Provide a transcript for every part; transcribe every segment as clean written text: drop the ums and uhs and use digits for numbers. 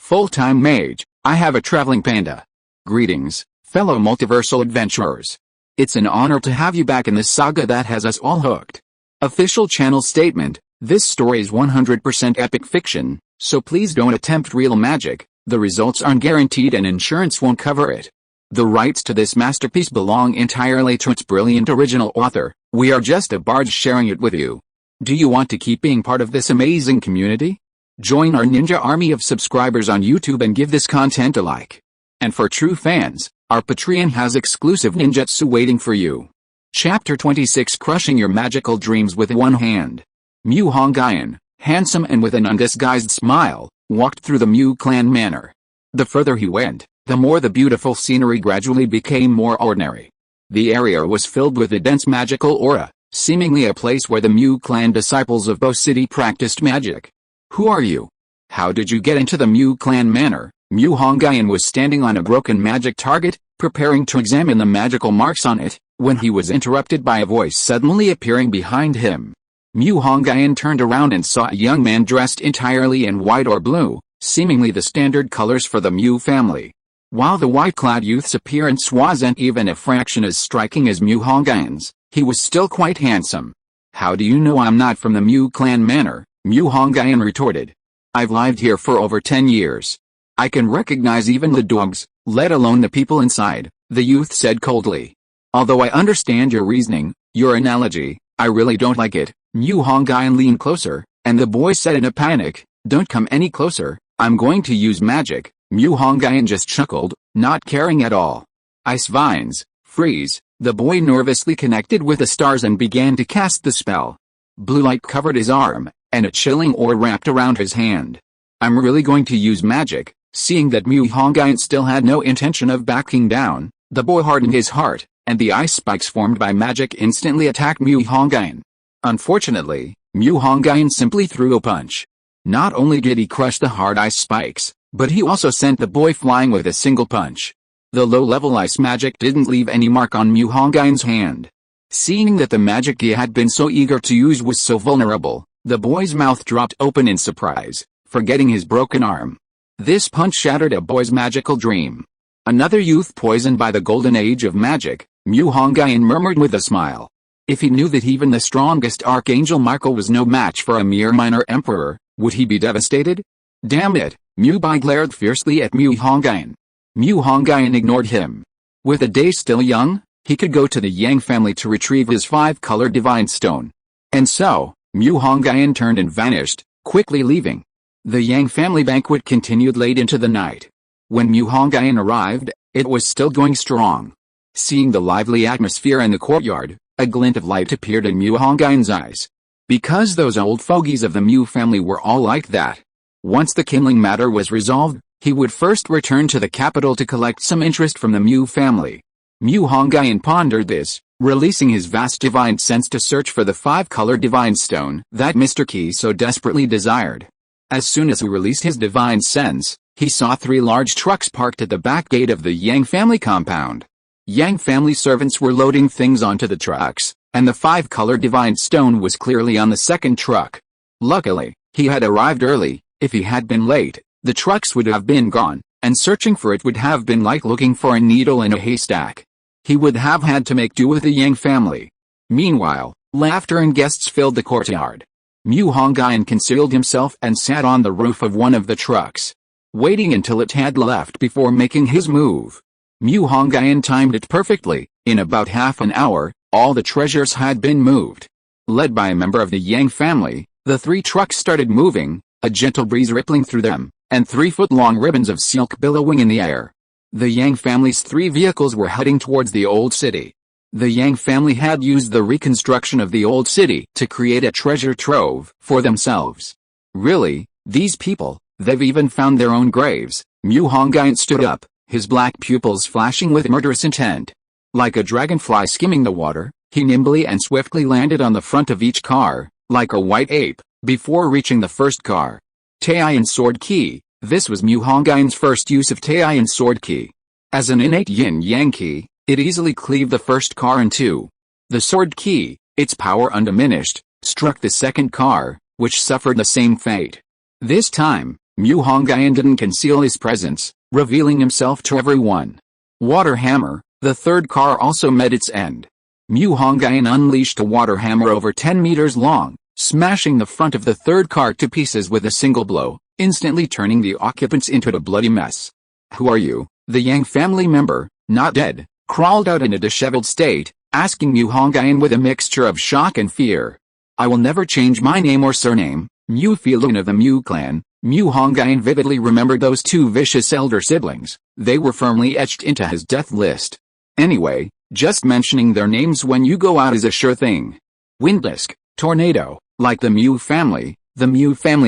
full-time mage, I have a traveling panda. Greetings, fellow multiversal adventurers. It's an honor to have you back in this saga that has us all hooked. Official channel statement, this story is 100% epic fiction, so please don't attempt real magic, the results aren't guaranteed and insurance won't cover it. The rights to this masterpiece belong entirely to its brilliant original author, we are just a barge sharing it with you. Do you want to keep being part of this amazing community? Join our ninja army of subscribers on YouTube and give this content a like. And for true fans, our Patreon has exclusive ninjutsu waiting for you. Chapter 26 Crushing Your Magical Dreams with One Hand. Mu Hongyun, handsome and with an undisguised smile, walked through the Mu Clan manor. The further he went, the more the beautiful scenery gradually became more ordinary. The area was filled with a dense magical aura, seemingly a place where the Mu Clan disciples of Bo City practiced magic. Who are you? How did you get into the Mu Clan manor? Mu Hongyun was standing on a broken magic target, preparing to examine the magical marks on it, when he was interrupted by a voice suddenly appearing behind him. Mu Hongyun turned around and saw a young man dressed entirely in white or blue, seemingly the standard colors for the Mu family. While the white-clad youth's appearance wasn't even a fraction as striking as Mu Hongyun's, he was still quite handsome. How do you know I'm not from the Mu Clan manor? Mu Hongyun retorted. I've lived here for over 10 years. I can recognize even the dogs, let alone the people inside, the youth said coldly. Although I understand your reasoning, your analogy, I really don't like it. Mu Hongyun leaned closer, and the boy said in a panic, don't come any closer, I'm going to use magic. Mu Hongyun just chuckled, not caring at all. Ice vines, freeze, the boy nervously connected with the stars and began to cast the spell. Blue light covered his arm, and a chilling aura wrapped around his hand. I'm really going to use magic. Seeing that Mu Hongyun still had no intention of backing down, the boy hardened his heart, and the ice spikes formed by magic instantly attacked Mu Hongyun. Unfortunately, Mu Hongyun simply threw a punch. Not only did he crush the hard ice spikes, but he also sent the boy flying with a single punch. The low-level ice magic didn't leave any mark on Mu Hongyun's hand. Seeing that the magic he had been so eager to use was so vulnerable, the boy's mouth dropped open in surprise, forgetting his broken arm. This punch shattered a boy's magical dream. Another youth poisoned by the golden age of magic, Mu Hongyun murmured with a smile. If he knew that even the strongest Archangel Michael was no match for a mere minor emperor, would he be devastated? Damn it, Mu Bai glared fiercely at Mu Hongyun. Mu Hongyun ignored him. With the day still young, he could go to the Yang family to retrieve his 5-color divine stone. And so, Mu Hongyun turned and vanished, quickly leaving. The Yang family banquet continued late into the night. When Mu Hongyun arrived, it was still going strong. Seeing the lively atmosphere in the courtyard, a glint of light appeared in Mu Hongyun's eyes. Because those old fogies of the Mu family were all like that. Once the Qinling matter was resolved, he would first return to the capital to collect some interest from the Mu family. Mu Hongyun pondered this, releasing his vast divine sense to search for the 5-color divine stone that Mr. Qi so desperately desired. As soon as he released his divine sense, he saw 3 large trucks parked at the back gate of the Yang family compound. Yang family servants were loading things onto the trucks, and the 5-color divine stone was clearly on the second truck. Luckily, he had arrived early. If he had been late, the trucks would have been gone, and searching for it would have been like looking for a needle in a haystack. He would have had to make do with the Yang family. Meanwhile, laughter and guests filled the courtyard. Mu Hongyun concealed himself and sat on the roof of one of the trucks, waiting until it had left before making his move. Mu Hongyun timed it perfectly. In about half an hour, all the treasures had been moved. Led by a member of the Yang family, the 3 trucks started moving, a gentle breeze rippling through them, and 3-foot-long ribbons of silk billowing in the air. The Yang family's 3 vehicles were heading towards the old city. The Yang family had used the reconstruction of the old city to create a treasure trove for themselves. Really, these people, they've even found their own graves. Mu Hongyun stood up, his black pupils flashing with murderous intent. Like a dragonfly skimming the water, he nimbly and swiftly landed on the front of each car, like a white ape, before reaching the first car. Taiyan Sword Key. This was Mu Hongyun's first use of Taiyan Sword Key. As an innate yin-yang key, it easily cleaved the first car in 2. The sword key, its power undiminished, struck the second car, which suffered the same fate. This time, Mu Hongyun didn't conceal his presence, revealing himself to everyone. Water Hammer, the third car also met its end. Mu Hongyun unleashed a water hammer over 10 meters long, smashing the front of the third car to pieces with a single blow, instantly turning the occupants into a bloody mess. "Who are you?" The Yang family member, not dead, crawled out in a disheveled state, asking Mu Hongyun with a mixture of shock and fear. "I will never change my name or surname, Mu Filun of the Mu Clan." Mu Hongyun vividly remembered those two vicious elder siblings. They were firmly etched into his death list. Anyway, just mentioning their names when you go out is a sure thing. Winddisk, Tornado. Like the Mu family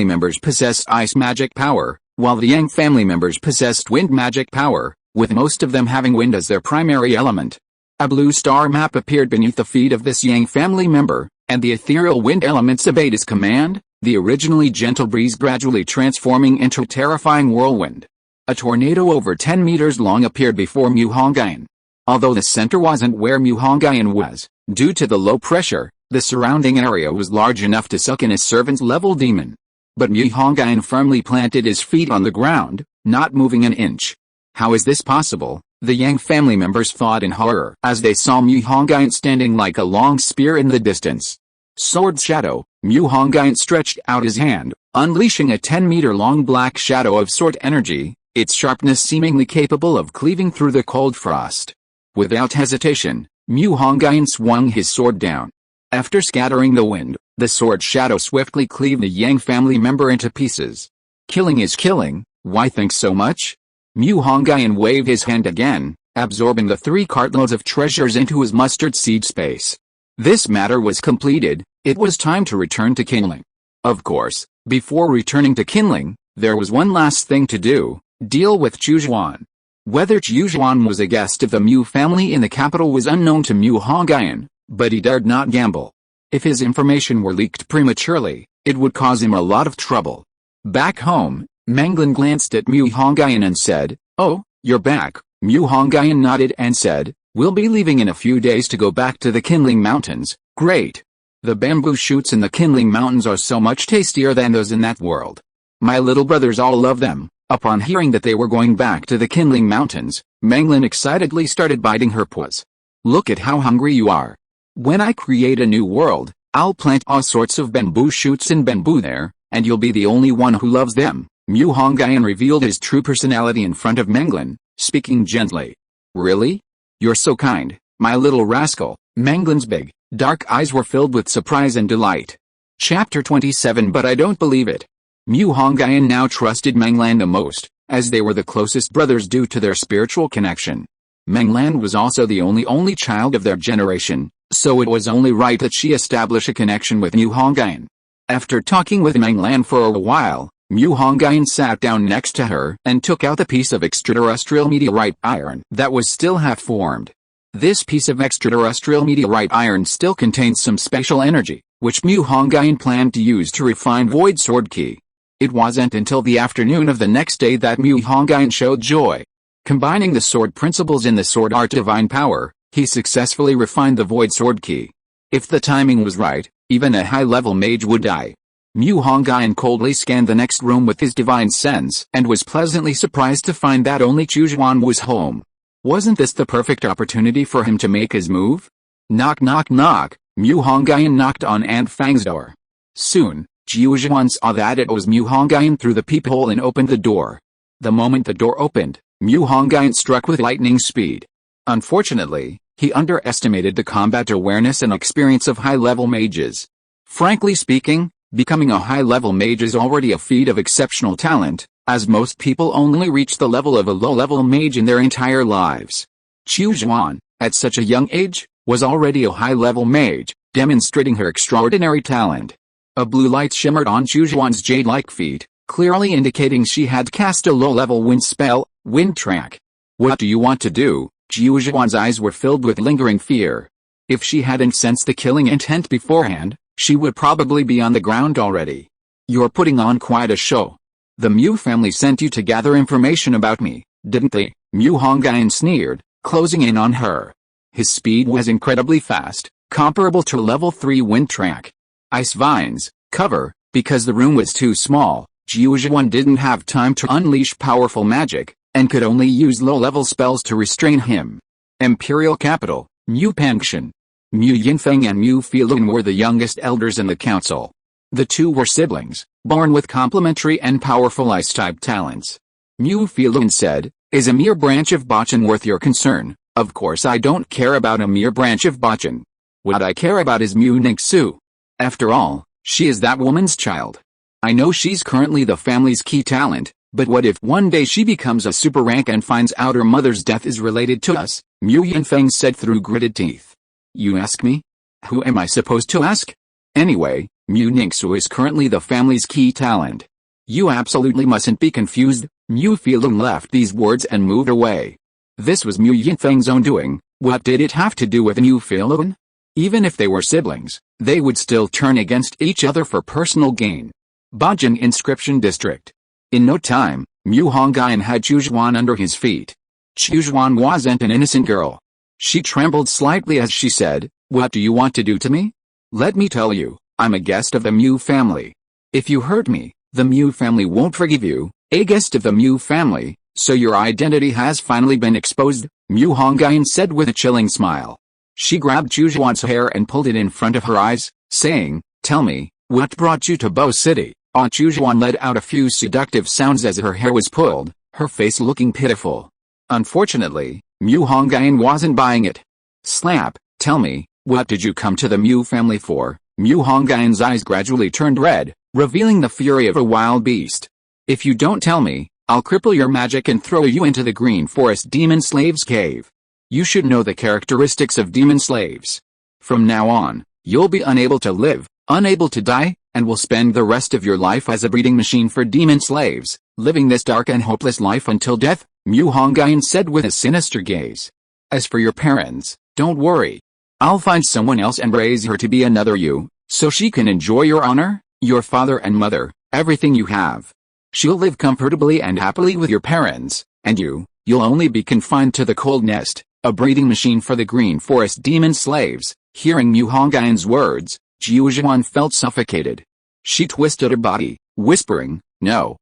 members possessed ice magic power, while the Yang family members possessed wind magic power, with most of them having wind as their primary element. A blue star map appeared beneath the feet of this Yang family member, and the ethereal wind elements obeyed his command, the originally gentle breeze gradually transforming into a terrifying whirlwind. A tornado over 10 meters long appeared before Mu Hongyun. Although the center wasn't where Mu Hongyun was, due to the low pressure, the surrounding area was large enough to suck in a servant-level demon. But Mu Hongyun firmly planted his feet on the ground, not moving an inch. How is this possible? The Yang family members thought in horror as they saw Mu Hongyun standing like a long spear in the distance. Sword Shadow. Mu Hongyun stretched out his hand, unleashing a 10-meter-long black shadow of sword energy, its sharpness seemingly capable of cleaving through the cold frost. Without hesitation, Mu Hongyun swung his sword down. After scattering the wind, the sword shadow swiftly cleaved the Yang family member into pieces. Killing is killing, why think so much? Mu Hongyun waved his hand again, absorbing the 3 cartloads of treasures into his mustard seed space. This matter was completed, it was time to return to Qinling. Of course, before returning to Qinling, there was one last thing to do, deal with Zhan. Whether Zhan was a guest of the Mu family in the capital was unknown to Mu Hongyun, but he dared not gamble. If his information were leaked prematurely, it would cause him a lot of trouble. Back home, Meng Lan glanced at Mu Hongyun and said, "Oh, you're back." Mu Hongyun nodded and said, "We'll be leaving in a few days to go back to the Qinling Mountains." "Great. The bamboo shoots in the Qinling Mountains are so much tastier than those in that world. My little brothers all love them." Upon hearing that they were going back to the Qinling Mountains, Meng Lan excitedly started biting her paws. "Look at how hungry you are. When I create a new world, I'll plant all sorts of bamboo shoots and bamboo there, and you'll be the only one who loves them." Mu Hongyun revealed his true personality in front of Meng Lan, speaking gently. "Really? You're so kind, my little rascal." Meng Lan's big, dark eyes were filled with surprise and delight. Chapter 27. But I don't believe it. Mu Hongyun now trusted Meng Lan the most, as they were the closest brothers due to their spiritual connection. Meng Lan was also the only child of their generation, so it was only right that she establish a connection with Mu Hongyun. After talking with Meng Lan for a while, Mu Hongyun sat down next to her and took out the piece of extraterrestrial meteorite iron that was still half-formed. This piece of extraterrestrial meteorite iron still contains some special energy, which Mu Hongyun planned to use to refine Void Sword Key. It wasn't until the afternoon of the next day that Mu Hongyun showed joy. Combining the sword principles in the sword art divine power, he successfully refined the Void Sword Key. If the timing was right, even a high-level mage would die. Mu Hongyun coldly scanned the next room with his divine sense and was pleasantly surprised to find that only Zhan was home. Wasn't this the perfect opportunity for him to make his move? Knock knock knock. Mu Hongyun knocked on Aunt Fang's door. Soon, Zhan saw that it was Mu Hongyun through the peephole and opened the door. The moment the door opened, Mu Hongyun struck with lightning speed. Unfortunately, he underestimated the combat awareness and experience of high-level mages. Frankly speaking, becoming a high-level mage is already a feat of exceptional talent, as most people only reach the level of a low-level mage in their entire lives. Zhan, at such a young age, was already a high-level mage, demonstrating her extraordinary talent. A blue light shimmered on Zhan's jade-like feet, clearly indicating she had cast a low-level wind spell, Wind Track. "What do you want to do?" Zhan's eyes were filled with lingering fear. If she hadn't sensed the killing intent beforehand, she would probably be on the ground already. "You're putting on quite a show. The Mu family sent you to gather information about me, didn't they?" Mu Hongyun sneered, closing in on her. His speed was incredibly fast, comparable to level 3 Wind Track. Ice vines, cover. Because the room was too small, Zhan didn't have time to unleash powerful magic, and could only use low-level spells to restrain him. Imperial capital, Mu Panxian. Mu Yinfeng and Mu Filun were the youngest elders in the council. The two were siblings, born with complementary and powerful ice-type talents. Mu Filun said, "Is a mere branch of Bachan worth your concern? Of course I don't care about a mere branch of Bachan. What I care about is Mu Ningxu. After all, she is that woman's child. I know she's currently the family's key talent, but what if one day she becomes a super rank and finds out her mother's death is related to us?" Mu Yinfeng said through gritted teeth. "You ask me? Who am I supposed to ask? Anyway, Mu Ningxu is currently the family's key talent. You absolutely mustn't be confused." Mu Filun left these words and moved away. This was Mu Yinfeng's own doing. What did it have to do with Mu Filun? Even if they were siblings, they would still turn against each other for personal gain. Bajin Inscription District. In no time, Mu Hongyun had Zhan under his feet. Zhan wasn't an innocent girl. She trembled slightly as she said, "What do you want to do to me? Let me tell you, I'm a guest of the Mu family. If you hurt me, the Mu family won't forgive you." "A guest of the Mu family, so your identity has finally been exposed," Mu Hongyun said with a chilling smile. She grabbed Zhan's hair and pulled it in front of her eyes, saying, "Tell me, what brought you to Bo City?" Zhan let out a few seductive sounds as her hair was pulled, her face looking pitiful. Unfortunately, Mu Hongyun wasn't buying it. "Slap, tell me, what did you come to the Mu family for?" Mu Hongyun's eyes gradually turned red, revealing the fury of a wild beast. "If you don't tell me, I'll cripple your magic and throw you into the Green Forest Demon Slave's cave. You should know the characteristics of demon slaves. From now on, you'll be unable to live, unable to die, and will spend the rest of your life as a breeding machine for demon slaves, living this dark and hopeless life until death," Mu Hongyun said with a sinister gaze. "As for your parents, don't worry. I'll find someone else and raise her to be another you, so she can enjoy your honor, your father and mother, everything you have. She'll live comfortably and happily with your parents, and you'll only be confined to the cold nest, a breeding machine for the Green Forest demon slaves." Hearing Mu Hongyun's words, Zhan felt suffocated. She twisted her body, whispering, No,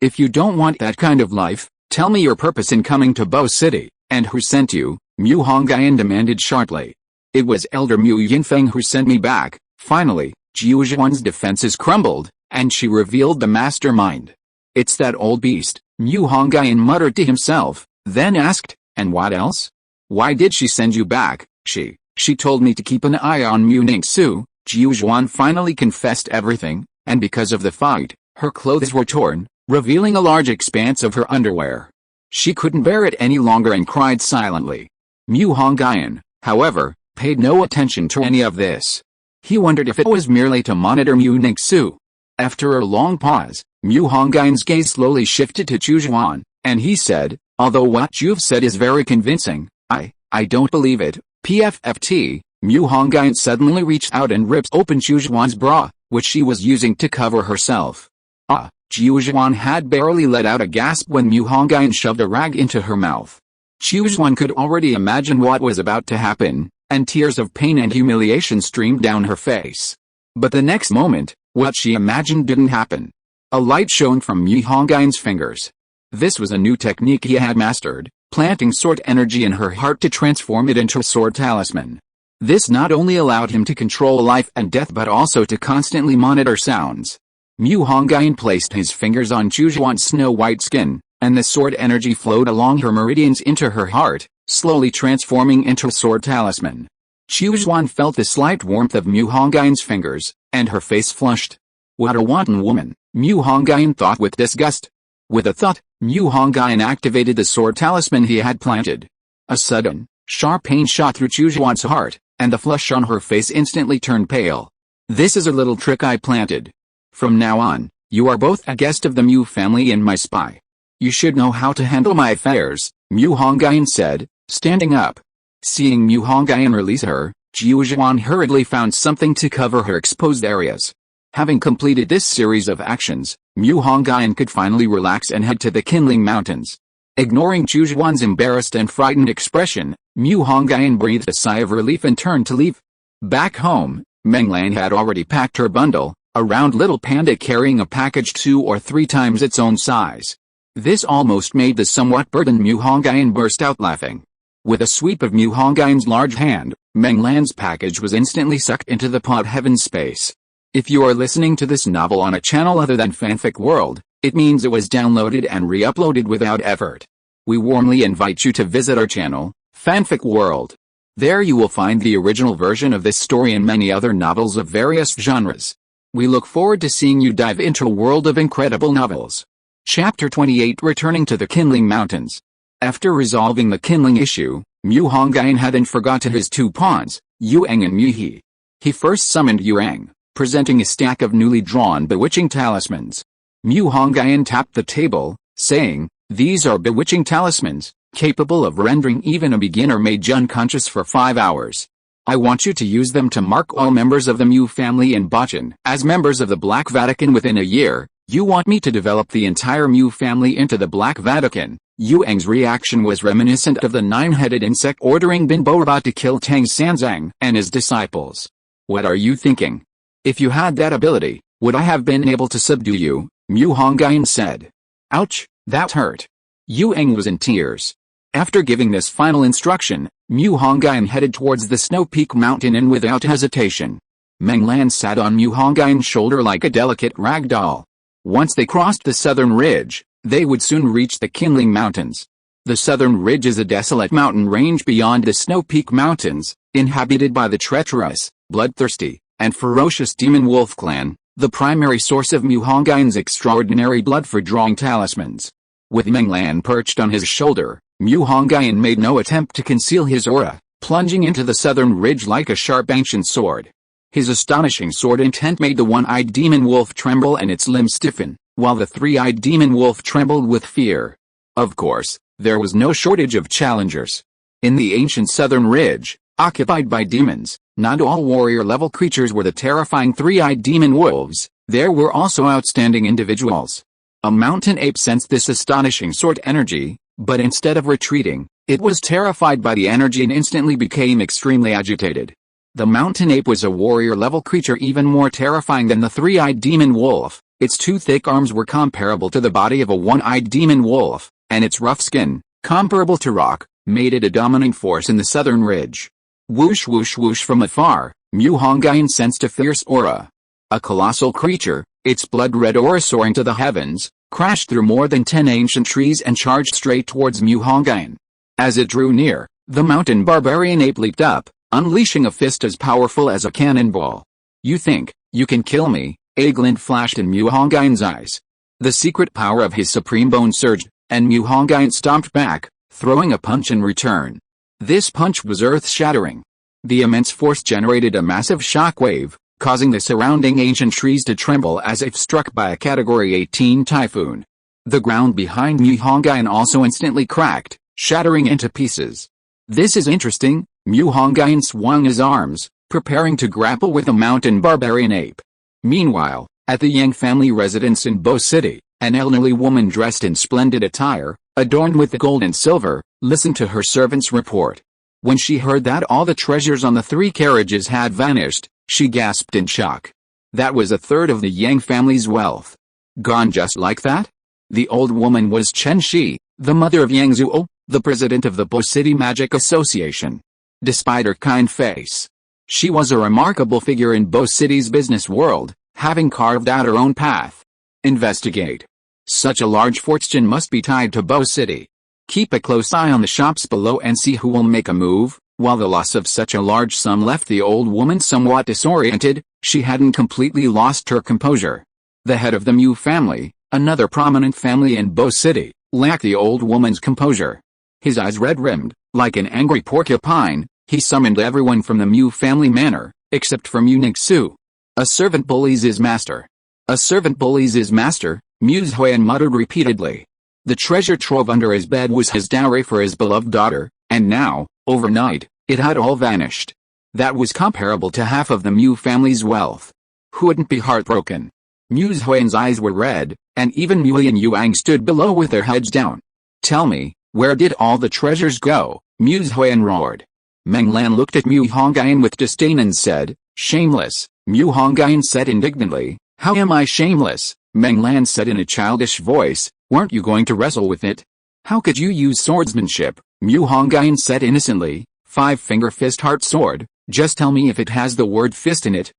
if you don't want that kind of life, tell me your purpose in coming to Bo City, and who sent you, Mu Hongyun demanded sharply. "It was Elder Mu Yinfeng who sent me back." Finally, Zhan's defenses crumbled, and she revealed the mastermind. "It's that old beast," Mu Hongyun muttered to himself, then asked, "And what else? Why did she send you back?" She told me to keep an eye on Mu Ningxu." Zhan finally confessed everything, and because of the fight, her clothes were torn, revealing a large expanse of her underwear. She couldn't bear it any longer and cried silently. Mu Hongyun, however, paid no attention to any of this. He wondered if it was merely to monitor Mu Ningxu. After a long pause, Mu Hongyun's gaze slowly shifted to Zhan, and he said, "Although what you've said is very convincing, I don't believe it." PFFT, Mu Hongyun suddenly reached out and ripped open Zhan's bra, which she was using to cover herself. Zhan had barely let out a gasp when Mu Hongyun shoved a rag into her mouth. Zhan could already imagine what was about to happen, and tears of pain and humiliation streamed down her face. But the next moment, what she imagined didn't happen. A light shone from Mu Hongyun's fingers. This was a new technique he had mastered, planting sword energy in her heart to transform it into a sword talisman. This not only allowed him to control life and death but also to constantly monitor sounds. Mu Hongyun placed his fingers on Zhan's snow-white skin, and the sword energy flowed along her meridians into her heart, slowly transforming into a sword talisman. Zhan felt the slight warmth of Mu Hongyun's fingers, and her face flushed. "What a wanton woman," Mu Hongyun thought with disgust. With a thought, Mu Hongyun activated the sword talisman he had planted. A sudden, sharp pain shot through Zhan's heart, and the flush on her face instantly turned pale. "This is a little trick I planted. From now on, you are both a guest of the Mu family and my spy. You should know how to handle my affairs," Mu Hongyun said, standing up. Seeing Mu Hongyun release her, Zhan hurriedly found something to cover her exposed areas. Having completed this series of actions, Mu Hongyun could finally relax and head to the Qinling Mountains. Ignoring Zhan's embarrassed and frightened expression, Mu Hongyun breathed a sigh of relief and turned to leave. Back home, Meng Lan had already packed her bundle, a round little panda carrying a package 2 or 3 times its own size. This almost made the somewhat burdened Mu Hongyun burst out laughing. With a sweep of Mu Hongyun's large hand, Meng Lan's package was instantly sucked into the pot heaven space. If you are listening to this novel on a channel other than Fanfic World, it means it was downloaded and re-uploaded without effort. We warmly invite you to visit our channel, Fanfic World. There you will find the original version of this story and many other novels of various genres. We look forward to seeing you dive into a world of incredible novels. Chapter 28 Returning to the Qinling Mountains. After resolving the Qinling issue, Mu Hongyun hadn't forgotten his 2 pawns, Yuang and Muhe. He first summoned Yuang, presenting a stack of newly drawn bewitching talismans. Mu Hongyun tapped the table, saying, "These are bewitching talismans, capable of rendering even a beginner mage unconscious for 5 hours. I want you to use them to mark all members of the Mu family in Bachan as members of the Black Vatican within a year. You want me to develop the entire Mu family into the Black Vatican?" Yuang's reaction was reminiscent of the 9-headed insect ordering Bin Boba to kill Tang Sanzang and his disciples. "What are you thinking? If you had that ability, would I have been able to subdue you?" Mu Hongyun said. "Ouch, that hurt." Yuang was in tears. After giving this final instruction, Mu Hongyun headed towards the Snow Peak Mountain and without hesitation. Meng Lan sat on Mu Hongyun's shoulder like a delicate rag doll. Once they crossed the southern ridge, they would soon reach the Qinling Mountains. The southern ridge is a desolate mountain range beyond the Snow Peak Mountains, inhabited by the treacherous, bloodthirsty, and ferocious Demon Wolf Clan, the primary source of Mu Hongyun's extraordinary blood for drawing talismans. With Meng Lan perched on his shoulder, Mu Hongyun made no attempt to conceal his aura, plunging into the southern ridge like a sharp ancient sword. His astonishing sword intent made the one-eyed demon wolf tremble and its limbs stiffen, while the three-eyed demon wolf trembled with fear. Of course, there was no shortage of challengers. In the ancient southern ridge, occupied by demons, not all warrior-level creatures were the terrifying three-eyed demon wolves. There were also outstanding individuals. A mountain ape sensed this astonishing sword energy, but instead of retreating, it was terrified by the energy and instantly became extremely agitated. The mountain ape was a warrior-level creature even more terrifying than the three-eyed demon wolf. Its 2 thick arms were comparable to the body of a one-eyed demon wolf, and its rough skin, comparable to rock, made it a dominant force in the southern ridge. Whoosh whoosh whoosh from afar, Mu Hongyun sensed a fierce aura. A colossal creature, its blood-red aura soaring to the heavens, crashed through more than 10 ancient trees and charged straight towards Mu Hongyun. As it drew near, the mountain barbarian ape leaped up, unleashing a fist as powerful as a cannonball. "You think you can kill me?" A glint flashed in Mu Hongyun's eyes. The secret power of his supreme bone surged, and Mu Hongyun stomped back, throwing a punch in return. This punch was earth-shattering. The immense force generated a massive shockwave, causing the surrounding ancient trees to tremble as if struck by a Category 18 typhoon. The ground behind Mu Hongyun also instantly cracked, shattering into pieces. "This is interesting." Mu Hongyun swung his arms, preparing to grapple with the mountain barbarian ape. Meanwhile, at the Yang family residence in Bo City, an elderly woman dressed in splendid attire, adorned with gold and silver, listened to her servant's report. When she heard that all the treasures on the 3 carriages had vanished, she gasped in shock. That was 1/3 of the Yang family's wealth. Gone just like that? The old woman was Chen Shi, the mother of Yang Zuo, the president of the Bo City Magic Association. Despite her kind face, she was a remarkable figure in Bo City's business world, having carved out her own path. Investigate. Such a large fortune must be tied to Bo City. Keep a close eye on the shops below and see who will make a move. While the loss of such a large sum left the old woman somewhat disoriented, she hadn't completely lost her composure. The head of the Mu family, another prominent family in Bo City, lacked the old woman's composure. His eyes red-rimmed, like an angry porcupine, he summoned everyone from the Mu family manor, except for Mu Ningsu. "A servant bullies his master. A servant bullies his master," Mu Huan muttered repeatedly. The treasure trove under his bed was his dowry for his beloved daughter, and now, overnight, it had all vanished. That was comparable to half of the Mu family's wealth. Who wouldn't be heartbroken? Mu Huan's eyes were red, and even Mu and Yuang stood below with their heads down. "Tell me, where did all the treasures go?" Mu Huan roared. Meng Lan looked at Mu Hongyun with disdain and said, "Shameless." Mu Hongyun said indignantly, How am I shameless? Meng Lan said in a childish voice. Weren't you going to wrestle with it? How could you use swordsmanship? Mu Hongyun said innocently. Five-finger fist heart sword. Just tell me if it has the word fist in it.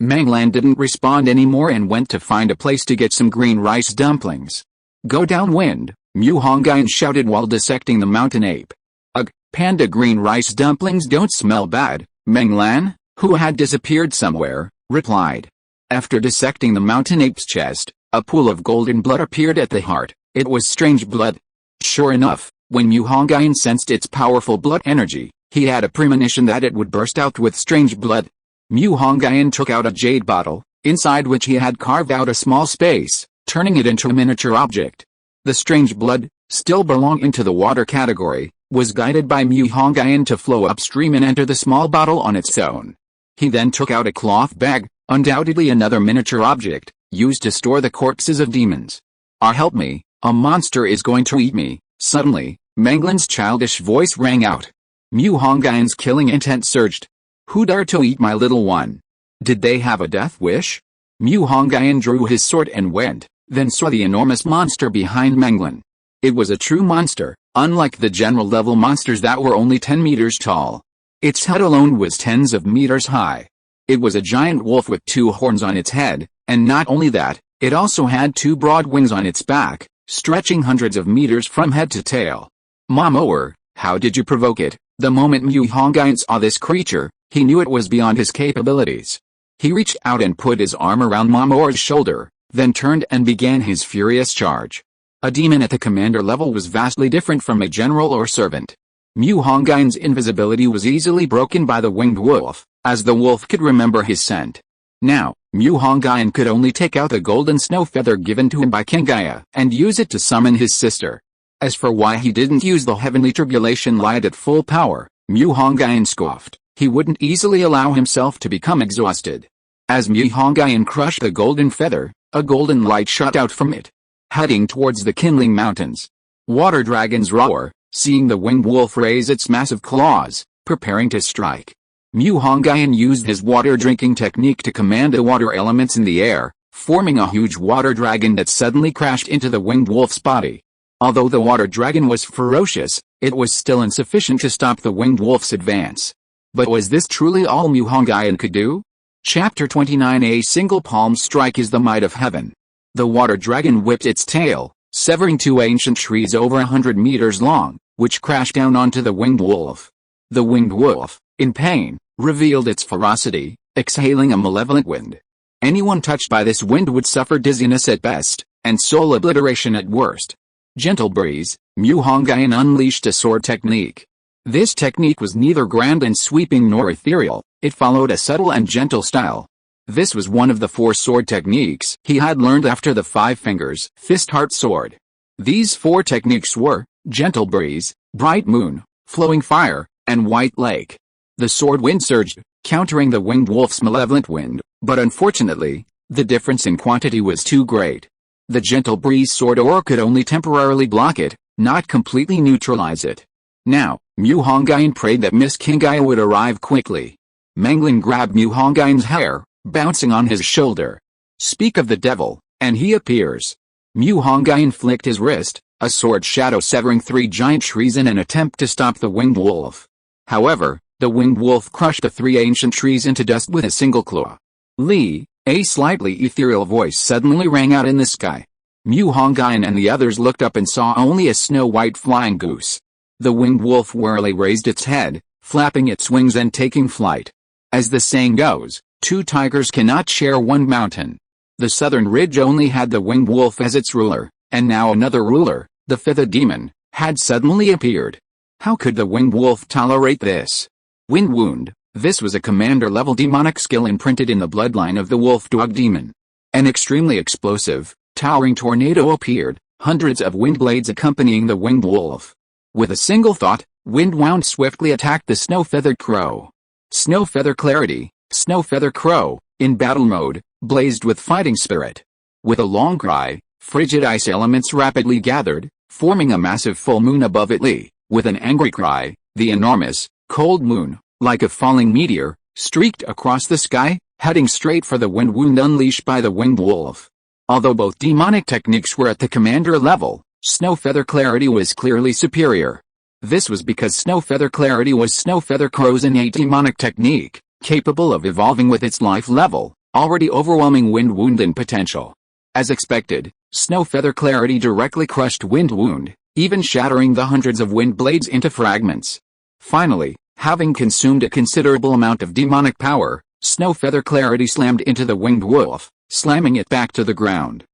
Meng Lan didn't respond anymore and went to find a place to get some green rice dumplings. Go downwind, Mu Hongyun shouted while dissecting the mountain ape. Ugh, Panda green rice dumplings don't smell bad, Meng Lan, who had disappeared somewhere, replied. After dissecting the mountain ape's chest, a pool of golden blood appeared at the heart. It was strange blood. Sure enough, when Mu Hongyun sensed its powerful blood energy, he had a premonition that it would burst out with strange blood. Mu Hongyun took out a jade bottle, inside which he had carved out a small space, turning it into a miniature object. The strange blood, still belonging to the water category, was guided by Mu Hongyun to flow upstream and enter the small bottle on its own. He then took out a cloth bag, undoubtedly another miniature object, used to store the corpses of demons. Help me, a monster is going to eat me. Suddenly, Meng Lan's childish voice rang out. Mu Hongyun's killing intent surged. Who dared to eat my little one? Did they have a death wish? Mu Hongyun drew his sword and went, then saw the enormous monster behind Meng Lan. It was a true monster, unlike the general level monsters that were only 10 meters tall. Its head alone was tens of meters high. It was a giant wolf with 2 horns on its head, and not only that, it also had 2 broad wings on its back, stretching hundreds of meters from head to tail. Mamoer, how did you provoke it? The moment Mu Hongyun saw this creature, he knew it was beyond his capabilities. He reached out and put his arm around Mamoer's shoulder, then turned and began his furious charge. A demon at the commander level was vastly different from a general or servant. Mu Hongyun's invisibility was easily broken by the winged wolf, as the wolf could remember his scent. Now, Mu Hongyun could only take out the golden snow feather given to him by Qingyun and use it to summon his sister. As for why he didn't use the heavenly tribulation light at full power, Mu Hongyun scoffed. He wouldn't easily allow himself to become exhausted. As Mu Hongyun crushed the golden feather, a golden light shot out from it, heading towards the Qinling Mountains. Water dragons roar, seeing the winged wolf raise its massive claws, preparing to strike. Mu Hongyun used his water drinking technique to command the water elements in the air, forming a huge water dragon that suddenly crashed into the winged wolf's body. Although the water dragon was ferocious, it was still insufficient to stop the winged wolf's advance. But was this truly all Mu Hongyun could do? Chapter 29. A single palm strike is the might of heaven. The water dragon whipped its tail, severing 2 ancient trees over 100 meters long, which crashed down onto the winged wolf. The winged wolf, in pain, revealed its ferocity, exhaling a malevolent wind. Anyone touched by this wind would suffer dizziness at best, and soul obliteration at worst. Gentle breeze, Mu Hongyun unleashed a sword technique. This technique was neither grand and sweeping nor ethereal, it followed a subtle and gentle style. This was one of the 4 sword techniques he had learned after the 5 fingers fist heart sword. These 4 techniques were, gentle breeze, bright moon, flowing fire, and white lake. The sword wind surged, countering the winged wolf's malevolent wind, but unfortunately, the difference in quantity was too great. The gentle breeze sword aura could only temporarily block it, not completely neutralize it. Now, Mu Hongyun prayed that Miss Qingyun would arrive quickly. Meng Lan grabbed Mu Hongyun's hair, bouncing on his shoulder. Speak of the devil, and he appears. Mu Hongyun flicked his wrist, a sword shadow severing 3 giant trees in an attempt to stop the winged wolf. However, the winged wolf crushed the 3 ancient trees into dust with a single claw. Li, a slightly ethereal voice suddenly rang out in the sky. Mu Hongyun and the others looked up and saw only a snow-white flying goose. The winged wolf wearily raised its head, flapping its wings and taking flight. As the saying goes, 2 tigers cannot share one mountain. The southern ridge only had the winged wolf as its ruler, and now another ruler, the 5th demon, had suddenly appeared. How could the winged wolf tolerate this? Wind wound. This was a commander-level demonic skill imprinted in the bloodline of the wolf dog demon. An extremely explosive, towering tornado appeared, hundreds of wind blades accompanying the winged wolf. With a single thought, Wind Wound swiftly attacked the snow-feathered crow. Snow-feather clarity, snow-feather crow, in battle mode, blazed with fighting spirit. With a long cry, frigid ice elements rapidly gathered, forming a massive full moon above it. With an angry cry, the enormous, cold moon, like a falling meteor, streaked across the sky, heading straight for the wind wound unleashed by the winged wolf. Although both demonic techniques were at the commander level, Snowfeather Clarity was clearly superior. This was because Snowfeather Clarity was Snowfeather Crow's innate demonic technique, capable of evolving with its life level, already overwhelming Wind Wound in potential. As expected, Snowfeather Clarity directly crushed Wind Wound, even shattering the hundreds of wind blades into fragments. Finally, having consumed a considerable amount of demonic power, Snowfeather Clarity slammed into the winged wolf, slamming it back to the ground.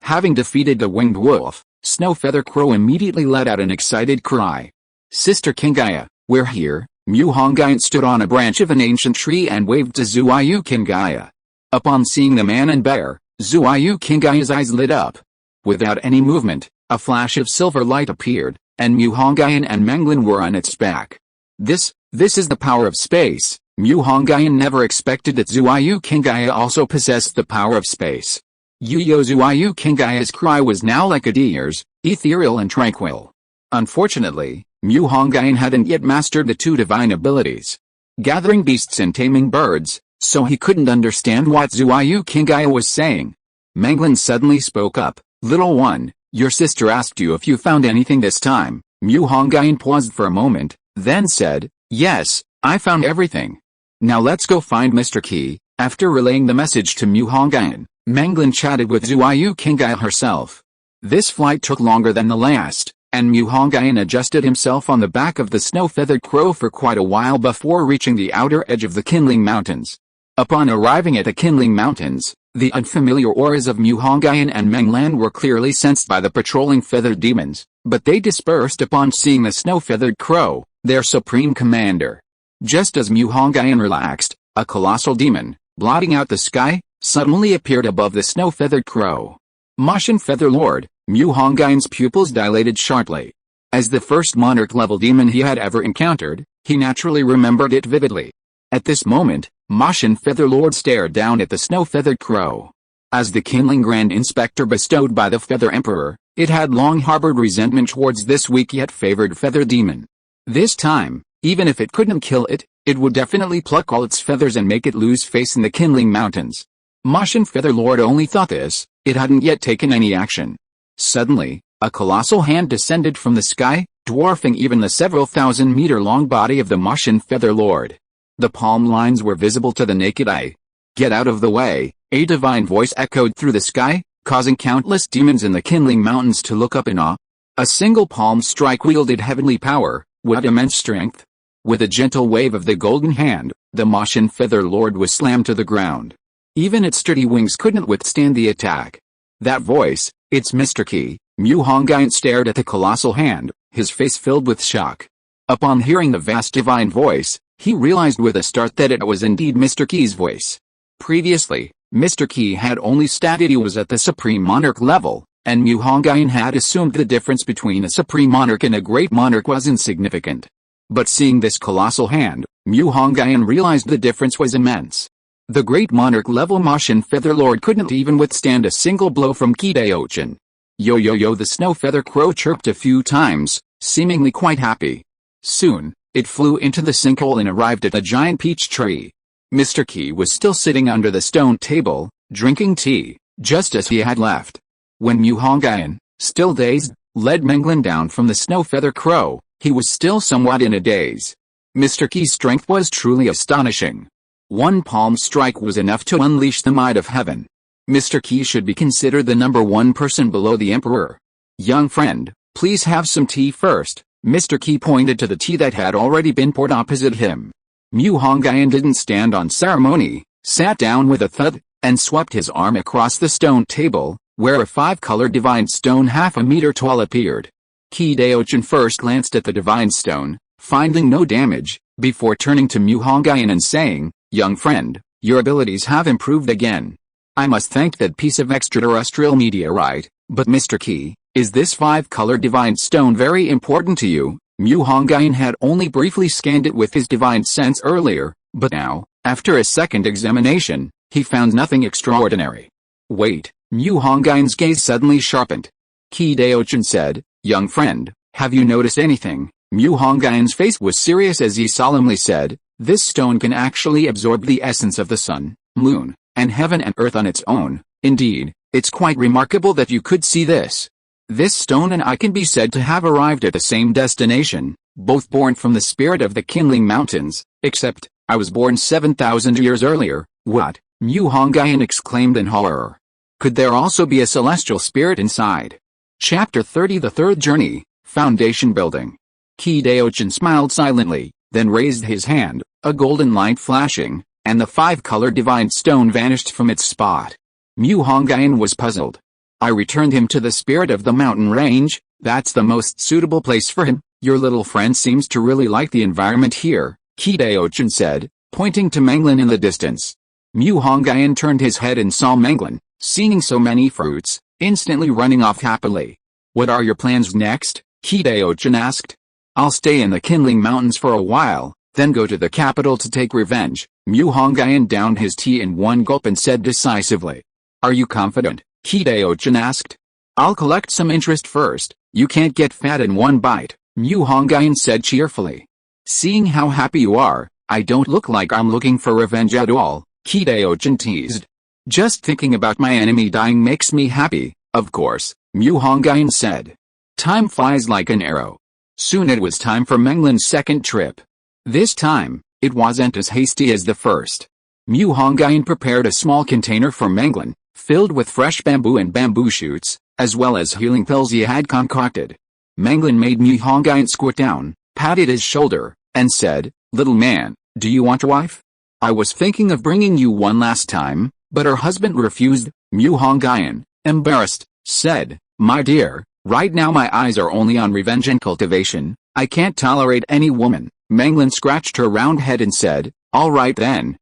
Having defeated the winged wolf, Snowfeather Crow immediately let out an excited cry. Sister Kingaya, we're here. Mu Hongyun stood on a branch of an ancient tree and waved to Zuayu Kingaya. Upon seeing the man and bear, Zuayu Kingaya's eyes lit up. Without any movement, a flash of silver light appeared, and Mu Hongyun and Meng Lan were on its back. This is the power of space. Mu Hongyun never expected that Zuayu Kingaya also possessed the power of space. Zuayu Kingaya's cry was now like a deer's, ethereal and tranquil. Unfortunately, Mu Hongyun hadn't yet mastered the two divine abilities, gathering beasts and taming birds, so he couldn't understand what Zuayu Kingaya was saying. Meng Lan suddenly spoke up, "Little one, your sister asked you if you found anything this time." Mu Hongyun paused for a moment, then said, "Yes, I found everything. Now let's go find Mr. Qi." After relaying the message to Mu Hongyun, Meng Lan chatted with Zuayu Kingaya herself. This flight took longer than the last, and Mu Hongyun adjusted himself on the back of the snow-feathered crow for quite a while before reaching the outer edge of the Qinling Mountains. Upon arriving at the Qinling Mountains, the unfamiliar auras of Mu Hongyun and Meng Lan were clearly sensed by the patrolling feathered demons, but they dispersed upon seeing the snow-feathered crow, their supreme commander. Just as Mu Hongyun relaxed, a colossal demon, blotting out the sky, suddenly appeared above the snow-feathered crow. Moshin Feather Lord. Mu Hongyun's pupils dilated sharply. As the first monarch-level demon he had ever encountered, he naturally remembered it vividly. At this moment, Moshin Feather Lord stared down at the snow-feathered crow. As the Qinling Grand Inspector bestowed by the Feather Emperor, it had long harbored resentment towards this weak yet favored feather demon. This time, even if it couldn't kill it, it would definitely pluck all its feathers and make it lose face in the Qinling Mountains. Moshin Feather Lord only thought this, it hadn't yet taken any action. Suddenly, a colossal hand descended from the sky, dwarfing even the several thousand-meter-long body of the Moshin Feather Lord. The palm lines were visible to the naked eye. "Get out of the way," a divine voice echoed through the sky, causing countless demons in the Qinling Mountains to look up in awe. A single palm strike wielded heavenly power. What immense strength! With a gentle wave of the golden hand, the Moshin Feather Lord was slammed to the ground. Even its sturdy wings couldn't withstand the attack. That voice, "It's Mr. Qi." Mu Hongyun stared at the colossal hand, his face filled with shock. Upon hearing the vast divine voice, he realized with a start that it was indeed Mr. Qi's voice. Previously, Mr. Qi had only stated he was at the Supreme Monarch level, and Mu Hongyun had assumed the difference between a Supreme Monarch and a Great Monarch was insignificant. But seeing this colossal hand, Mu Hongyun realized the difference was immense. The Great Monarch level Moshin Feather Lord couldn't even withstand a single blow from Qi Daochin. Yo, the snow feather crow chirped a few times, seemingly quite happy. Soon, it flew into the sinkhole and arrived at a giant peach tree. Mr. Qi was still sitting under the stone table, drinking tea, just as he had left. When Mu Hongyun, still dazed, led Meng Lan down from the snow feather crow, he was still somewhat in a daze. Mr. Qi's strength was truly astonishing. One palm strike was enough to unleash the might of heaven. Mr. Qi should be considered the number one person below the Emperor. "Young friend, please have some tea first." Mr. Qi pointed to the tea that had already been poured opposite him. Mu Hongyun didn't stand on ceremony, sat down with a thud, and swept his arm across the stone table, where a five-colored divine stone half a meter tall appeared. Qi Daochin first glanced at the divine stone, finding no damage, before turning to Mu Hongyun and saying, "Young friend, your abilities have improved again. I must thank that piece of extraterrestrial meteorite, but Mr. Qi, is this five-colored divine stone very important to you?" Mu Hongyun had only briefly scanned it with his divine sense earlier, but now, after a second examination, he found nothing extraordinary. "Wait," Mu Hongyun's gaze suddenly sharpened. Qi Daochin said, "Young friend, have you noticed anything?" Mu Hongyun's face was serious as he solemnly said, This stone can actually absorb the essence of the sun, moon, and heaven and earth on its own. Indeed, it's quite remarkable that you could see this. This stone and I can be said to have arrived at the same destination, both born from the spirit of the Qinling Mountains, except, I was born 7,000 years earlier. What? Hongyun exclaimed in horror. Could there also be a celestial spirit inside? Chapter 30 The Third Journey, Foundation Building. Qi smiled silently, then raised his hand, a golden light flashing, and the five-colored divine stone vanished from its spot. Hongyun was puzzled. I returned him to the spirit of the mountain range. That's the most suitable place for him. Your little friend seems to really like the environment here, Qi said, pointing to Meng Lan in the distance. Hongyun turned his head and saw Meng Lan, seeing so many fruits, instantly running off happily. What are your plans next? Qi asked. I'll stay in the Qinling Mountains for a while, then go to the capital to take revenge. Hongyun downed his tea in one gulp and said decisively. Are you confident? Qi asked. I'll collect some interest first. You can't get fat in one bite, Hongyun said cheerfully. Seeing how happy you are, I don't look like I'm looking for revenge at all, Qi teased. Just thinking about my enemy dying makes me happy, of course, Hongyun said. Time flies like an arrow. Soon it was time for Meng Lan's second trip. This time, it wasn't as hasty as the first. Hongyun prepared a small container for Meng Lan, filled with fresh bamboo and bamboo shoots, as well as healing pills he had concocted. Meng Lan made Hongyun squat down, patted his shoulder, and said, Little man, do you want a wife? I was thinking of bringing you one last time, but her husband refused. Hongyun, embarrassed, said, My dear, right now my eyes are only on revenge and cultivation. I can't tolerate any woman. Meng Lan scratched her round head and said, All right then,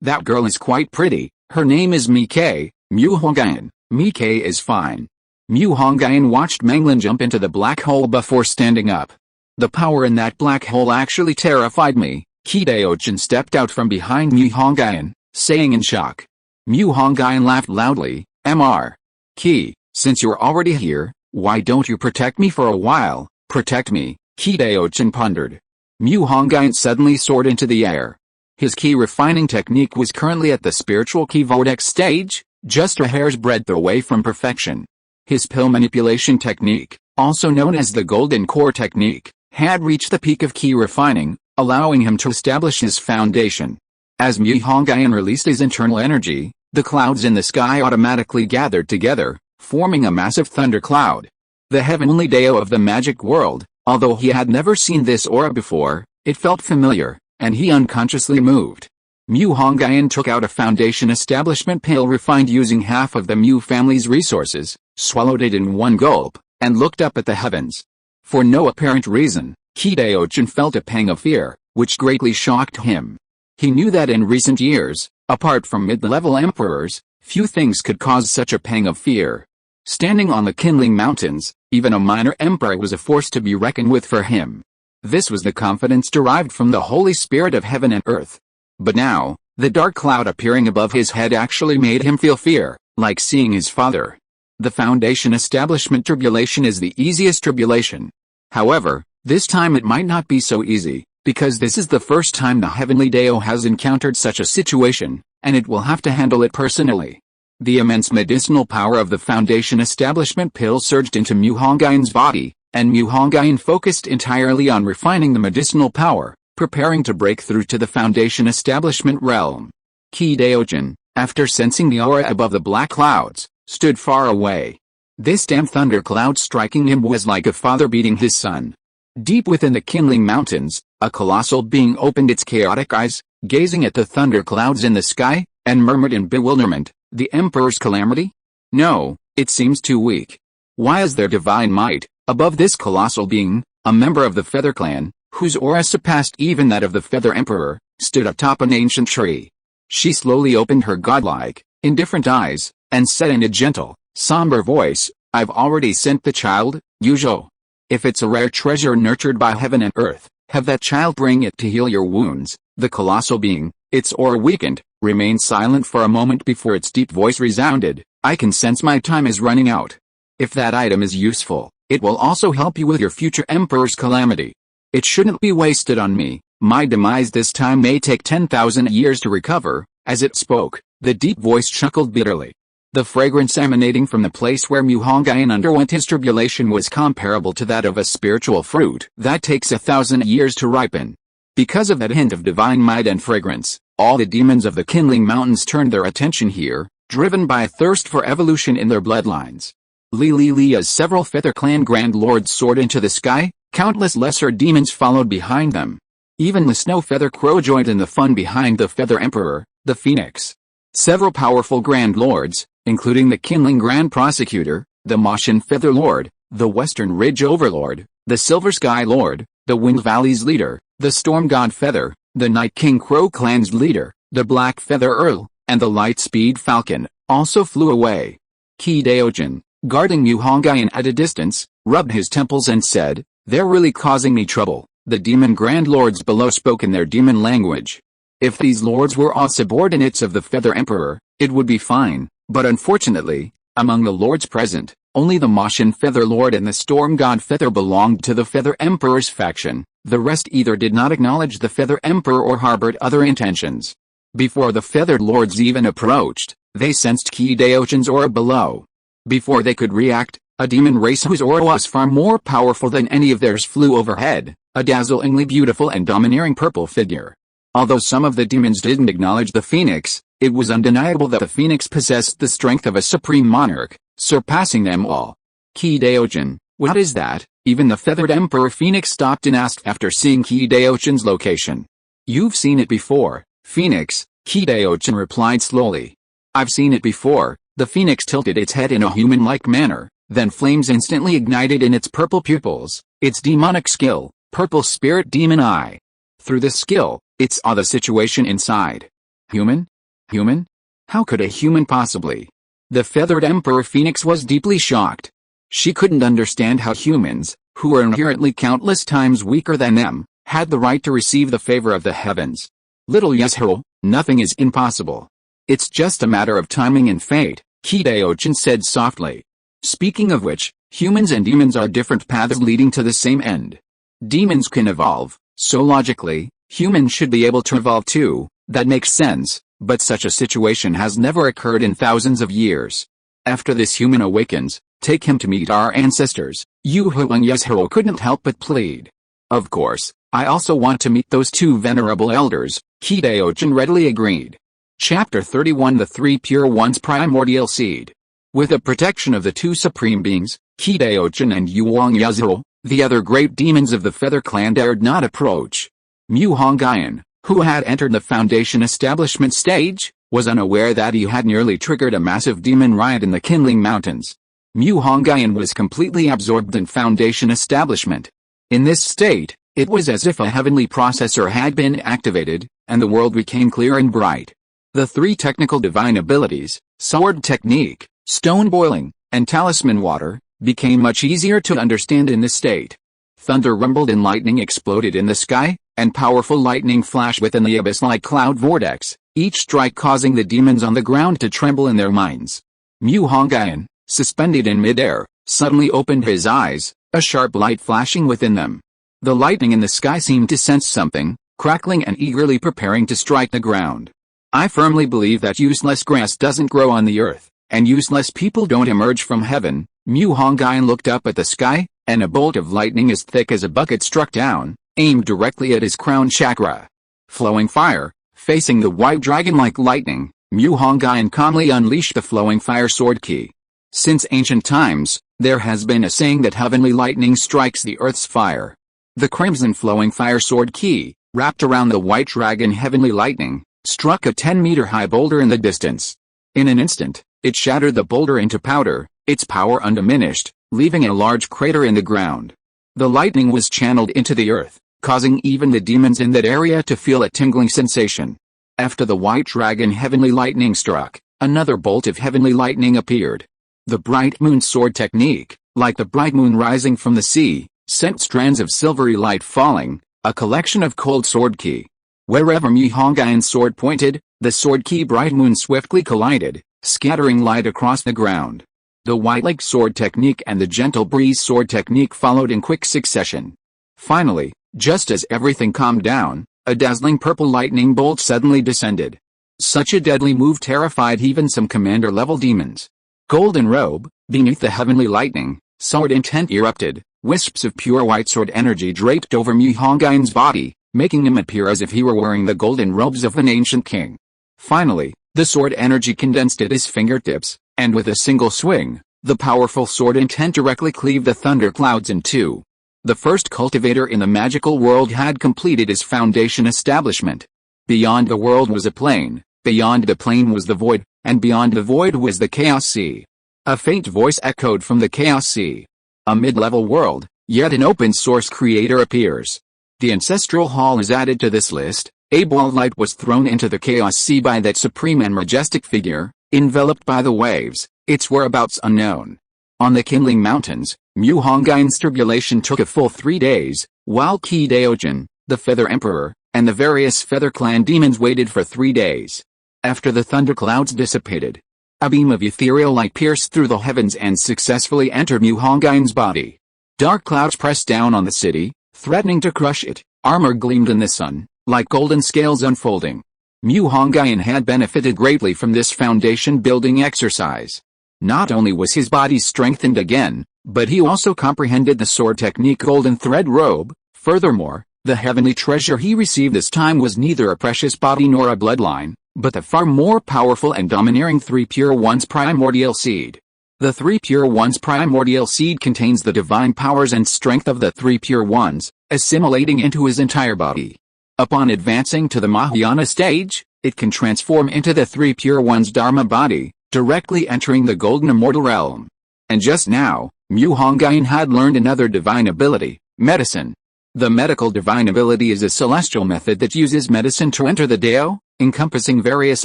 that girl is quite pretty. Her name is Mage, Hongyun. Mage is fine. Hongyun watched Meng Lan jump into the black hole before standing up. The power in that black hole actually terrified me. Qi stepped out from behind Hongyun, saying in shock. Hongyun laughed loudly. Mr. Qi, since you're already here, why don't you protect me for a while? Protect me, Qi pondered. Hongyun suddenly soared into the air. His Qi refining technique was currently at the spiritual Qi vortex stage, just a hair's breadth away from perfection. His pill manipulation technique, also known as the golden core technique, had reached the peak of Qi refining, allowing him to establish his foundation. As Hongyun released his internal energy, the clouds in the sky automatically gathered together, forming a massive thundercloud. The heavenly Dao of the magic world, although he had never seen this aura before, it felt familiar, and he unconsciously moved. Hongyun took out a foundation establishment pill refined using half of the Mu family's resources, swallowed it in one gulp, and looked up at the heavens. For no apparent reason, Qi felt a pang of fear, which greatly shocked him. He knew that in recent years, apart from mid-level emperors, few things could cause such a pang of fear. Standing on the Qinling Mountains, even a minor emperor was a force to be reckoned with for him. This was the confidence derived from the Holy Spirit of heaven and earth. But now, the dark cloud appearing above his head actually made him feel fear, like seeing his father. The foundation establishment tribulation is the easiest tribulation. However, this time it might not be so easy, because this is the first time the heavenly Dao has encountered such a situation, and it will have to handle it personally. The immense medicinal power of the foundation establishment pill surged into Hongyun's body, and Hongyun focused entirely on refining the medicinal power, preparing to break through to the foundation establishment realm. Qi, after sensing the aura above the black clouds, stood far away. This damn thundercloud striking him was like a father beating his son. Deep within the Qinling Mountains, a colossal being opened its chaotic eyes, gazing at the thunderclouds in the sky, and murmured in bewilderment, The Emperor's calamity? No, it seems too weak. Why is there divine might above this colossal being, a member of the Feather Clan, whose aura surpassed even that of the Feather Emperor, stood atop an ancient tree. She slowly opened her godlike, indifferent eyes, and said in a gentle, somber voice, I've already sent the child, Yuzhou. If it's a rare treasure nurtured by heaven and earth, have that child bring it to heal your wounds. The colossal being, its aura weakened, remained silent for a moment before its deep voice resounded, I can sense my time is running out. If that item is useful, it will also help you with your future emperor's calamity. It shouldn't be wasted on me. My demise this time may take 10,000 years to recover." As it spoke, the deep voice chuckled bitterly. The fragrance emanating from the place where Mu Hongyun underwent his tribulation was comparable to that of a spiritual fruit that takes 1,000 years to ripen. Because of that hint of divine might and fragrance, all the demons of the Qinling Mountains turned their attention here, driven by a thirst for evolution in their bloodlines. Li as several Feather Clan Grand Lords soared into the sky, countless lesser demons followed behind them. Even the Snow Feather Crow joined in the fun behind the Feather Emperor, the Phoenix. Several powerful Grand Lords, including the Qinling Grand Prosecutor, the Moshan Feather Lord, the Western Ridge Overlord, the Silver Sky Lord, the Wind Valley's leader, the Storm God Feather, the Night King Crow Clan's leader, the Black Feather Earl, and the Lightspeed Falcon, also flew away. Qi Daojin, guarding Mu Hongyun at a distance, rubbed his temples and said, "They're really causing me trouble." The demon Grand Lords below spoke in their demon language. If these lords were all subordinates of the Feather Emperor, it would be fine, but unfortunately, among the lords present, only the Moshan Feather Lord and the Storm God Feather belonged to the Feather Emperor's faction. The rest either did not acknowledge the Feather Emperor or harbored other intentions. Before the Feathered Lords even approached, they sensed Qi Daojin's aura below. Before they could react, a demon race whose aura was far more powerful than any of theirs flew overhead, a dazzlingly beautiful and domineering purple figure. Although some of the demons didn't acknowledge the Phoenix, it was undeniable that the Phoenix possessed the strength of a supreme monarch, surpassing them all. Qi Daojin, what is that? Even the Feathered Emperor Phoenix stopped and asked after seeing Qi Daojin's location. You've seen it before, Phoenix, Qi Daojin replied slowly. I've seen it before. The Phoenix tilted its head in a human-like manner, then flames instantly ignited in its purple pupils, its demonic skill, Purple Spirit Demon Eye. Through this skill, it saw the situation inside. Human? Human? How could a human possibly? The Feathered Emperor Phoenix was deeply shocked. She couldn't understand how humans, who were inherently countless times weaker than them, had the right to receive the favor of the heavens. Little Yeshiro, nothing is impossible. It's just a matter of timing and fate, Qi Daojin said softly. Speaking of which, humans and demons are different paths leading to the same end. Demons can evolve, so logically, humans should be able to evolve too. That makes sense, but such a situation has never occurred in thousands of years. After this human awakens, take him to meet our ancestors, Yu Hu and Yeshiro couldn't help but plead. Of course, I also want to meet those two venerable elders, Qi Daojin readily agreed. Chapter 31 The Three Pure Ones Primordial Seed. With the protection of the two supreme beings, Qi Daojin and Yuang Yezero, the other great demons of the Feather Clan dared not approach. Mu Hongyun, who had entered the Foundation establishment stage, was unaware that he had nearly triggered a massive demon riot in the Qinling Mountains. Mu Hongyun was completely absorbed in Foundation establishment. In this state, it was as if a heavenly processor had been activated, and the world became clear and bright. The three technical divine abilities, sword technique, stone boiling, and talisman water, became much easier to understand in this state. Thunder rumbled and lightning exploded in the sky, and powerful lightning flashed within the abyss like cloud vortex, each strike causing the demons on the ground to tremble in their minds. Mu Hongyun, suspended in midair, suddenly opened his eyes, a sharp light flashing within them. The lightning in the sky seemed to sense something, crackling and eagerly preparing to strike the ground. I firmly believe that useless grass doesn't grow on the earth, and useless people don't emerge from heaven. Mu Hongyun looked up at the sky, and a bolt of lightning as thick as a bucket struck down, aimed directly at his crown chakra. Flowing fire, facing the white dragon-like lightning, Mu Hongyun calmly unleashed the flowing fire sword key. Since ancient times, there has been a saying that heavenly lightning strikes the earth's fire. The crimson flowing fire sword key, wrapped around the white dragon heavenly lightning, struck a 10-meter-high boulder in the distance. In an instant, it shattered the boulder into powder, its power undiminished, leaving a large crater in the ground. The lightning was channeled into the earth, causing even the demons in that area to feel a tingling sensation. After the white dragon heavenly lightning struck, another bolt of heavenly lightning appeared. The bright moon sword technique, like the bright moon rising from the sea, sent strands of silvery light falling, a collection of cold sword ki. Wherever Mu Hongyun's sword pointed, the sword ki bright moon swiftly collided, scattering light across the ground. The white lake sword technique and the gentle breeze sword technique followed in quick succession. Finally, just as everything calmed down, a dazzling purple lightning bolt suddenly descended. Such a deadly move terrified even some commander-level demons. Golden robe, beneath the heavenly lightning, sword intent erupted, wisps of pure white sword energy draped over Mu Hongyun's body, making him appear as if he were wearing the golden robes of an ancient king. Finally, the sword energy condensed at his fingertips, and with a single swing, the powerful sword intent directly cleaved the thunderclouds in two. The first cultivator in the magical world had completed his foundation establishment. Beyond the world was a plain, beyond the plain was the void, and beyond the void was the chaos sea. A faint voice echoed from the chaos sea. A mid-level world, yet an open-source creator appears. The ancestral hall is added to this list. A ball of light was thrown into the chaos sea by that supreme and majestic figure, enveloped by the waves, its whereabouts unknown. On the Qinling Mountains, Mu Hongyun's tribulation took a full 3 days, while Qi Daojin, the Feather Emperor, and the various Feather Clan demons waited for 3 days. After the thunderclouds dissipated, a beam of ethereal light pierced through the heavens and successfully entered Mu Hongyun's body. Dark clouds pressed down on the city, threatening to crush it. Armor gleamed in the sun, like golden scales unfolding. Mu Hongyun had benefited greatly from this foundation-building exercise. Not only was his body strengthened again, but he also comprehended the sword technique golden thread robe. Furthermore, the heavenly treasure he received this time was neither a precious body nor a bloodline, but the far more powerful and domineering Three Pure One's primordial seed. The Three Pure One's primordial seed contains the divine powers and strength of the Three Pure Ones, assimilating into his entire body. Upon advancing to the Mahayana stage, it can transform into the Three Pure One's Dharma body, directly entering the golden immortal realm. And just now, Mu Hongyun had learned another divine ability, medicine. The medical divine ability is a celestial method that uses medicine to enter the Dao, encompassing various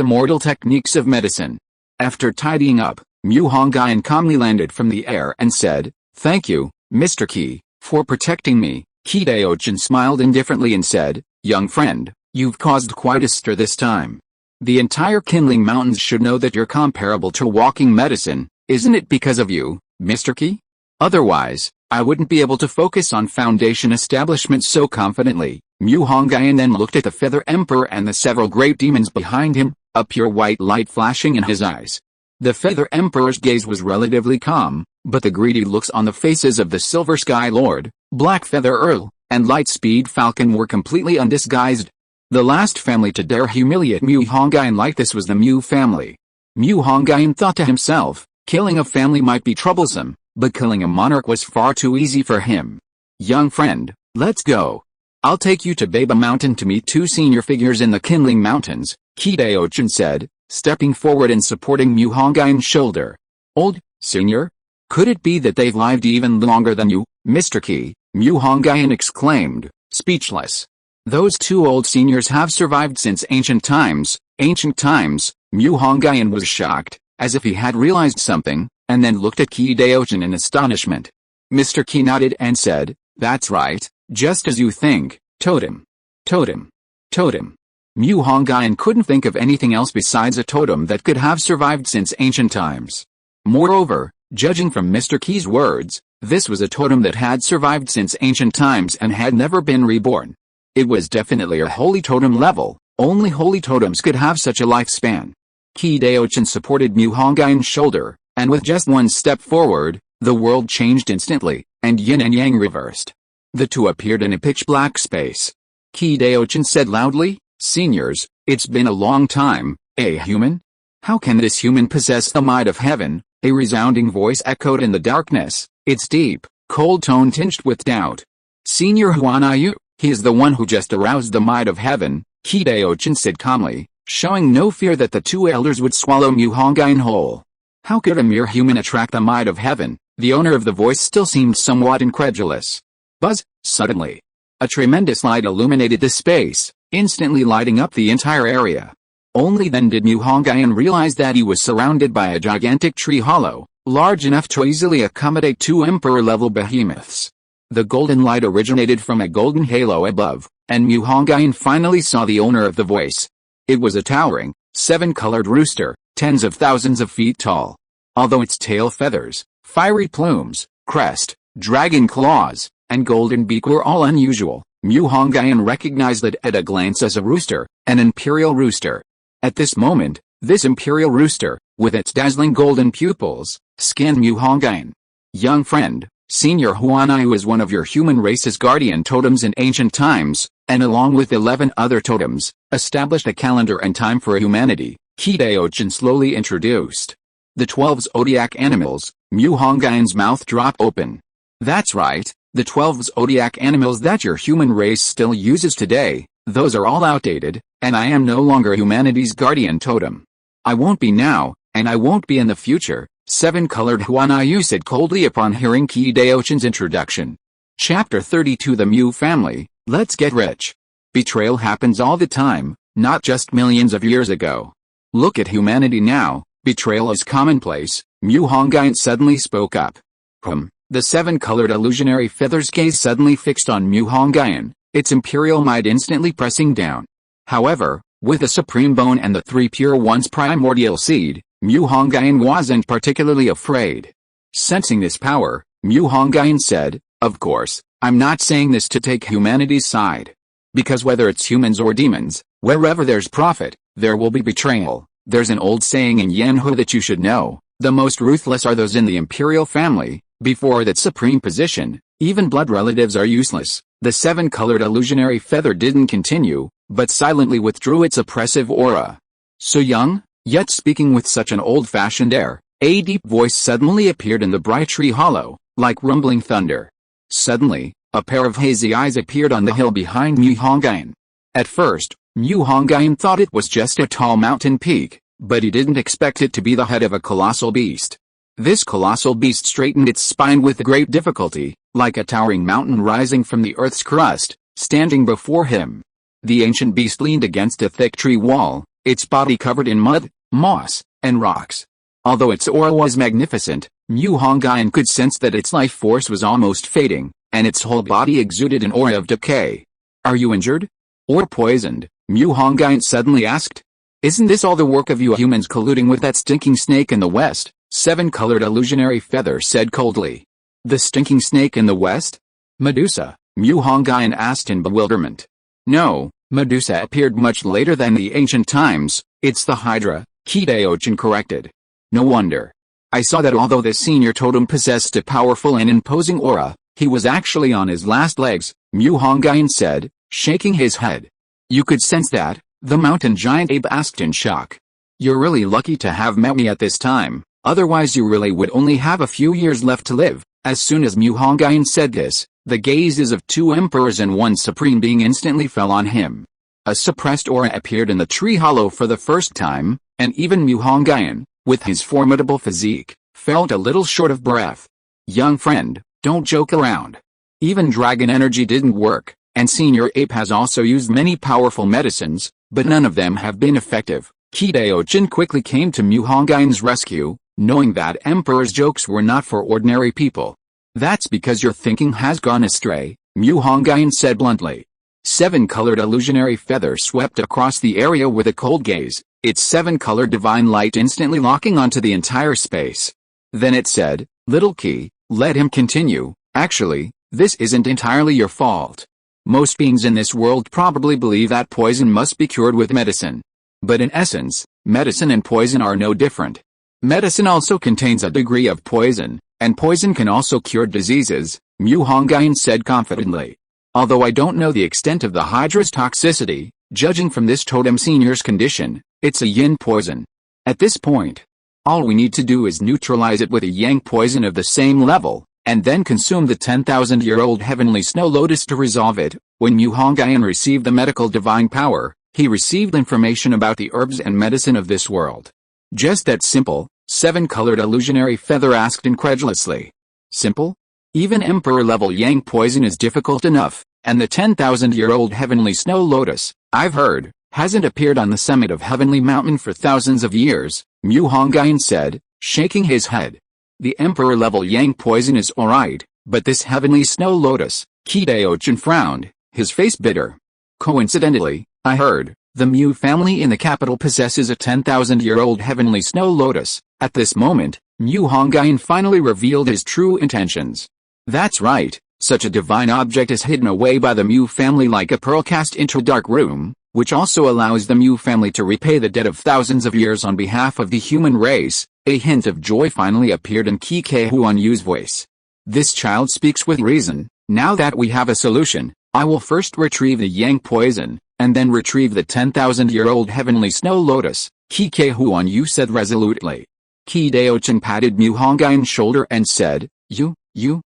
immortal techniques of medicine. After tidying up, Mu Hongyun calmly landed from the air and said, "Thank you, Mr. Qi, for protecting me." Qi Daojin smiled indifferently and said, "Young friend, you've caused quite a stir this time. The entire Qinling Mountains should know that you're comparable to walking medicine, isn't it because of you, Mr. Qi? Otherwise, I wouldn't be able to focus on foundation establishment so confidently." Mu Hongyun then looked at the Feather Emperor and the several great demons behind him, a pure white light flashing in his eyes. The Feather Emperor's gaze was relatively calm, but the greedy looks on the faces of the Silver Sky Lord, Black Feather Earl, and Lightspeed Falcon were completely undisguised. The last family to dare humiliate Mu Hongyun like this was the Mu family. Mu Hongyun thought to himself, killing a family might be troublesome, but killing a monarch was far too easy for him. "Young friend, let's go. I'll take you to Baba Mountain to meet two senior figures in the Qinling Mountains," Qi Daojin said, stepping forward and supporting Mu Hongyun's shoulder. "Old, senior? Could it be that they've lived even longer than you, Mr. Qi?" Mu Hongyun exclaimed, speechless. "Those two old seniors have survived since ancient times." Ancient times? Mu Hongyun was shocked, as if he had realized something, and then looked at Qi Daojin in astonishment. Mr. Qi nodded and said, "That's right, just as you think, totem. Totem. Totem." Mu Hongyun couldn't think of anything else besides a totem that could have survived since ancient times. Moreover, judging from Mr. Qi's words, this was a totem that had survived since ancient times and had never been reborn. It was definitely a holy totem level. Only holy totems could have such a lifespan. Qi Daojin supported Mu Hongyun's shoulder, and with just one step forward, the world changed instantly, and yin and yang reversed. The two appeared in a pitch-black space. Qi Daojin said loudly, "Seniors, it's been a long time, a human? How can this human possess the might of heaven?" A resounding voice echoed in the darkness, its deep, cold tone tinged with doubt. "Senior Huanayu, he is the one who just aroused the might of heaven," Qi Daojin said calmly, showing no fear that the two elders would swallow Mu Hongyun whole. How could a mere human attract the might of heaven? The owner of the voice still seemed somewhat incredulous. Buzz! Suddenly, a tremendous light illuminated the space, instantly lighting up the entire area. Only then did Mu Hongyun realize that he was surrounded by a gigantic tree hollow, large enough to easily accommodate two emperor-level behemoths. The golden light originated from a golden halo above, and Mu Hongyun finally saw the owner of the voice. It was a towering, seven-colored rooster, tens of thousands of feet tall. Although its tail feathers, fiery plumes, crest, dragon claws, and golden beak were all unusual, Mu Hongyun recognized it at a glance as a rooster, an imperial rooster. At this moment, this imperial rooster, with its dazzling golden pupils, scanned Mu Hongyun. Young friend, Senior Huanayu is one of your human race's guardian totems in ancient times, and along with 11 other totems, established a calendar and time for humanity, Qi slowly introduced. The 12 zodiac animals, Mu Hongyun's mouth dropped open. That's right, the 12 zodiac animals that your human race still uses today, those are all outdated, and I am no longer humanity's guardian totem. I won't be now, and I won't be in the future, seven-colored Huanayu said coldly upon hearing Qi Daochen's introduction. Chapter 32 The Mu Family, Let's Get Rich. Betrayal happens all the time, not just millions of years ago. Look at humanity now, betrayal is commonplace, Mu Hongyun suddenly spoke up. The seven-colored illusionary feather's gaze suddenly fixed on Mu Hongyun, its imperial might instantly pressing down. However, with the supreme bone and the three pure one's primordial seed, Mu Hongyun wasn't particularly afraid. Sensing this power, Mu Hongyun said, "Of course, I'm not saying this to take humanity's side. Because whether it's humans or demons, wherever there's profit, there will be betrayal. There's an old saying in Yanhu that you should know, the most ruthless are those in the imperial family. Before that supreme position, even blood relatives are useless." The seven-colored illusionary feather didn't continue, but silently withdrew its oppressive aura. So young, yet speaking with such an old-fashioned air, a deep voice suddenly appeared in the bright tree hollow, like rumbling thunder. Suddenly, a pair of hazy eyes appeared on the hill behind Mu Hongyun. At first, Mu Hongyun thought it was just a tall mountain peak, but he didn't expect it to be the head of a colossal beast. This colossal beast straightened its spine with great difficulty, like a towering mountain rising from the earth's crust, standing before him. The ancient beast leaned against a thick tree wall, its body covered in mud, moss, and rocks. Although its aura was magnificent, Mu Hongyun could sense that its life force was almost fading, and its whole body exuded an aura of decay. "Are you injured? Or poisoned?" Mu Hongyun suddenly asked. "Isn't this all the work of you humans colluding with that stinking snake in the west?" Seven-colored illusionary feather said coldly. "The stinking snake in the west? Medusa?" Mu Hongyun asked in bewilderment. "No, Medusa appeared much later than the ancient times, it's the Hydra," Qi Daochen corrected. "No wonder. I saw that although the senior totem possessed a powerful and imposing aura, he was actually on his last legs," Mu Hongyun said, shaking his head. "You could sense that?" the mountain giant ape asked in shock. "You're really lucky to have met me at this time. Otherwise you really would only have a few years left to live." As soon as Mu Hongyun said this, the gazes of two emperors and one supreme being instantly fell on him. A suppressed aura appeared in the tree hollow for the first time, and even Mu Hongyun, with his formidable physique, felt a little short of breath. "Young friend, don't joke around. Even dragon energy didn't work, and Senior Ape has also used many powerful medicines, but none of them have been effective." Qi Daochen quickly came to Mu Hongyun's rescue, knowing that Emperor's jokes were not for ordinary people. "That's because your thinking has gone astray," Mu Hongyun said bluntly. Seven-colored illusionary feather swept across the area with a cold gaze, its seven-colored divine light instantly locking onto the entire space. Then it said, "Little Qi, let him continue. Actually, this isn't entirely your fault. Most beings in this world probably believe that poison must be cured with medicine. But in essence, medicine and poison are no different. Medicine also contains a degree of poison, and poison can also cure diseases," Mu Hongyun said confidently. "Although I don't know the extent of the Hydra's toxicity, judging from this totem senior's condition, it's a yin poison. At this point, all we need to do is neutralize it with a yang poison of the same level, and then consume the 10,000-year-old heavenly snow lotus to resolve it." When Mu Hongyun received the medical divine power, he received information about the herbs and medicine of this world. "Just that simple?" Seven-colored illusionary feather asked incredulously. "Simple? Even emperor-level yang poison is difficult enough, and the 10,000-year-old heavenly snow lotus, I've heard, hasn't appeared on the summit of Heavenly Mountain for thousands of years," Mu Hongyun said, shaking his head. "The emperor-level yang poison is alright, but this heavenly snow lotus," Qi Daochen frowned, his face bitter. "Coincidentally, I heard, the Mu family in the capital possesses a 10,000-year-old heavenly snow lotus." At this moment, Mu Hongyun finally revealed his true intentions. "That's right, Such a divine object is hidden away by the Mu family like a pearl cast into a dark room, which also allows the Mu family to repay the debt of thousands of years on behalf of the human race. A hint of joy finally appeared in Qi Huanyu's voice. This child speaks with reason. Now that we have a solution, I will first retrieve the Yang poison, and then retrieve the 10,000-year-old heavenly snow lotus, Qi Huanyu said resolutely. Qi Daochin patted Mu Hongyun's shoulder and said, You.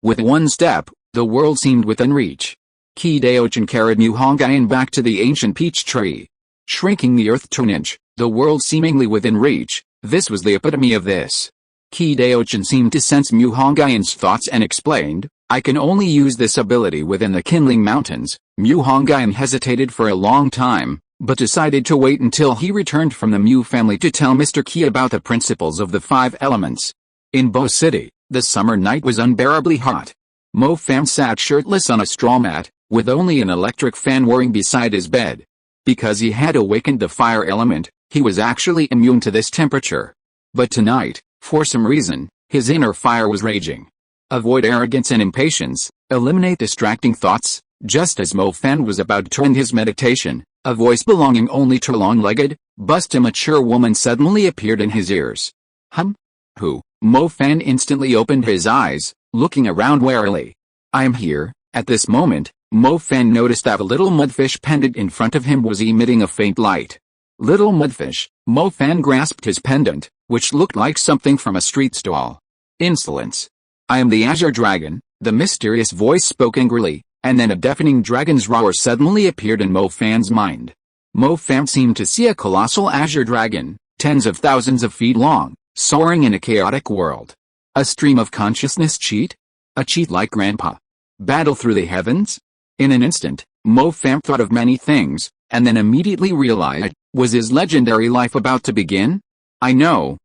With one step, the world seemed within reach. Qi Daochin carried Mu Hongyun back to the ancient peach tree. Shrinking the earth to an inch, the world seemingly within reach, this was the epitome of this. Qi Daochin seemed to sense Mu Hongyun's thoughts and explained, I can only use this ability within the Qinling Mountains. Mu Hongyun hesitated for a long time, but decided to wait until he returned from the Mu family to tell Mr. Qi about the principles of the 5 elements. In Bo City, the summer night was unbearably hot. Mo Fan sat shirtless on a straw mat, with only an electric fan whirring beside his bed. Because he had awakened the fire element, he was actually immune to this temperature. But tonight, for some reason, his inner fire was raging. Avoid arrogance and impatience, eliminate distracting thoughts. Just as Mo Fan was about to end his meditation, a voice belonging only to a long-legged, busty mature woman suddenly appeared in his ears. Who? Mo Fan instantly opened his eyes, looking around warily. I am here. At this moment, Mo Fan noticed that a little mudfish pendant in front of him was emitting a faint light. Little mudfish, Mo Fan grasped his pendant, which looked like something from a street stall. Insolence. I am the Azure Dragon, the mysterious voice spoke angrily, and then a deafening dragon's roar suddenly appeared in Mo Fan's mind. Mo Fan seemed to see a colossal azure dragon, tens of thousands of feet long, soaring in a chaotic world. A stream of consciousness cheat? A cheat like Grandpa? Battle through the heavens? In an instant, Mo Fan thought of many things, and then immediately realized, was his legendary life about to begin? I know,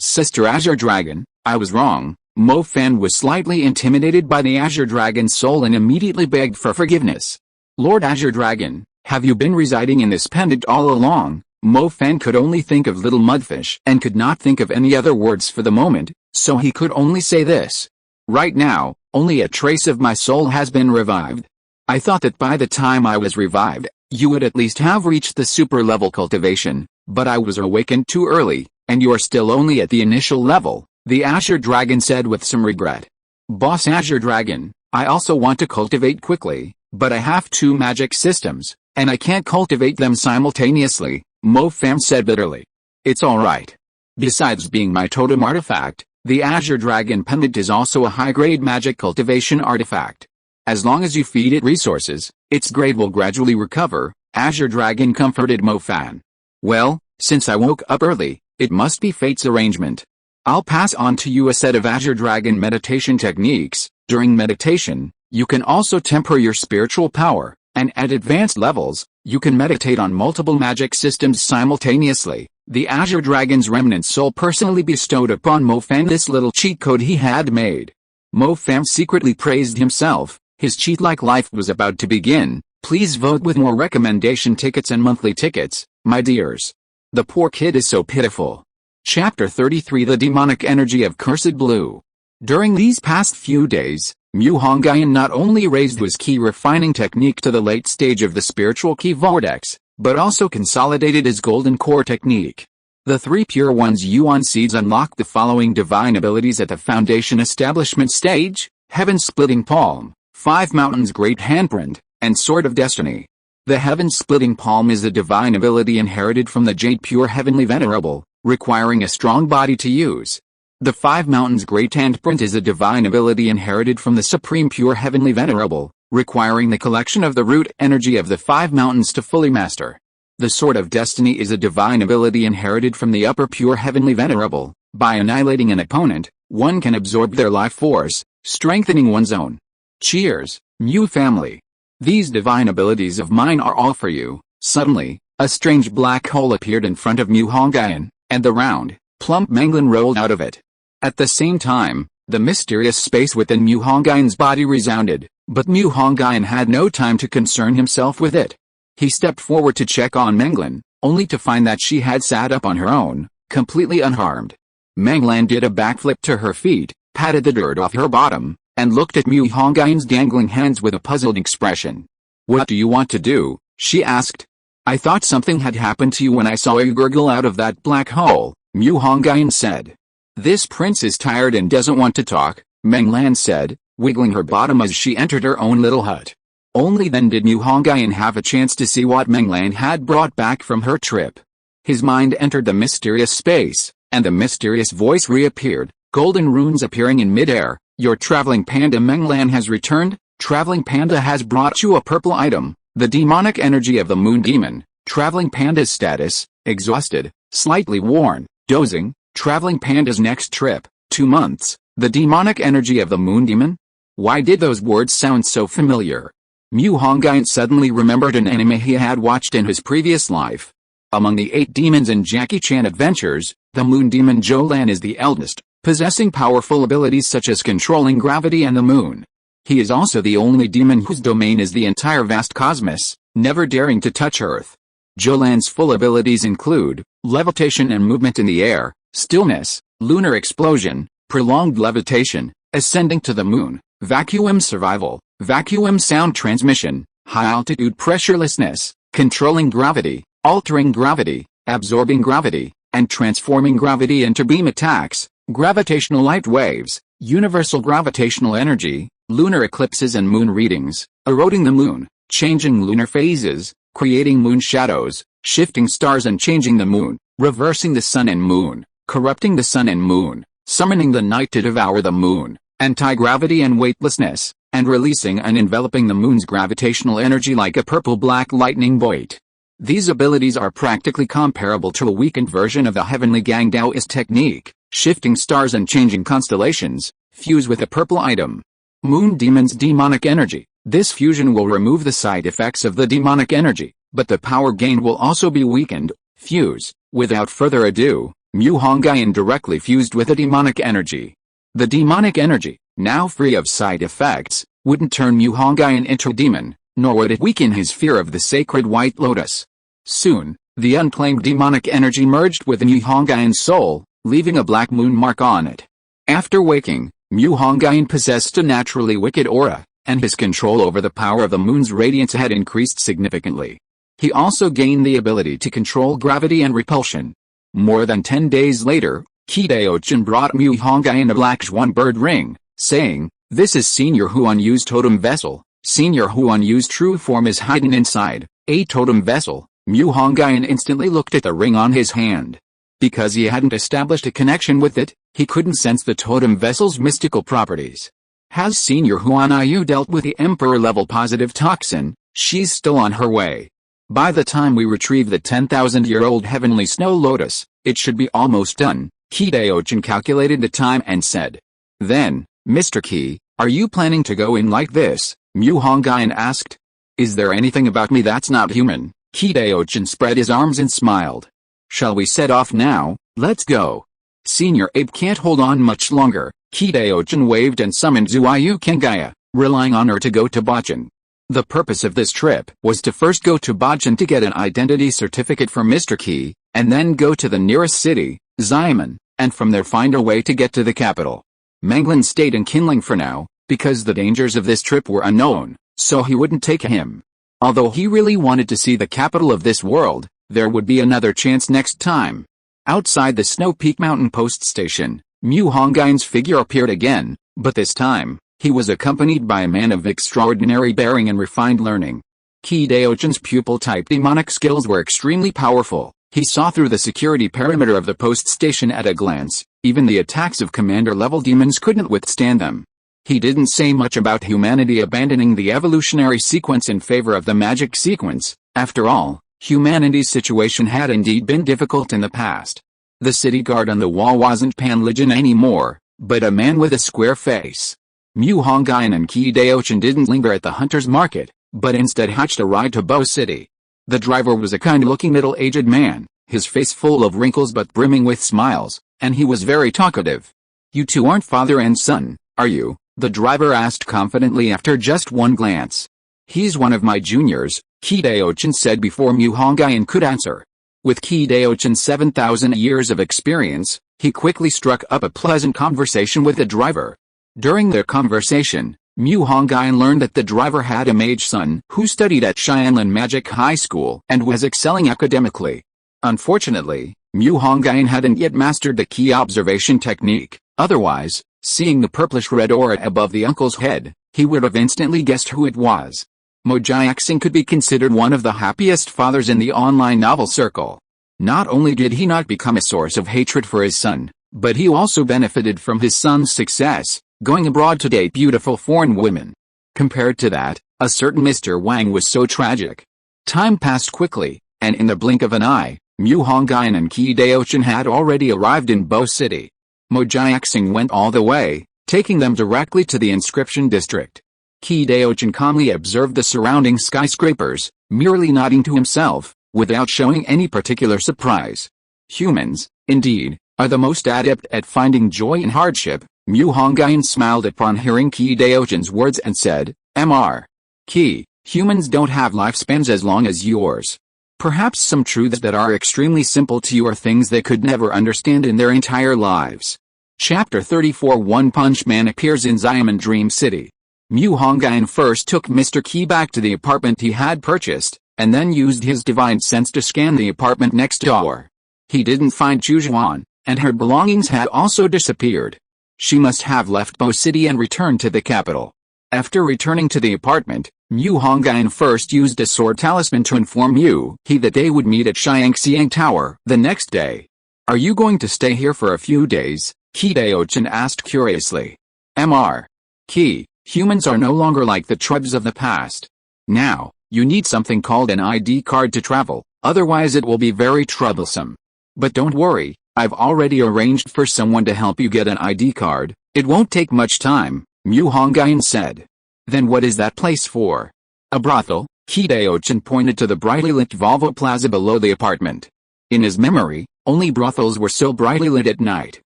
Sister Azure Dragon, I was wrong. Mo Fan was slightly intimidated by the Azure Dragon's soul and immediately begged for forgiveness. Lord Azure Dragon, have you been residing in this pendant all along? Mo Fan could only think of little mudfish and could not think of any other words for the moment, so he could only say this. Right now, only a trace of my soul has been revived. I thought that by the time I was revived, you would at least have reached the super level cultivation, but I was awakened too early, and you are still only at the initial level, the Azure Dragon said with some regret. Boss Azure Dragon, I also want to cultivate quickly, but I have 2 magic systems, and I can't cultivate them simultaneously, Mo Fan said bitterly. It's alright. Besides being my totem artifact, the Azure Dragon pendant is also a high-grade magic cultivation artifact. As long as you feed it resources, its grade will gradually recover, Azure Dragon comforted Mo Fan. Well, since I woke up early, it must be fate's arrangement. I'll pass on to you a set of Azure Dragon meditation techniques. During meditation, you can also temper your spiritual power, and at advanced levels, you can meditate on multiple magic systems simultaneously. The Azure Dragon's remnant soul personally bestowed upon Mo Fan this little cheat code he had made. Mo Fan secretly praised himself. His cheat-like life was about to begin. Please vote with more recommendation tickets and monthly tickets, my dears. The poor kid is so pitiful. Chapter 33 The Demonic Energy of Cursed Blue. During these past few days, Mu Hongyun not only raised his key refining technique to the late stage of the spiritual key vortex, but also consolidated his golden core technique. The 3 pure ones Yuan seeds unlocked the following divine abilities at the foundation establishment stage: Heaven-Splitting Palm, 5 Mountains Great Handprint, and Sword of Destiny. The Heaven-Splitting Palm is a divine ability inherited from the Jade Pure Heavenly Venerable, requiring a strong body to use. The 5 Mountains Great Handprint is a divine ability inherited from the Supreme Pure Heavenly Venerable, requiring the collection of the root energy of the 5 mountains to fully master. The Sword of Destiny is a divine ability inherited from the Upper Pure Heavenly Venerable. By annihilating an opponent, one can absorb their life force, strengthening one's own. Cheers, Mu family. These divine abilities of mine are all for you. Suddenly, a strange black hole appeared in front of Mu Hongyun, and the round, plump Meng Lan rolled out of it. At the same time, the mysterious space within Mu Hongyun's body resounded, but Mu Hongyun had no time to concern himself with it. He stepped forward to check on Meng Lan, only to find that she had sat up on her own, completely unharmed. Meng Lan did a backflip to her feet, patted the dirt off her bottom, and looked at Mu Hongyun's dangling hands with a puzzled expression. "What do you want to do?" she asked. "I thought something had happened to you when I saw you gurgle out of that black hole," Mu Hongyun said. "This prince is tired and doesn't want to talk," Meng Lan said, wiggling her bottom as she entered her own little hut. Only then did Mu Hongyun have a chance to see what Meng Lan had brought back from her trip. His mind entered the mysterious space, and the mysterious voice reappeared, golden runes appearing in midair. "Your traveling panda Meng Lan has returned. Traveling panda has brought you a purple item, the demonic energy of the moon demon." Traveling panda's status: exhausted, slightly worn, dozing. Traveling panda's next trip: 2 months, the demonic energy of the moon demon. Why did those words sound so familiar? Mu Hongyun suddenly remembered an anime he had watched in his previous life. Among the 8 demons in Jackie Chan adventures, the moon demon Zhan is the eldest, possessing powerful abilities such as controlling gravity and the moon. He is also the only demon whose domain is the entire vast cosmos, never daring to touch Earth. Zhan's full abilities include levitation and movement in the air, stillness, lunar explosion, prolonged levitation, ascending to the moon, vacuum survival, vacuum sound transmission, high-altitude pressurelessness, controlling gravity, altering gravity, absorbing gravity, and transforming gravity into beam attacks, gravitational light waves, universal gravitational energy, lunar eclipses and moon readings, eroding the moon, changing lunar phases, creating moon shadows, shifting stars and changing the moon, reversing the sun and moon, corrupting the sun and moon, summoning the night to devour the moon, anti-gravity and weightlessness, and releasing and enveloping the moon's gravitational energy like a purple-black lightning bolt. These abilities are practically comparable to a weakened version of the Heavenly Gang Taoist technique, shifting stars and changing constellations, fuse with a purple item. Moon Demon's demonic energy. This fusion will remove the side effects of the demonic energy, but the power gained will also be weakened. Fuse. Without further ado, Mu Hongyun directly fused with the demonic energy. The demonic energy, now free of side effects, wouldn't turn Mu Hongyun into a demon, nor would it weaken his fear of the sacred white lotus. Soon, the unclaimed demonic energy merged with Mu Hongyun's soul, leaving a black moon mark on it. After waking, Mu Hongyun possessed a naturally wicked aura, and his control over the power of the moon's radiance had increased significantly. He also gained the ability to control gravity and repulsion. More than 10 days later, Qi brought Mu Hongyun a black Zhuan bird ring, saying, "This is Senior Huanyu's totem vessel. Senior Huanyu's true form is hidden inside a totem vessel." Mu Hongyun instantly looked at the ring on his hand. Because he hadn't established a connection with it, he couldn't sense the totem vessel's mystical properties. Has Senior Huanyu dealt with the Emperor-level positive toxin? She's still on her way. By the time we retrieve the 10,000-year-old heavenly snow lotus, it should be almost done. Qi calculated the time and said. Then, "Mr. Qi, are you planning to go in like this?" Mu Hongyun asked. "Is there anything about me that's not human?" Qi spread his arms and smiled. "Shall we set off now? Let's go." Senior Abe can't hold on much longer. Qi waved and summoned Zuayu Kengaya, relying on her to go to Bachan. The purpose of this trip was to first go to Bachan to get an identity certificate for Mr. Qi, and then go to the nearest city, Xiamen, and from there find a way to get to the capital. Meng Lan stayed in Qinling for now, because the dangers of this trip were unknown, so he wouldn't take him. Although he really wanted to see the capital of this world, there would be another chance next time. Outside the Snow Peak Mountain Post Station, Mu Hongyun's figure appeared again, but this time, he was accompanied by a man of extraordinary bearing and refined learning. Qi pupil-type demonic skills were extremely powerful. He saw through the security perimeter of the post station at a glance. Even the attacks of commander-level demons couldn't withstand them. He didn't say much about humanity abandoning the evolutionary sequence in favor of the magic sequence. After all, humanity's situation had indeed been difficult in the past. The city guard on the wall wasn't Pan Lijian anymore, but a man with a square face. Mu Hongyun and Qi didn't linger at the hunter's market, but instead hitched a ride to Bo City. The driver was a kind-looking middle-aged man, his face full of wrinkles but brimming with smiles, and he was very talkative. "You two aren't father and son, are you?" the driver asked confidently after just one glance. "He's one of my juniors," Qi said before Mu Hongyun could answer. With Qi 7,000 years of experience, he quickly struck up a pleasant conversation with the driver. During their conversation, Mu Hongyun learned that the driver had a mage son who studied at Qinling Magic High School and was excelling academically. Unfortunately, Mu Hongyun hadn't yet mastered the key observation technique, otherwise, seeing the purplish-red aura above the uncle's head, he would have instantly guessed who it was. Mo Jiaxing could be considered one of the happiest fathers in the online novel circle. Not only did he not become a source of hatred for his son, but he also benefited from his son's success, going abroad to date beautiful foreign women. Compared to that, a certain Mr. Wang was so tragic. Time passed quickly, and in the blink of an eye, Mu Hongyun and Qi Daochen had already arrived in Bo City. Mo Jiaxing went all the way, taking them directly to the inscription district. Qi Daochen calmly observed the surrounding skyscrapers, merely nodding to himself, without showing any particular surprise. Humans, indeed, are the most adept at finding joy in hardship. Mu Hongyun smiled upon hearing Qi Daochen's words and said, Mr. Qi, humans don't have lifespans as long as yours. Perhaps some truths that are extremely simple to you are things they could never understand in their entire lives. Chapter 34 One Punch Man appears in Xiamen Dream City. Mu Hongyun first took Mr. Qi back to the apartment he had purchased, and then used his divine sense to scan the apartment next door. He didn't find Zhu Zhuan, and her belongings had also disappeared. She must have left Bo City and returned to the capital. After returning to the apartment, Mu Hongyun first used a sword talisman to inform Mu He that they would meet at Xiangxiang Tower the next day. Are you going to stay here for a few days? Qi Daochen asked curiously. Mr. Qi, humans are no longer like the tribes of the past. Now, you need something called an ID card to travel, otherwise it will be very troublesome. But don't worry, I've already arranged for someone to help you get an ID card. It won't take much time, Mu Hongyun said. Then what is that place for? A brothel, Qi Daochen pointed to the brightly lit Volvo Plaza below the apartment. In his memory, only brothels were so brightly lit at night.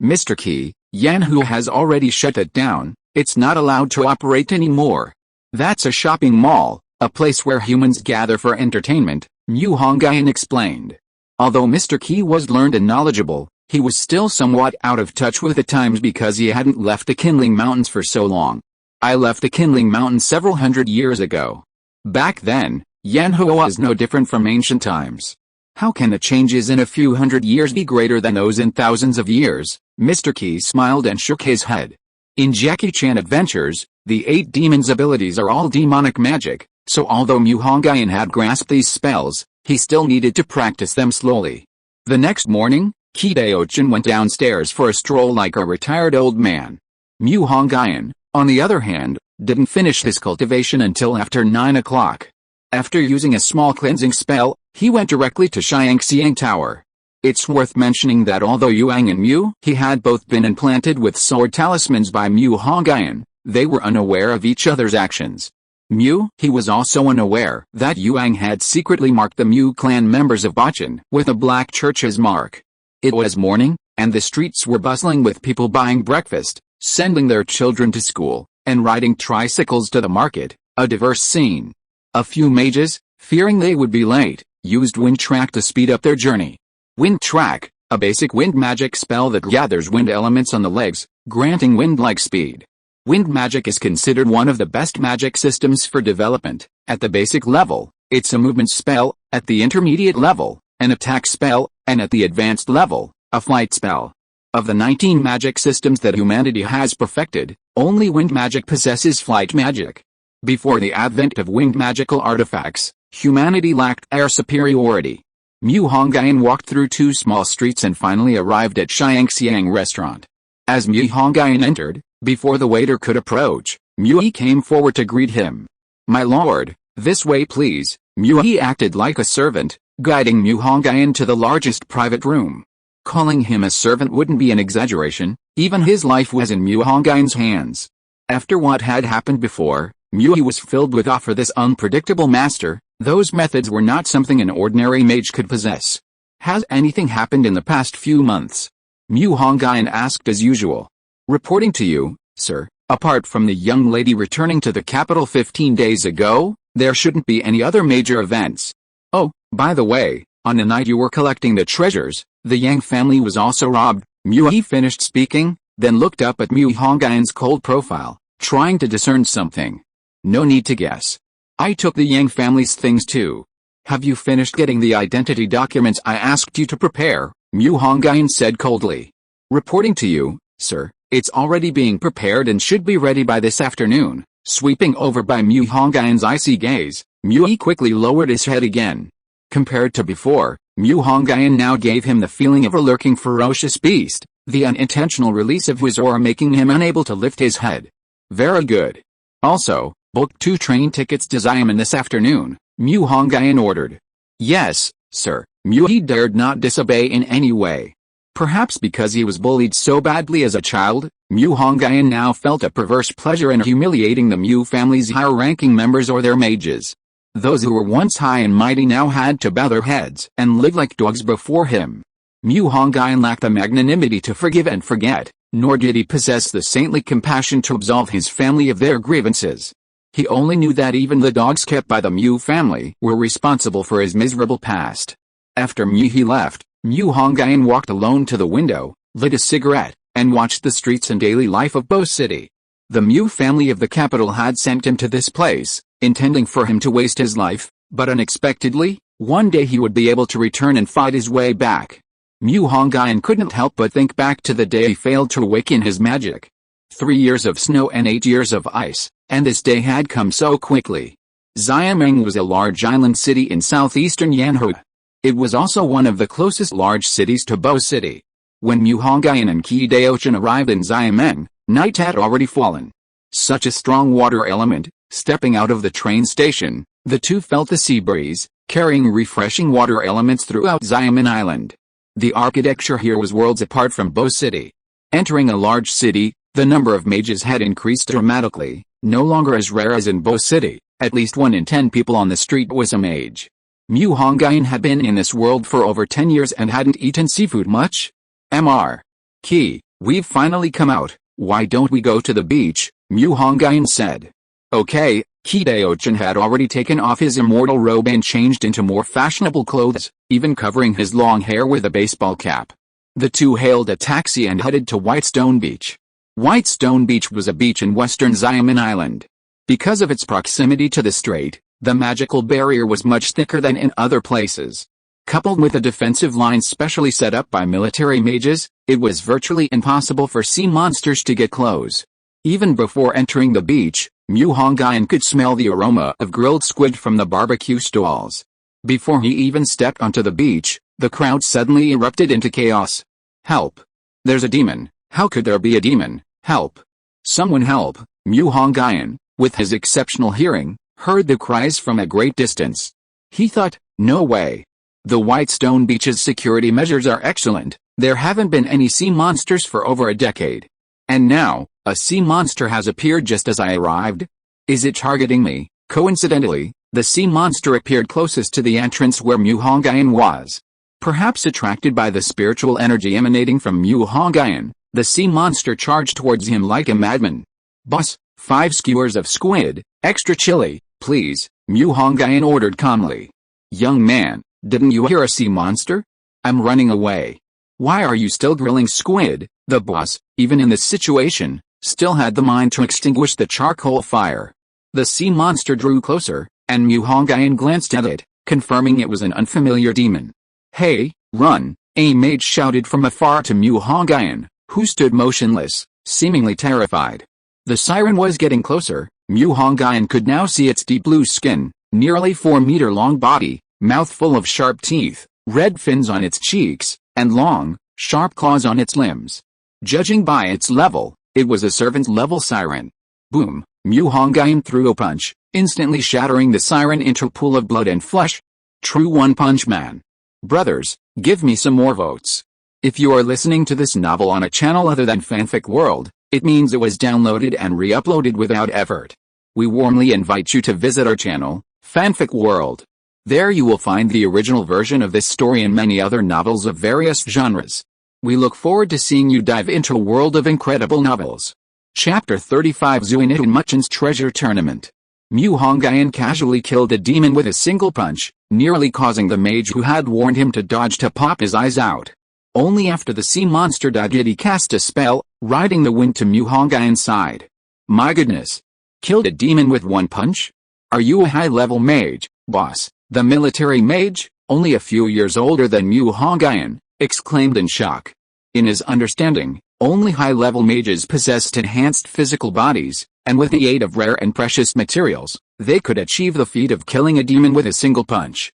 Mr. Qi, Yanhu has already shut it down, it's not allowed to operate anymore. That's a shopping mall, a place where humans gather for entertainment, Mu Hongyun explained. Although Mr. Qi was learned and knowledgeable, he was still somewhat out of touch with the times because he hadn't left the Qinling Mountains for so long. I left the Qinling Mountains several hundred years ago. Back then, Yanhu was no different from ancient times. How can the changes in a few hundred years be greater than those in thousands of years? Mr. Qi smiled and shook his head. In Jackie Chan Adventures, the 8 demons' abilities are all demonic magic, so although Mu Hongyun had grasped these spells, he still needed to practice them slowly. The next morning, Qi Daochen went downstairs for a stroll like a retired old man. Mu Hongyun, on the other hand, didn't finish his cultivation until after 9 o'clock. After using a small cleansing spell, he went directly to Xiangxiang Tower. It's worth mentioning that although Yuang and Mu He had both been implanted with sword talismans by Mu Hongyun, they were unaware of each other's actions. Mu He was also unaware that Yuang had secretly marked the Mu clan members of Bachan with a black church's mark. It was morning, and the streets were bustling with people buying breakfast, sending their children to school, and riding tricycles to the market, a diverse scene. A few mages, fearing they would be late, used Wind Track to speed up their journey. Wind Track, a basic wind magic spell that gathers wind elements on the legs, granting wind-like speed. Wind magic is considered one of the best magic systems for development. At the basic level, it's a movement spell, at the intermediate level, an attack spell, and at the advanced level, a flight spell. Of the 19 magic systems that humanity has perfected, only wind magic possesses flight magic. Before the advent of winged magical artifacts, humanity lacked air superiority. Mu Hongyun walked through 2 small streets and finally arrived at Xiangxiang restaurant. As Mu Hongyun entered, before the waiter could approach, Mu He came forward to greet him. My lord, this way please. Mu He acted like a servant, guiding Mu Hongyun to the largest private room. Calling him a servant wouldn't be an exaggeration, even his life was in Mu Hongyun's hands. After what had happened before, Mu He was filled with awe for this unpredictable master. Those methods were not something an ordinary mage could possess. Has anything happened in the past few months? Mu Hongyun asked as usual. Reporting to you, sir, apart from the young lady returning to the capital 15 days ago, there shouldn't be any other major events. Oh, by the way, on the night you were collecting the treasures, the Yang family was also robbed. Mu He finished speaking, then looked up at Mu Hongyun's cold profile, trying to discern something. No need to guess. I took the Yang family's things too. Have you finished getting the identity documents I asked you to prepare? Mu Hongyun said coldly. Reporting to you, sir, it's already being prepared and should be ready by this afternoon. Sweeping over by Mu Hongyun's icy gaze, Mu quickly lowered his head again. Compared to before, Mu Hongyun now gave him the feeling of a lurking ferocious beast, the unintentional release of his aura making him unable to lift his head. Very good. Also, book 2 train tickets to Xiamen this afternoon, Mu Hongyun ordered. Yes, sir. Mu dared not disobey in any way. Perhaps because he was bullied so badly as a child, Mu Hongyun now felt a perverse pleasure in humiliating the Mu family's higher-ranking members or their mages. Those who were once high and mighty now had to bow their heads and live like dogs before him. Mu Hongyun lacked the magnanimity to forgive and forget, nor did he possess the saintly compassion to absolve his family of their grievances. He only knew that even the dogs kept by the Mu family were responsible for his miserable past. After Mu left, Mu Hongyun walked alone to the window, lit a cigarette, and watched the streets and daily life of Bo City. The Mu family of the capital had sent him to this place, intending for him to waste his life, but unexpectedly, one day he would be able to return and fight his way back. Mu Hongyun couldn't help but think back to the day he failed to awaken his magic. 3 years of snow and 8 years of ice, and this day had come so quickly. Xiamen was a large island city in southeastern Yanhu. It was also one of the closest large cities to Bo City. When Mu Hongyun and Qi Daochan arrived in Xiamen, night had already fallen. Such a strong water element, stepping out of the train station, the two felt the sea breeze, carrying refreshing water elements throughout Xiamen Island. The architecture here was worlds apart from Bo City. Entering a large city, the number of mages had increased dramatically, no longer as rare as in Bo City. At least 1 in 10 people on the street was a mage. Mu Hongyun had been in this world for over 10 years and hadn't eaten seafood much. Qi, we've finally come out, why don't we go to the beach, Mu Hongyun said. Okay, Qi Daochan had already taken off his immortal robe and changed into more fashionable clothes, even covering his long hair with a baseball cap. The two hailed a taxi and headed to Whitestone Beach. Whitestone Beach was a beach in western Xiamen Island. Because of its proximity to the strait, the magical barrier was much thicker than in other places. Coupled with a defensive line specially set up by military mages, it was virtually impossible for sea monsters to get close. Even before entering the beach, Mu Hongyun could smell the aroma of grilled squid from the barbecue stalls. Before he even stepped onto the beach, the crowd suddenly erupted into chaos. Help! There's a demon! How could there be a demon? Help! Someone help! Mu Hongyun, with his exceptional hearing, heard the cries from a great distance. He thought, no way. The Whitestone Beach's security measures are excellent, there haven't been any sea monsters for over a decade. And now, a sea monster has appeared just as I arrived? Is it targeting me? Coincidentally, the sea monster appeared closest to the entrance where Mu Hongyun was. Perhaps attracted by the spiritual energy emanating from Mu Hongyun, the sea monster charged towards him like a madman. Boss, 5 skewers of squid, extra chili, please, Mu Hongyun ordered calmly. Young man, didn't you hear a sea monster? I'm running away. Why are you still grilling squid? The boss, even in this situation, still had the mind to extinguish the charcoal fire. The sea monster drew closer, and Mu Hongyun glanced at it, confirming it was an unfamiliar demon. Hey, run, a mage shouted from afar to Mu Hongyun, who stood motionless, seemingly terrified. The siren was getting closer. Mu Hongyun could now see its deep blue skin, nearly 4-meter-long body, mouth full of sharp teeth, red fins on its cheeks, and long, sharp claws on its limbs. Judging by its level, it was a servant-level siren. Boom! Mu Hongyun threw a punch, instantly shattering the siren into a pool of blood and flesh. True one-punch man. Brothers, give me some more votes. If you are listening to this novel on a channel other than Fanfic World, it means it was downloaded and re-uploaded without effort. We warmly invite you to visit our channel, Fanfic World. There you will find the original version of this story and many other novels of various genres. We look forward to seeing you dive into a world of incredible novels. Chapter 35 Zuinitan Muchan's Treasure Tournament. Mu Hongyun casually killed a demon with a single punch, nearly causing the mage who had warned him to dodge to pop his eyes out. Only after the sea monster died did he cast a spell, riding the wind to Mu Hongyun's side. My goodness! Killed a demon with one punch? Are you a high-level mage, boss? The military mage, only a few years older than Mu Hongyun, exclaimed in shock. In his understanding, only high-level mages possessed enhanced physical bodies, and with the aid of rare and precious materials, they could achieve the feat of killing a demon with a single punch.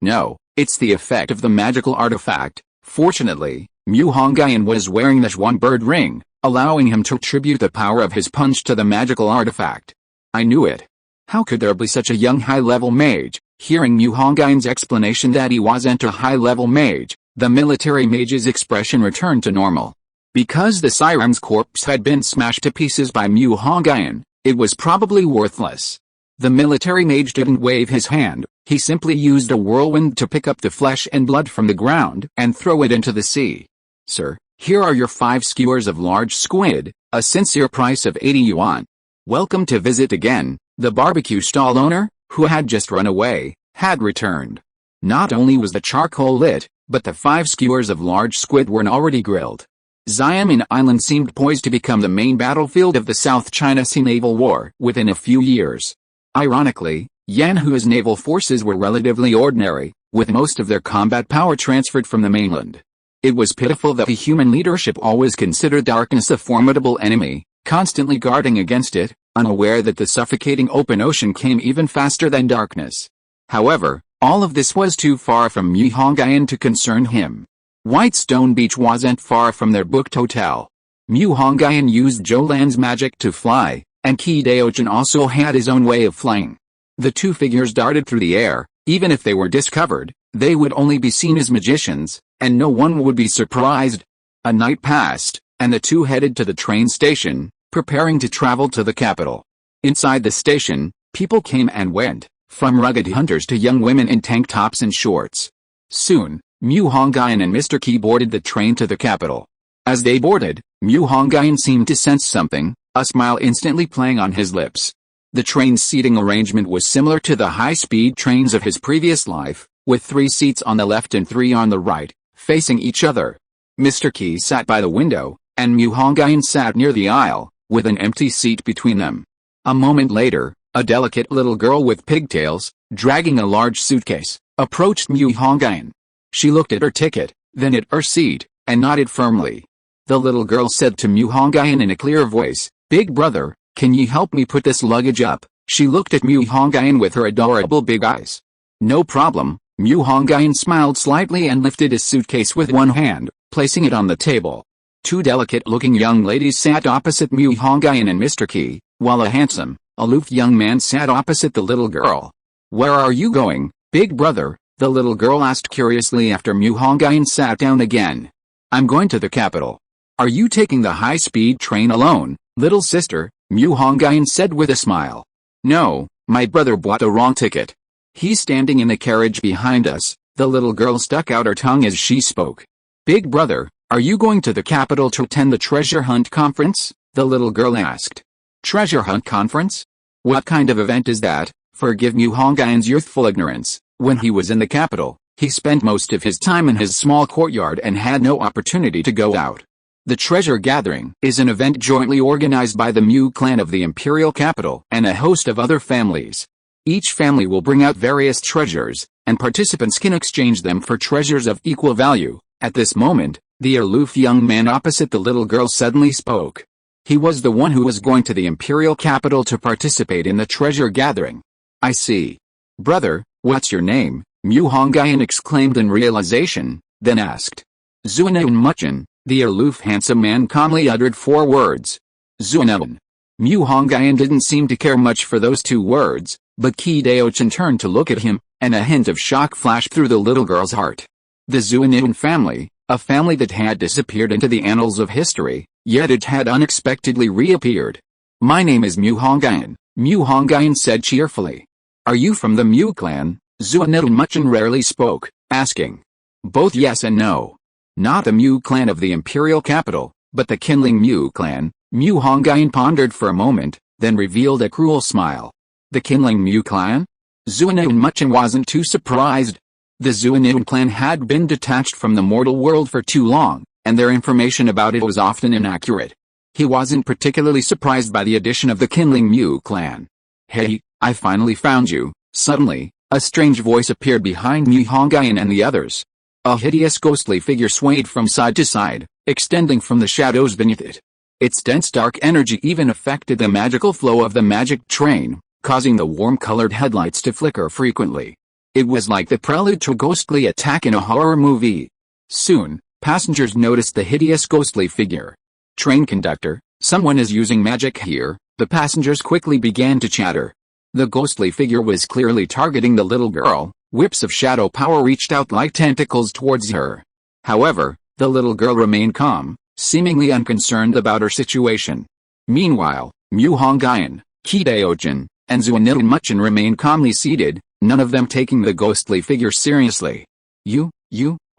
No, it's the effect of the magical artifact. Fortunately, Mu Hongyun was wearing the Zhan bird ring, allowing him to attribute the power of his punch to the magical artifact. I knew it. How could there be such a young high-level mage? Hearing Mu Hongyun's explanation that he wasn't a high-level mage, the military mage's expression returned to normal. Because the siren's corpse had been smashed to pieces by Mu Hongyun, it was probably worthless. The military mage didn't wave his hand, he simply used a whirlwind to pick up the flesh and blood from the ground and throw it into the sea. Sir, here are your 5 skewers of large squid, a sincere price of 80 yuan. Welcome to visit again. The barbecue stall owner, who had just run away, had returned. Not only was the charcoal lit, but the 5 skewers of large squid were already grilled. Xiamen Island seemed poised to become the main battlefield of the South China Sea naval war within a few years. Ironically, Yanhua's naval forces were relatively ordinary, with most of their combat power transferred from the mainland. It was pitiful that the human leadership always considered darkness a formidable enemy, constantly guarding against it, unaware that the suffocating open ocean came even faster than darkness. However, all of this was too far from Mu Hongyun to concern him. Whitestone Beach wasn't far from their booked hotel. Mu Hongyun used Zhoulan's magic to fly, and Qi Daochin also had his own way of flying. The two figures darted through the air. Even if they were discovered, they would only be seen as magicians, and no one would be surprised. A night passed, and the two headed to the train station, preparing to travel to the capital. Inside the station, people came and went, from rugged hunters to young women in tank tops and shorts. Soon, Mu Hongyun and Mr. Qi boarded the train to the capital. As they boarded, Mu Hongyun seemed to sense something, a smile instantly playing on his lips. The train's seating arrangement was similar to the high-speed trains of his previous life, with 3 seats on the left and 3 on the right, facing each other. Mr. Qi sat by the window, and Mu Hongyun sat near the aisle, with an empty seat between them. A moment later, a delicate little girl with pigtails, dragging a large suitcase, approached Mu Hongyun. She looked at her ticket, then at her seat, and nodded firmly. The little girl said to Mu Hongyun in a clear voice, "Big brother, can you help me put this luggage up?" She looked at Mu Hongyun with her adorable big eyes. "No problem." Mu Hongyun smiled slightly and lifted his suitcase with one hand, placing it on the table. 2 delicate-looking young ladies sat opposite Mu Hongyun and Mr. Qi, while a handsome, aloof young man sat opposite the little girl. "Where are you going, big brother?" the little girl asked curiously after Mu Hongyun sat down again. "I'm going to the capital." "Are you taking the high-speed train alone, little sister?" Mu Hongyun said with a smile. "No, my brother bought the wrong ticket. He's standing in the carriage behind us." The little girl stuck out her tongue as she spoke. "Big brother, are you going to the capital to attend the treasure hunt conference?" the little girl asked. "Treasure hunt conference? What kind of event is that?" Forgive Mu Hongyun's youthful ignorance. When he was in the capital, he spent most of his time in his small courtyard and had no opportunity to go out. The treasure gathering is an event jointly organized by the Mu clan of the imperial capital and a host of other families. Each family will bring out various treasures, and participants can exchange them for treasures of equal value. At this moment, the aloof young man opposite the little girl suddenly spoke. He was the one who was going to the imperial capital to participate in the treasure gathering. "I see. Brother, what's your name?" Mu Hongyun exclaimed in realization, then asked. "Zuanan Muchan." The aloof handsome man calmly uttered 4 words. "Zuanan." Mu Hongyun didn't seem to care much for those 2 words, but Qi Daochin turned to look at him, and a hint of shock flashed through the little girl's heart. The Zuanan family, a family that had disappeared into the annals of history, yet it had unexpectedly reappeared. "My name is Mu Hongyun," Mu Hongyun said cheerfully. "Are you from the Mu clan?" Zuanan Muchan rarely spoke, asking. Both yes and no. Not the Mu clan of the imperial capital, but the Qinling Mu clan. Mu Hongyun pondered for a moment, then revealed a cruel smile. The Qinling Mu clan? Zuanan Muchan wasn't too surprised. The Qinling clan had been detached from the mortal world for too long, and their information about it was often inaccurate. He wasn't particularly surprised by the addition of the Qinling Mu Clan. "Hey, I finally found you." Suddenly, a strange voice appeared behind Mu Hongyun and the others. A hideous ghostly figure swayed from side to side, extending from the shadows beneath it. Its dense dark energy even affected the magical flow of the magic train, causing the warm-colored headlights to flicker frequently. It was like the prelude to a ghostly attack in a horror movie. Soon, passengers noticed the hideous ghostly figure. "Train conductor, someone is using magic here," the passengers quickly began to chatter. The ghostly figure was clearly targeting the little girl. Whips of shadow power reached out like tentacles towards her. However, the little girl remained calm, seemingly unconcerned about her situation. Meanwhile, Mu Hongyun, Zhan, and Qinling Mu Clan remained calmly seated, none of them taking the ghostly figure seriously. You,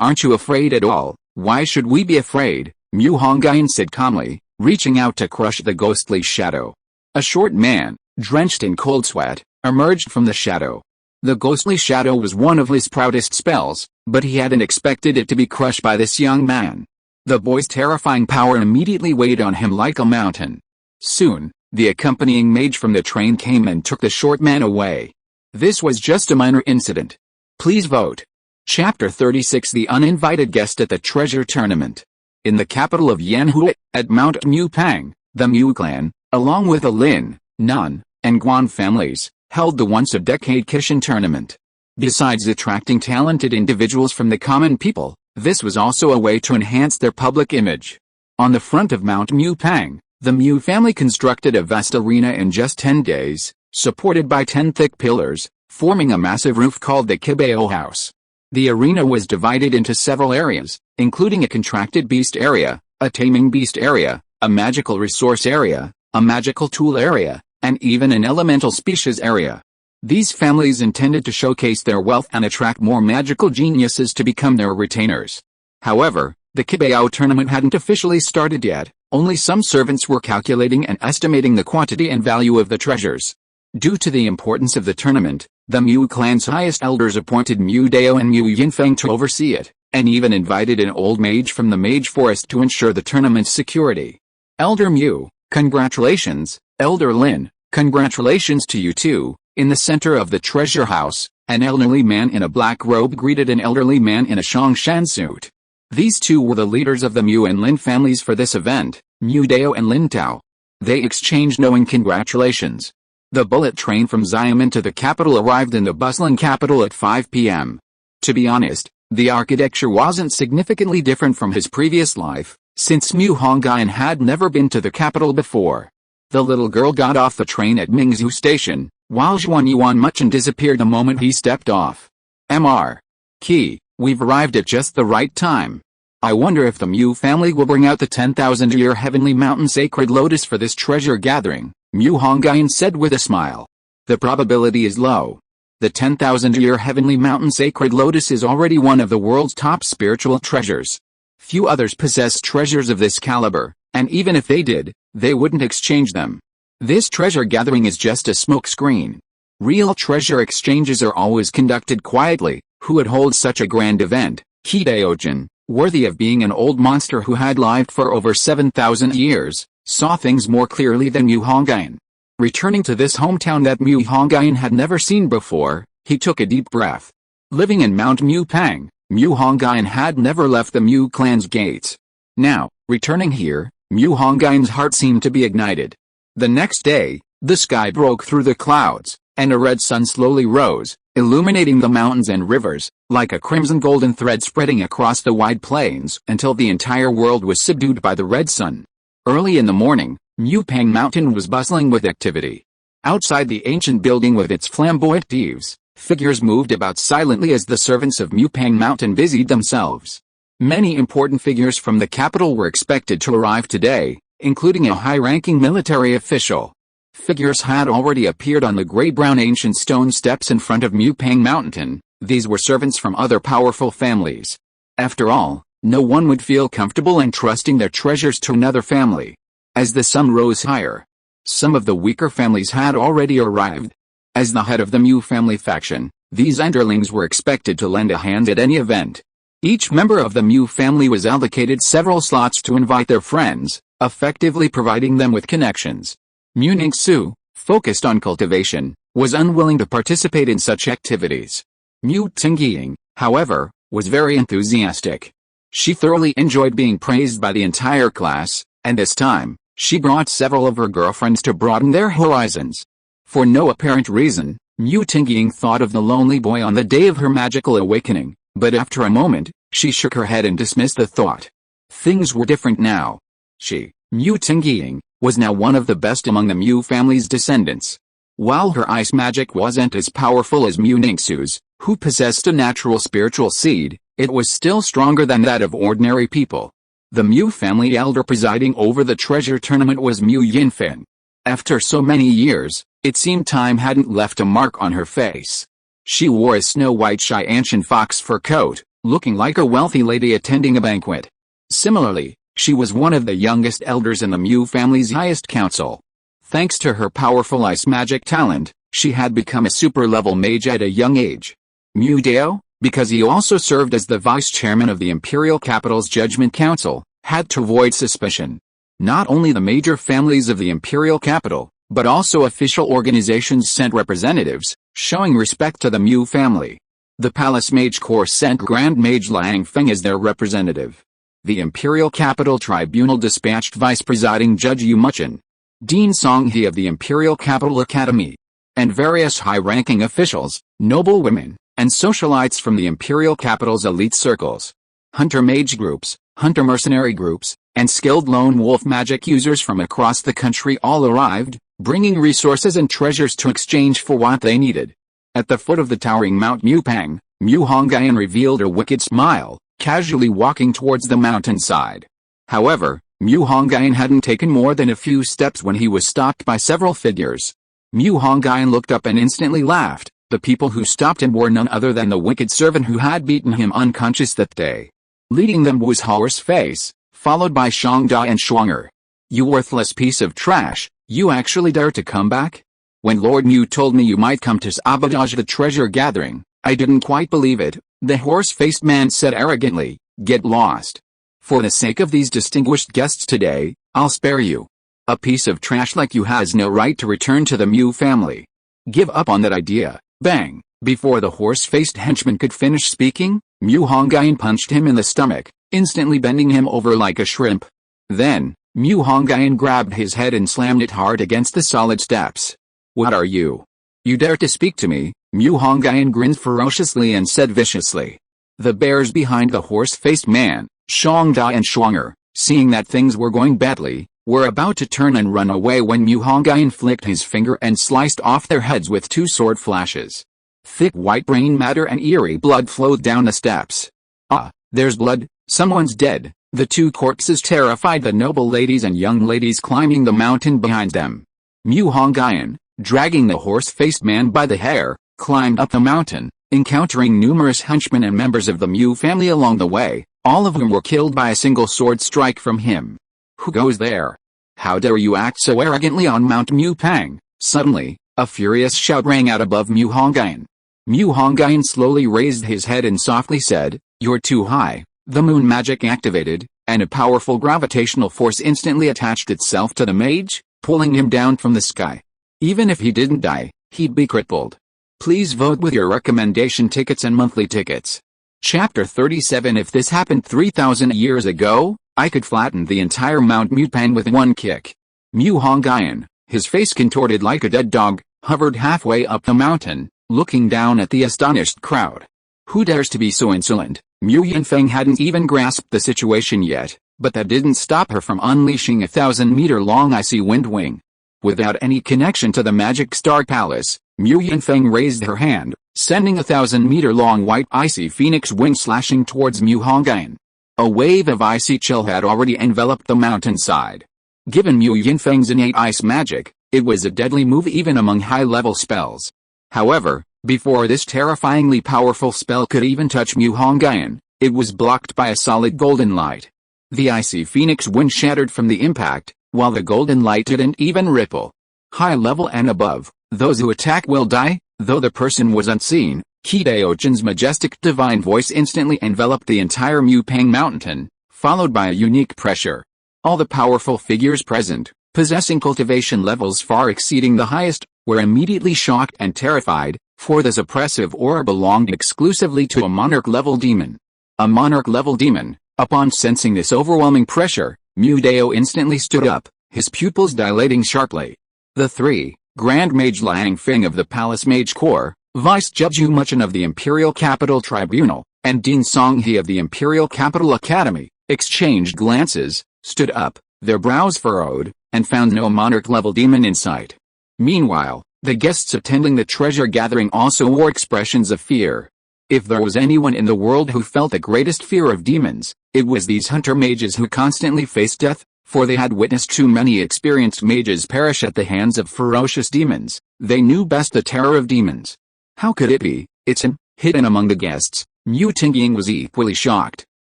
aren't you afraid at all?" "Why should we be afraid?" Mu Hongyun said calmly, reaching out to crush the ghostly shadow. A short man, drenched in cold sweat, emerged from the shadow. The ghostly shadow was one of his proudest spells, but he hadn't expected it to be crushed by this young man. The boy's terrifying power immediately weighed on him like a mountain. Soon, the accompanying mage from the train came and took the short man away. This was just a minor incident. Please vote. Chapter 36: The Uninvited Guest at the Treasure Tournament. In the capital of Yanhui, at Mount Mupang, the Mu Clan, along with the Lin, Nan, and Guan families, held the once-a-decade Qishan tournament. Besides attracting talented individuals from the common people, this was also a way to enhance their public image. On the front of Mount Mupang, the Mu family constructed a vast arena in just 10 days, supported by 10 thick pillars, forming a massive roof called the Kibao House. The arena was divided into several areas, including a contracted beast area, a taming beast area, a magical resource area, a magical tool area, and even an elemental species area. These families intended to showcase their wealth and attract more magical geniuses to become their retainers. However, the Kibao tournament hadn't officially started yet, only some servants were calculating and estimating the quantity and value of the treasures. Due to the importance of the tournament, the Mu clan's highest elders appointed Mu Dao and Mu Yinfeng to oversee it, and even invited an old mage from the Mage Forest to ensure the tournament's security. Elder Mu, congratulations. Elder Lin, congratulations to you too. In the center of the treasure house, an elderly man in a black robe greeted an elderly man in a Shongshan suit. These two were the leaders of the Mu and Lin families for this event, Mu Dao and Lin Tao. They exchanged knowing congratulations. The bullet train from Xiamen to the capital arrived in the bustling capital at 5 p.m. To be honest, the architecture wasn't significantly different from his previous life, since Mu Hongyun had never been to the capital before. The little girl got off the train at Mingzhou Station, while Yuan Mu Clan disappeared the moment he stepped off. Mr. Qi, we've arrived at just the right time. I wonder if the Mu family will bring out the 10,000-year Heavenly Mountain Sacred Lotus for this treasure gathering, Mu Hongyun said with a smile. The probability is low. The 10,000-year Heavenly Mountain Sacred Lotus is already one of the world's top spiritual treasures. Few others possess treasures of this caliber, and even if they did, they wouldn't exchange them. This treasure gathering is just a smokescreen. Real treasure exchanges are always conducted quietly. Who would hold such a grand event? Zhan, worthy of being an old monster who had lived for over 7,000 years, saw things more clearly than Mu Hongyun. Returning to this hometown that Mu Hongyun had never seen before, he took a deep breath. Living in Mount Mupang, Mu Hongyun had never left the Mu clan's gates. Now, returning here, Mu Hongyun's heart seemed to be ignited. The next day, the sky broke through the clouds, and a red sun slowly rose, illuminating the mountains and rivers, like a crimson golden thread spreading across the wide plains until the entire world was subdued by the red sun. Early in the morning, Mupang Mountain was bustling with activity. Outside the ancient building with its flamboyant eaves, figures moved about silently as the servants of Mupang Mountain busied themselves. Many important figures from the capital were expected to arrive today, including a high-ranking military official. Figures had already appeared on the gray-brown ancient stone steps in front of Mupang Mountain. These were servants from other powerful families. After all, no one would feel comfortable entrusting their treasures to another family. As the sun rose higher, some of the weaker families had already arrived. As the head of the Mu family faction, These underlings were expected to lend a hand at any event. Each member of the Mu family was allocated several slots to invite their friends, effectively providing them with connections. Mu Ningsu, focused on cultivation, was unwilling to participate in such activities. Mu Tingying, however, was very enthusiastic. She thoroughly enjoyed being praised by the entire class, and this time, she brought several of her girlfriends to broaden their horizons. For no apparent reason, Mu Tingying thought of the lonely boy on the day of her magical awakening, but after a moment, she shook her head and dismissed the thought. Things were different now. She, Mu Tingying, was now one of the best among the Mu family's descendants. While her ice magic wasn't as powerful as Mu Ningsu's, who possessed a natural spiritual seed, it was still stronger than that of ordinary people. The Mu family elder presiding over the treasure tournament was Mu Yinfeng. After so many years, it seemed time hadn't left a mark on her face. She wore a snow-white Cheyenne fox fur coat, looking like a wealthy lady attending a banquet. Similarly, she was one of the youngest elders in the Mu family's highest council. Thanks to her powerful ice magic talent, she had become a super-level mage at a young age. Mu Dao, because he also served as the vice-chairman of the Imperial Capital's Judgment Council, had to avoid suspicion. Not only the major families of the Imperial Capital, but also official organizations sent representatives, showing respect to the Mu family. The Palace Mage Corps sent Grand Mage Liang Feng as their representative. The Imperial Capital Tribunal dispatched Vice-Presiding Judge Yu Muchen, Dean Songhe of the Imperial Capital Academy, and various high-ranking officials, noblewomen, and socialites from the Imperial Capital's elite circles. Hunter mage groups, hunter mercenary groups, and skilled lone wolf magic users from across the country all arrived, bringing resources and treasures to exchange for what they needed. At the foot of the towering Mount Mupang, Mu Hongyun revealed a wicked smile, casually walking towards the mountainside. However, Mu Hongyun hadn't taken more than a few steps when he was stopped by several figures. Mu Hongyun looked up and instantly laughed. The people who stopped him were none other than the wicked servant who had beaten him unconscious that day. Leading them was Horseface, followed by Shangda and Shuanger. "You worthless piece of trash, you actually dare to come back? When Lord Mu told me you might come to sabotage the treasure gathering, I didn't quite believe it," the horse-faced man said arrogantly. "Get lost. For the sake of these distinguished guests today, I'll spare you. A piece of trash like you has no right to return to the Mu family. Give up on that idea." Bang! Before the horse-faced henchman could finish speaking, Mu Hongyun punched him in the stomach, instantly bending him over like a shrimp. Then, Mu Hongyun grabbed his head and slammed it hard against the solid steps. "What are you? You dare to speak to me?" Mu Hongyun grinned ferociously and said viciously. The bears behind the horse-faced man, Shangda and Shuanger, seeing that things were going badly, were about to turn and run away when Mu Hongyun flicked his finger and sliced off their heads with two sword flashes. Thick white brain matter and eerie blood flowed down the steps. "Ah, there's blood, someone's dead." The two corpses terrified the noble ladies and young ladies climbing the mountain behind them. Mu Hongyun, dragging the horse-faced man by the hair, climbed up the mountain, encountering numerous henchmen and members of the Mu family along the way, all of whom were killed by a single sword strike from him. "Who goes there? How dare you act so arrogantly on Mount Mupang?" Suddenly, a furious shout rang out above Mu Hongyun. Mu Hongyun slowly raised his head and softly said, "You're too high." The moon magic activated, and a powerful gravitational force instantly attached itself to the mage, pulling him down from the sky. Even if he didn't die, he'd be crippled. Please vote with your recommendation tickets and monthly tickets. Chapter 37. If this happened 3,000 years ago, I could flatten the entire Mount Mupang with one kick. Mu Hongyun, his face contorted like a dead dog, hovered halfway up the mountain, looking down at the astonished crowd. Who dares to be so insolent? Mu Yinfeng hadn't even grasped the situation yet, but that didn't stop her from unleashing a 1,000-meter-long icy wind wing. Without any connection to the Magic Star Palace, Mu Yinfeng raised her hand, sending a 1,000-meter-long white icy phoenix wing slashing towards Mu Hongyun. A wave of icy chill had already enveloped the mountainside. Given Mu Yinfeng's innate ice magic, it was a deadly move even among high-level spells. However, before this terrifyingly powerful spell could even touch Mu Hongyun, it was blocked by a solid golden light. The icy phoenix wind shattered from the impact, while the golden light didn't even ripple. High level and above, those who attack will die, though the person was unseen, Qidaochen's majestic divine voice instantly enveloped the entire Mupang mountain, followed by a unique pressure. All the powerful figures present, possessing cultivation levels far exceeding the highest, were immediately shocked and terrified, for this oppressive aura belonged exclusively to a monarch-level demon. A monarch-level demon. Upon sensing this overwhelming pressure, Mu Dao instantly stood up, his pupils dilating sharply. The three, Grand Mage Liang Feng of the Palace Mage Corps, Vice Judge Yu Muchen of the Imperial Capital Tribunal, and Dean Songhe of the Imperial Capital Academy, exchanged glances, stood up, their brows furrowed, and found no monarch-level demon in sight. Meanwhile, the guests attending the treasure gathering also wore expressions of fear. If there was anyone in the world who felt the greatest fear of demons, it was these hunter mages who constantly faced death, for they had witnessed too many experienced mages perish at the hands of ferocious demons. They knew best the terror of demons. How could it be? It's him. Hidden among the guests, Mu Tingying was equally shocked.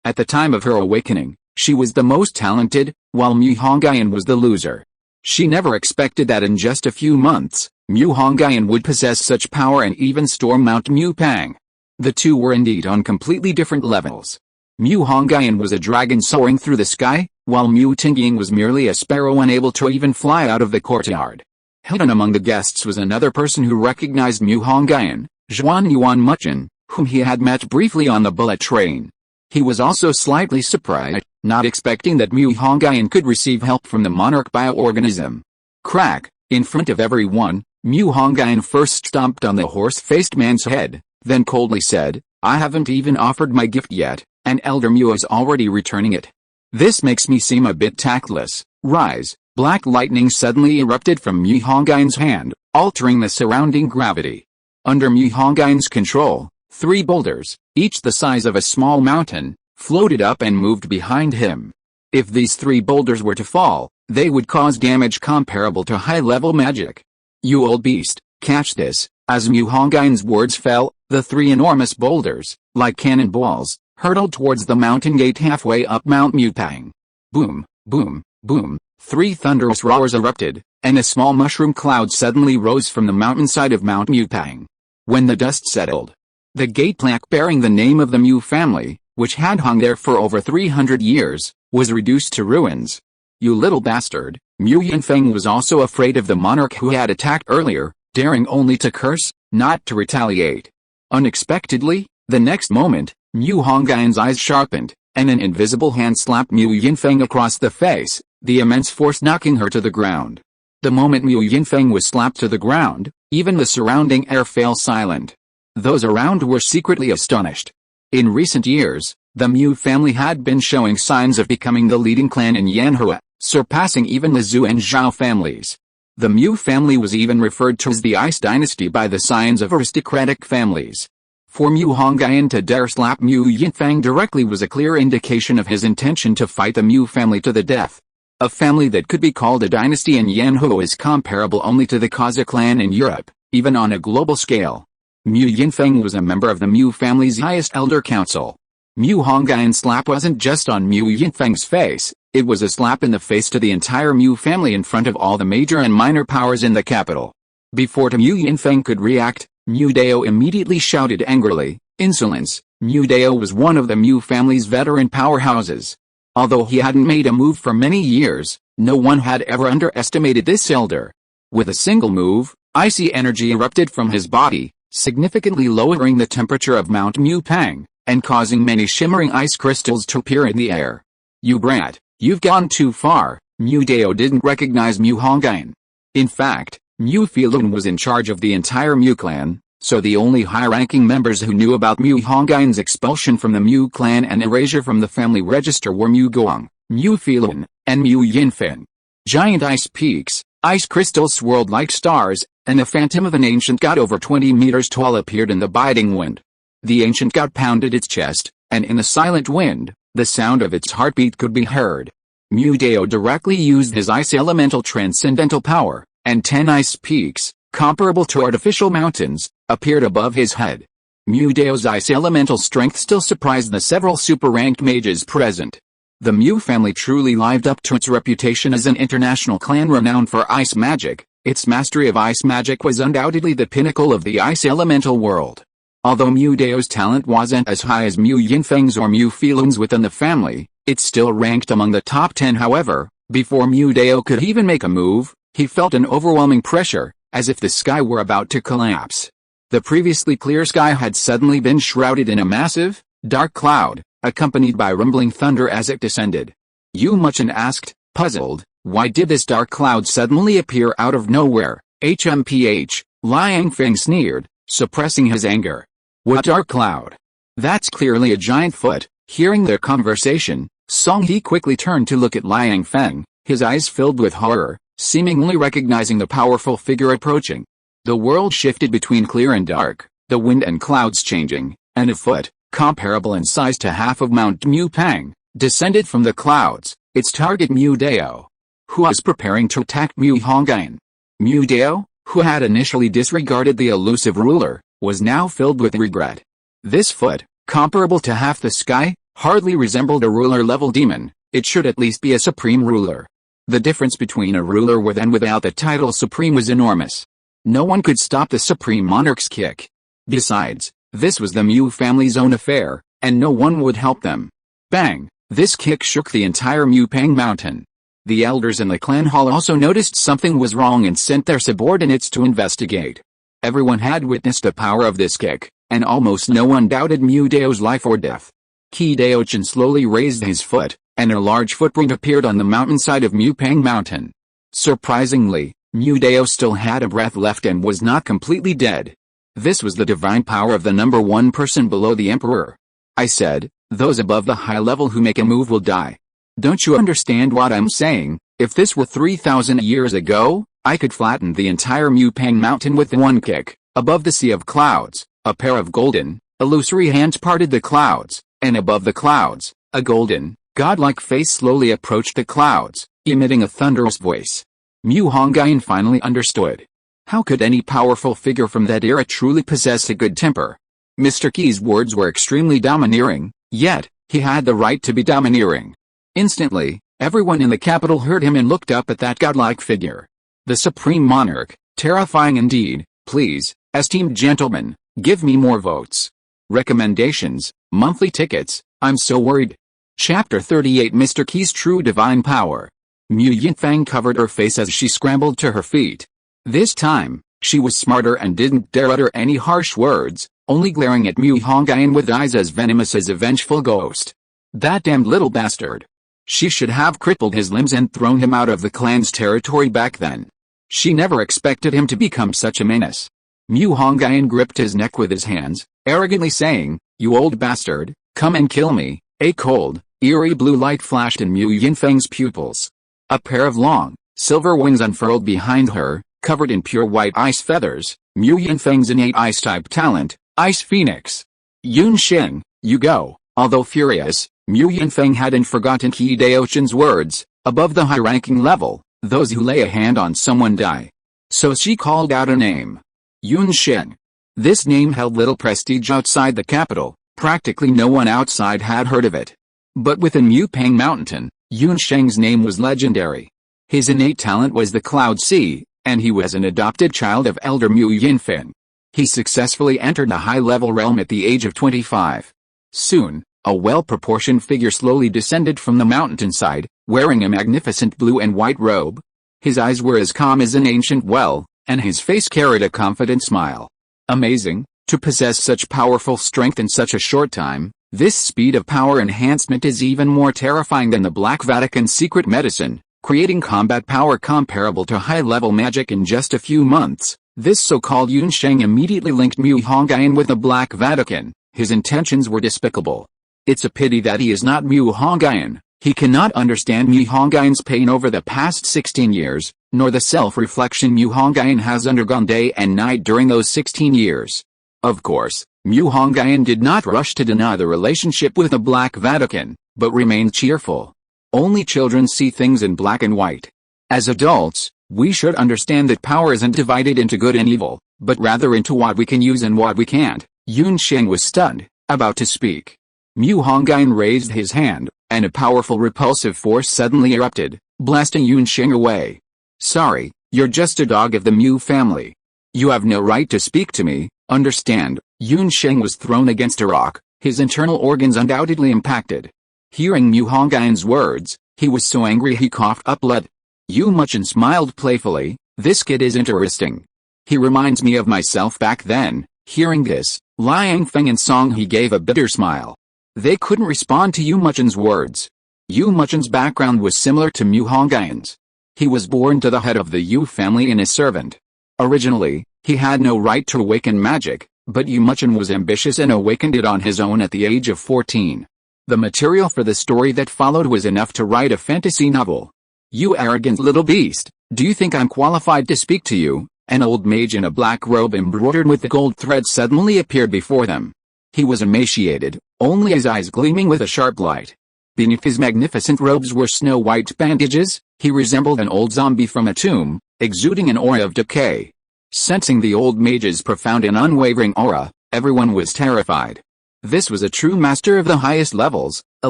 At the time of her awakening, she was the most talented, while Mu Hongyun was the loser. She never expected that in just a few months, Mu Hongyun would possess such power and even storm Mount Mupang. The two were indeed on completely different levels. Mu Hongyun was a dragon soaring through the sky, while Mu Tingying was merely a sparrow unable to even fly out of the courtyard. Hidden among the guests was another person who recognized Mu Hongyun, Zhan Yuan Muchen, whom he had met briefly on the bullet train. He was also slightly surprised, not expecting that Mu Hongyun could receive help from the monarch bioorganism. Crack, in front of everyone, Mu Hongyun first stomped on the horse-faced man's head, then coldly said, "I haven't even offered my gift yet, and Elder Mu is already returning it. This makes me seem a bit tactless." Rise. Black lightning suddenly erupted from Mu Hongyun's hand, altering the surrounding gravity. Under Mu Hongyun's control, 3 boulders, each the size of a small mountain, floated up and moved behind him. If these 3 boulders were to fall, they would cause damage comparable to high-level magic. "You old beast, catch this." As Mu Hongyun's words fell, the 3 enormous boulders, like cannonballs, hurtled towards the mountain gate halfway up Mount Mupang. Boom, boom, boom. 3 thunderous roars erupted, and a small mushroom cloud suddenly rose from the mountainside of Mount Mupang. When the dust settled, the gate plaque bearing the name of the Mu family, which had hung there for over 300 years, was reduced to ruins. "You little bastard." Mu Yinfeng was also afraid of the monarch who had attacked earlier, daring only to curse, not to retaliate. Unexpectedly, the next moment, Mu Hongyun's eyes sharpened, and an invisible hand slapped Mu Yinfeng across the face, the immense force knocking her to the ground. The moment Mu Yinfeng was slapped to the ground, even the surrounding air fell silent. Those around were secretly astonished. In recent years, the Mu family had been showing signs of becoming the leading clan in Yanhua, surpassing even the Zhou and Zhao families. The Mu family was even referred to as the Ice Dynasty by the scions of aristocratic families. For Mu Hongyun to dare slap Mu Yinfeng directly was a clear indication of his intention to fight the Mu family to the death. A family that could be called a dynasty in Yanhua is comparable only to the Kaza clan in Europe, even on a global scale. Mu Yinfeng was a member of the Mu family's highest elder council. Mu Hongyun's slap wasn't just on Mu Yinfeng's face, it was a slap in the face to the entire Mu family in front of all the major and minor powers in the capital. Before Mu Yinfeng could react, Mu Dao immediately shouted angrily, "Insolence!" Mu Dao was one of the Mu family's veteran powerhouses. Although he hadn't made a move for many years, no one had ever underestimated this elder. With a single move, icy energy erupted from his body, significantly lowering the temperature of Mount Mupang, and causing many shimmering ice crystals to appear in the air. "You brat, you've gone too far." Mu Dao didn't recognize Mu Hongyun. In fact, Mu Filun was in charge of the entire Mu clan, so the only high-ranking members who knew about Mu Hongyun's expulsion from the Mu clan and erasure from the family register were Mu Guang, Mu Filun, and Mu Yinfeng. Giant ice peaks, ice crystals swirled like stars, and a phantom of an ancient god over 20 meters tall appeared in the biting wind. The ancient god pounded its chest, and in the silent wind, the sound of its heartbeat could be heard. Mu Dao directly used his ice elemental transcendental power, and 10 ice peaks, comparable to artificial mountains, appeared above his head. Mu Dao's ice elemental strength still surprised the several super-ranked mages present. The Mu family truly lived up to its reputation as an international clan renowned for ice magic. Its mastery of ice magic was undoubtedly the pinnacle of the ice elemental world. Although Mu Dao's talent wasn't as high as Mu Yinfeng's or Mu Filun's within the family, it still ranked among the top 10. However, before Mu Dao could even make a move, he felt an overwhelming pressure, as if the sky were about to collapse. The previously clear sky had suddenly been shrouded in a massive, dark cloud, accompanied by rumbling thunder as it descended. Yu Muchen asked, puzzled, why did this dark cloud suddenly appear out of nowhere? HMPH, Liang Feng sneered, suppressing his anger. What dark cloud? That's clearly a giant foot. Hearing their conversation, Song He quickly turned to look at Liang Feng, his eyes filled with horror, seemingly recognizing the powerful figure approaching. The world shifted between clear and dark, the wind and clouds changing, and a foot, comparable in size to half of Mount Mu Pang, descended from the clouds, its target Mu Dao, who was preparing to attack Mu Hongyun. Mu Dao, who had initially disregarded the elusive ruler, was now filled with regret. This foot, comparable to half the sky, hardly resembled a ruler-level demon. It should at least be a supreme ruler. The difference between a ruler with and without the title supreme was enormous. No one could stop the supreme monarch's kick. Besides, this was the Mu family's own affair, and no one would help them. Bang! This kick shook the entire Mu Pang mountain. The elders in the clan hall also noticed something was wrong and sent their subordinates to investigate. Everyone had witnessed the power of this kick, and almost no one doubted Mu Dao's life or death. Qi Daochin slowly raised his foot, and a large footprint appeared on the mountainside of Mu Pang Mountain. Surprisingly, Mu Dao still had a breath left and was not completely dead. This was the divine power of the number one person below the emperor. I said, those above the high level who make a move will die. Don't you understand what I'm saying? If this were 3,000 years ago, I could flatten the entire Mu Pang Mountain with one kick. Above the sea of clouds, a pair of golden, illusory hands parted the clouds, and above the clouds, a golden, godlike face slowly approached the clouds, emitting a thunderous voice. Mu Hongyun finally understood. How could any powerful figure from that era truly possess a good temper? Mr. Qi's words were extremely domineering, yet, he had the right to be domineering. Instantly, everyone in the capital heard him and looked up at that godlike figure. The supreme monarch, terrifying indeed. Please, esteemed gentlemen, give me more votes. Recommendations, monthly tickets, I'm so worried. Chapter 38 Mr. Qi's True Divine Power. Mu Yinfeng covered her face as she scrambled to her feet. This time, she was smarter and didn't dare utter any harsh words, only glaring at Mu Hongyun with eyes as venomous as a vengeful ghost. That damned little bastard. She should have crippled his limbs and thrown him out of the clan's territory back then. She never expected him to become such a menace. Mu Hongyun gripped his neck with his hands, arrogantly saying, "You old bastard, come and kill me." A cold, eerie blue light flashed in Mu Yinfeng's pupils. A pair of long, silver wings unfurled behind her, covered in pure white ice feathers. Mu Yinfeng's innate ice-type talent, Ice Phoenix. Yun Xing, you go. Although furious, Mu Yinfeng hadn't forgotten Qi Daochin's words, above the high-ranking level, those who lay a hand on someone die. So she called out a name. Yun Xing. This name held little prestige outside the capital, practically no one outside had heard of it. But within Mu Pang Mountain, Yun Sheng's name was legendary. His innate talent was the Cloud Sea, and he was an adopted child of Elder Mu Yinfeng. He successfully entered the high-level realm at the age of 25. Soon, a well-proportioned figure slowly descended from the mountainside, wearing a magnificent blue and white robe. His eyes were as calm as an ancient well, and his face carried a confident smile. Amazing, to possess such powerful strength in such a short time. This speed of power enhancement is even more terrifying than the Black Vatican's secret medicine, creating combat power comparable to high-level magic in just a few months. This so-called Yun Sheng immediately linked Mu Hongyun with the Black Vatican. His intentions were despicable. It's a pity that he is not Mu Hongyun. He cannot understand Mu Hongyun's pain over the past 16 years, nor the self-reflection Mu Hongyun has undergone day and night during those 16 years. Of course, Mu Hongyun did not rush to deny the relationship with the Black Vatican, but remained cheerful. Only children see things in black and white. As adults, we should understand that power isn't divided into good and evil, but rather into what we can use and what we can't. Yun Sheng was stunned, about to speak. Mu Hongyun raised his hand, and a powerful repulsive force suddenly erupted, blasting Yun Sheng away. Sorry, you're just a dog of the Mu family. You have no right to speak to me, understand? Yun Sheng was thrown against a rock, his internal organs undoubtedly impacted. Hearing Mu Hongyun's words, he was so angry he coughed up blood. Yu Muchen smiled playfully. This kid is interesting. He reminds me of myself back then. Hearing this, Liang Feng and Song He gave a bitter smile. They couldn't respond to Yu Muchen's words. Yu Muchen's background was similar to Mu Hongyun's. He was born to the head of the Yu family and a servant. Originally, he had no right to awaken magic, but Yu Muchen was ambitious and awakened it on his own at the age of 14. The material for the story that followed was enough to write a fantasy novel. You arrogant little beast, do you think I'm qualified to speak to you? An old mage in a black robe embroidered with the gold thread suddenly appeared before them. He was emaciated, only his eyes gleaming with a sharp light. Beneath his magnificent robes were snow-white bandages. He resembled an old zombie from a tomb, exuding an aura of decay. Sensing the old mage's profound and unwavering aura, everyone was terrified. This was a true master of the highest levels, a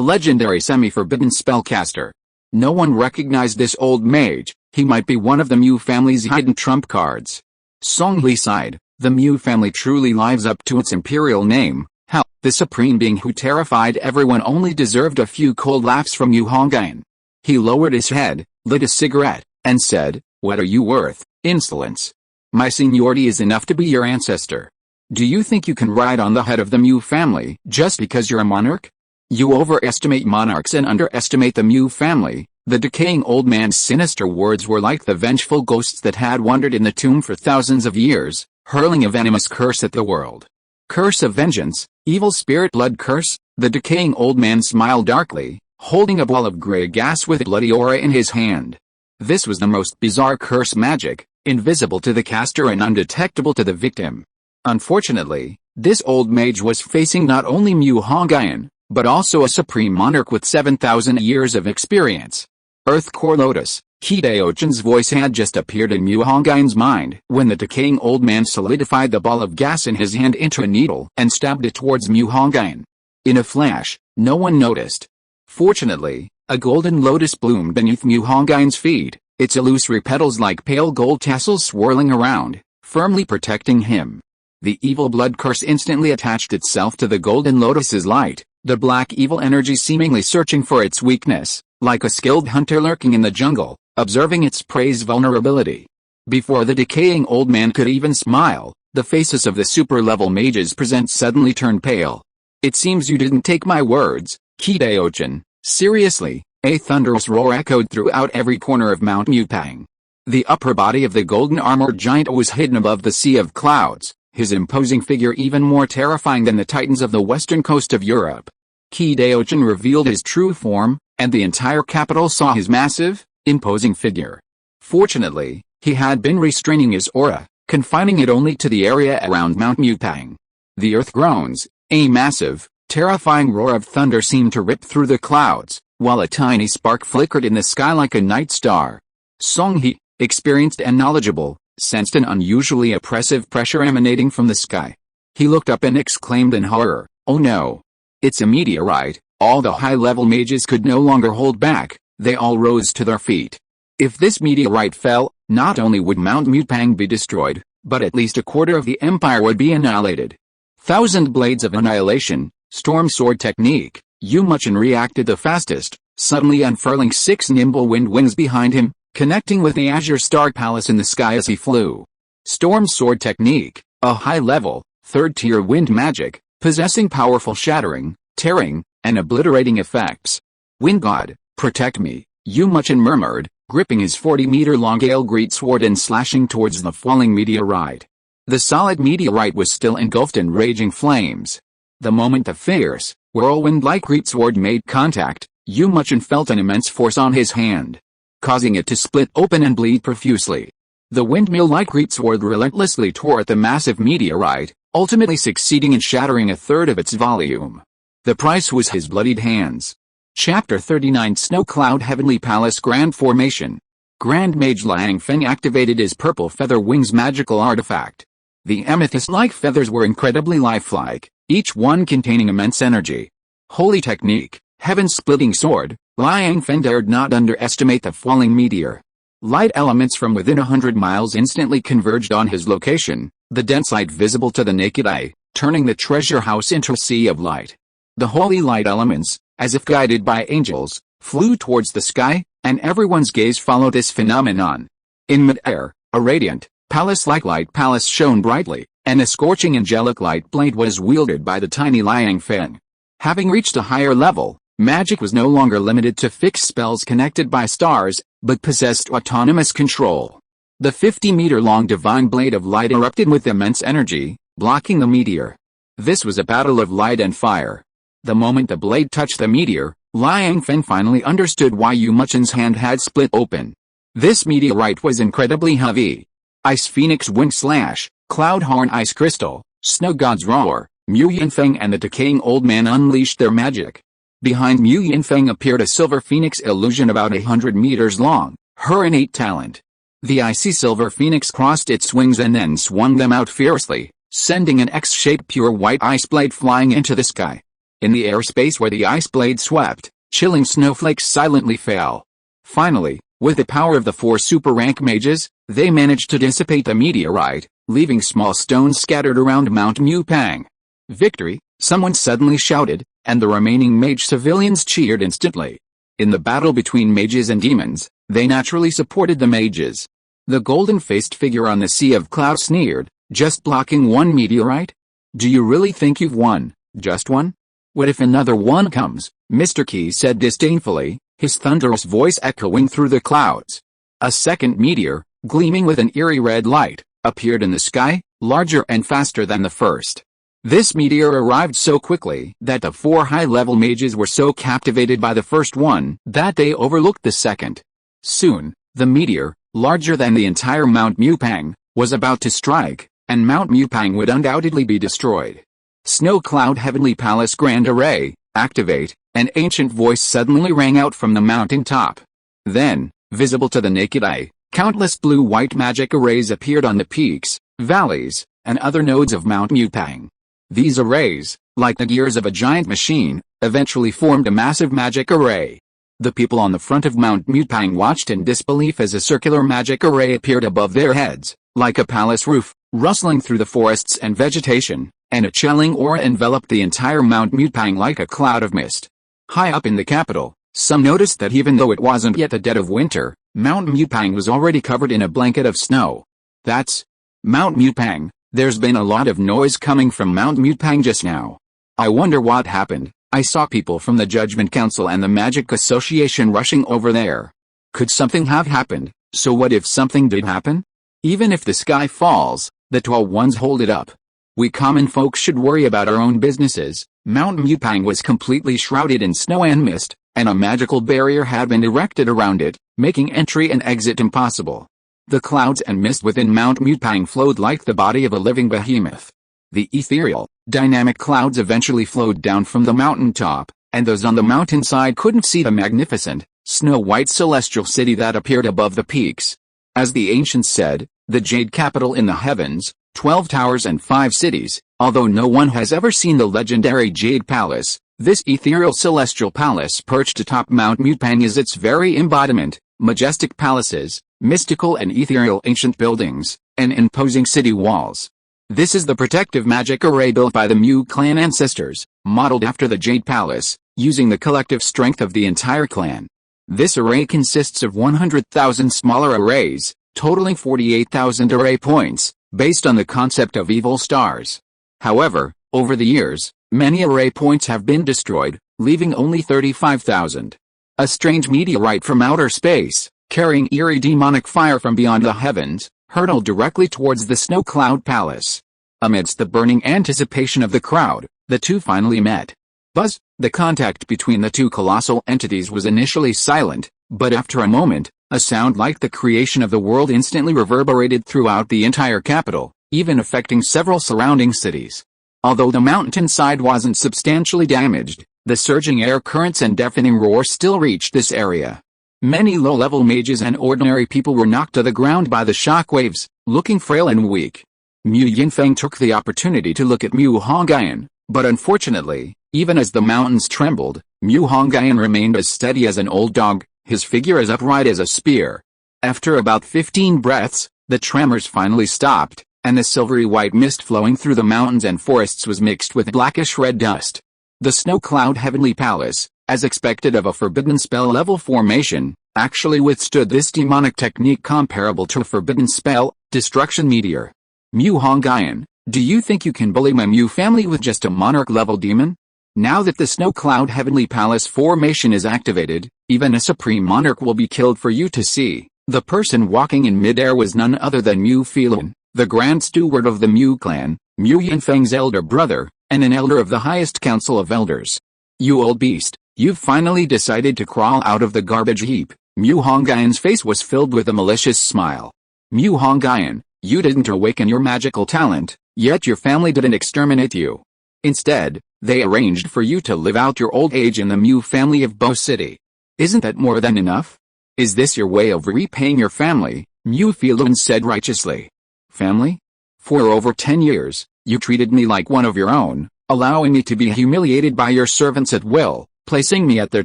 legendary semi-forbidden spellcaster. No one recognized this old mage. He might be one of the Mu family's hidden trump cards. Song Li sighed. The Mu family truly lives up to its imperial name. How, the supreme being who terrified everyone only deserved a few cold laughs from Mu Hongyun. He lowered his head, lit a cigarette, and said, "What are you worth, insolence? My seniority is enough to be your ancestor. Do you think you can ride on the head of the Mu family just because you're a monarch? You overestimate monarchs and underestimate the Mu family." The decaying old man's sinister words were like the vengeful ghosts that had wandered in the tomb for thousands of years, hurling a venomous curse at the world. Curse of vengeance, evil spirit blood curse. The decaying old man smiled darkly, holding a ball of gray gas with a bloody aura in his hand. This was the most bizarre curse magic, invisible to the caster and undetectable to the victim. Unfortunately, this old mage was facing not only Mu Hongyun, but also a supreme monarch with 7,000 years of experience. Earth Core Lotus, Kidaochen's voice had just appeared in Mu Hongyun's mind when the decaying old man solidified the ball of gas in his hand into a needle and stabbed it towards Mu Hongyun. In a flash, no one noticed. Fortunately, a golden lotus bloomed beneath Mu Hongyun's feet, its illusory petals like pale gold tassels swirling around, firmly protecting him. The evil blood curse instantly attached itself to the golden lotus's light, the black evil energy seemingly searching for its weakness, like a skilled hunter lurking in the jungle, observing its prey's vulnerability. Before the decaying old man could even smile, the faces of the super-level mages present suddenly turned pale. "It seems you didn't take my words, Kidaochen. Seriously?" A thunderous roar echoed throughout every corner of Mount Mupang. The upper body of the golden-armored giant was hidden above the sea of clouds, his imposing figure even more terrifying than the titans of the western coast of Europe. Kidaochen revealed his true form, and the entire capital saw his massive, imposing figure. Fortunately, he had been restraining his aura, confining it only to the area around Mount Mupang. The earth groans. A massive, terrifying roar of thunder seemed to rip through the clouds, while a tiny spark flickered in the sky like a night star. Song He, experienced and knowledgeable, sensed an unusually oppressive pressure emanating from the sky. He looked up and exclaimed in horror, "Oh no! It's a meteorite." All the high-level mages could no longer hold back. They all rose to their feet. If this meteorite fell, not only would Mount Mupang be destroyed, but at least a quarter of the empire would be annihilated. Thousand blades of annihilation, storm sword technique. Yu Muchen reacted the fastest, suddenly unfurling 6 nimble wind wings behind him, connecting with the azure star palace in the sky as he flew. Storm sword technique, a high-level, third-tier wind magic, possessing powerful shattering, tearing, and obliterating effects. "Wind god, protect me," Yu Muchen murmured, gripping his 40-meter-long gale greatsword and slashing towards the falling meteorite. The solid meteorite was still engulfed in raging flames. The moment the fierce, whirlwind-like greatsword made contact, Yu Muchen felt an immense force on his hand, causing it to split open and bleed profusely. The windmill-like greatsword relentlessly tore at the massive meteorite, ultimately succeeding in shattering a third of its volume. The price was his bloodied hands. Chapter 39 Snow Cloud Heavenly Palace Grand Formation. Grand Mage Liang Feng activated his purple feather wings magical artifact. The amethyst-like feathers were incredibly lifelike, each one containing immense energy. Holy technique, heaven-splitting sword. Liang Feng dared not underestimate the falling meteor. Light elements from within 100 miles instantly converged on his location, the dense light visible to the naked eye, turning the treasure house into a sea of light. The holy light elements, as if guided by angels, flew towards the sky, and everyone's gaze followed this phenomenon. In mid-air, a radiant, palace-like light palace shone brightly, and a scorching angelic light blade was wielded by the tiny Liang Feng. Having reached a higher level, magic was no longer limited to fixed spells connected by stars, but possessed autonomous control. The 50-meter-long divine blade of light erupted with immense energy, blocking the meteor. This was a battle of light and fire. The moment the blade touched the meteor, Liang Feng finally understood why Yu Muchen's hand had split open. This meteorite was incredibly heavy. Ice Phoenix Wing Slash, Cloud Horn Ice Crystal, Snow God's Roar, Mu Yinfeng and the Decaying Old Man unleashed their magic. Behind Mu Yinfeng appeared a silver phoenix illusion about 100 meters long, her innate talent. The icy silver phoenix crossed its wings and then swung them out fiercely, sending an X-shaped pure white ice blade flying into the sky. In the airspace where the ice blade swept, chilling snowflakes silently fell. Finally, with the power of the 4 super-rank mages, they managed to dissipate the meteorite, leaving small stones scattered around Mount Mupang. Victory, someone suddenly shouted, and the remaining mage civilians cheered instantly. In the battle between mages and demons, they naturally supported the mages. The golden-faced figure on the sea of clouds sneered, just blocking one meteorite? Do you really think you've won, just one? What if another one comes? Mr. Qi said disdainfully, his thunderous voice echoing through the clouds. A second meteor, gleaming with an eerie red light, appeared in the sky, larger and faster than the first. This meteor arrived so quickly that the 4 high-level mages were so captivated by the first one that they overlooked the second. Soon, the meteor, larger than the entire Mount Mupang, was about to strike, and Mount Mupang would undoubtedly be destroyed. Snow Cloud Heavenly Palace Grand Array, activate, an ancient voice suddenly rang out from the mountain top. Then, visible to the naked eye, countless blue-white magic arrays appeared on the peaks, valleys, and other nodes of Mount Mupang. These arrays, like the gears of a giant machine, eventually formed a massive magic array. The people on the front of Mount Mupang watched in disbelief as a circular magic array appeared above their heads, like a palace roof, rustling through the forests and vegetation, and a chilling aura enveloped the entire Mount Mupang like a cloud of mist. High up in the capital, some noticed that even though it wasn't yet the dead of winter, Mount Mupang was already covered in a blanket of snow. That's Mount Mupang. There's been a lot of noise coming from Mount Mupang just now. I wonder what happened. I saw people from the Judgment Council and the Magic Association rushing over there. Could something have happened? So what if something did happen? Even if the sky falls, the tall ones hold it up. We common folk should worry about our own businesses. Mount Mupang was completely shrouded in snow and mist, and a magical barrier had been erected around it, making entry and exit impossible. The clouds and mist within Mount Mupang flowed like the body of a living behemoth. The ethereal, dynamic clouds eventually flowed down from the mountain top, and those on the mountainside couldn't see the magnificent, snow-white celestial city that appeared above the peaks. As the ancients said, the jade capital in the heavens, 12 towers and 5 cities. Although no one has ever seen the legendary Jade Palace, this ethereal celestial palace perched atop Mount Mupang is its very embodiment. Majestic palaces, mystical and ethereal ancient buildings, and imposing city walls. This is the protective magic array built by the Mu Clan ancestors, modeled after the Jade Palace, using the collective strength of the entire clan. This array consists of 100,000 smaller arrays, totaling 48,000 array points, based on the concept of evil stars. However, over the years, many array points have been destroyed, leaving only 35,000. A strange meteorite from outer space, carrying eerie demonic fire from beyond the heavens, hurtled directly towards the Snow Cloud Palace. Amidst the burning anticipation of the crowd, the two finally met. Buzz, the contact between the two colossal entities was initially silent, but after a moment, a sound like the creation of the world instantly reverberated throughout the entire capital, even affecting several surrounding cities. Although the mountainside wasn't substantially damaged, the surging air currents and deafening roar still reached this area. Many low-level mages and ordinary people were knocked to the ground by the shock waves, looking frail and weak. Mu Yinfeng took the opportunity to look at Mu Hongyun, but unfortunately, even as the mountains trembled, Mu Hongyun remained as steady as an old dog, his figure as upright as a spear. After about 15 breaths, the tremors finally stopped, and the silvery white mist flowing through the mountains and forests was mixed with blackish red dust. The Snow Cloud Heavenly Palace, as expected of a forbidden spell level formation, actually withstood this demonic technique comparable to a forbidden spell, Destruction Meteor. Mu Hongyun, do you think you can bully my Mu family with just a monarch level demon? Now that the Snow Cloud Heavenly Palace formation is activated, even a supreme monarch will be killed for you to see. The person walking in midair was none other than Mu Qinling, the Grand Steward of the Mu Clan, Mu Yanfeng's elder brother, and an elder of the highest council of elders. You old beast, you've finally decided to crawl out of the garbage heap. Mu Hongyun's face was filled with a malicious smile. Mu Hongyun, you didn't awaken your magical talent, yet your family didn't exterminate you. Instead, they arranged for you to live out your old age in the Mu family of Bo City. Isn't that more than enough? Is this your way of repaying your family? Mu Qinling said righteously. Family? For over 10 years, you treated me like one of your own, allowing me to be humiliated by your servants at will, placing me at their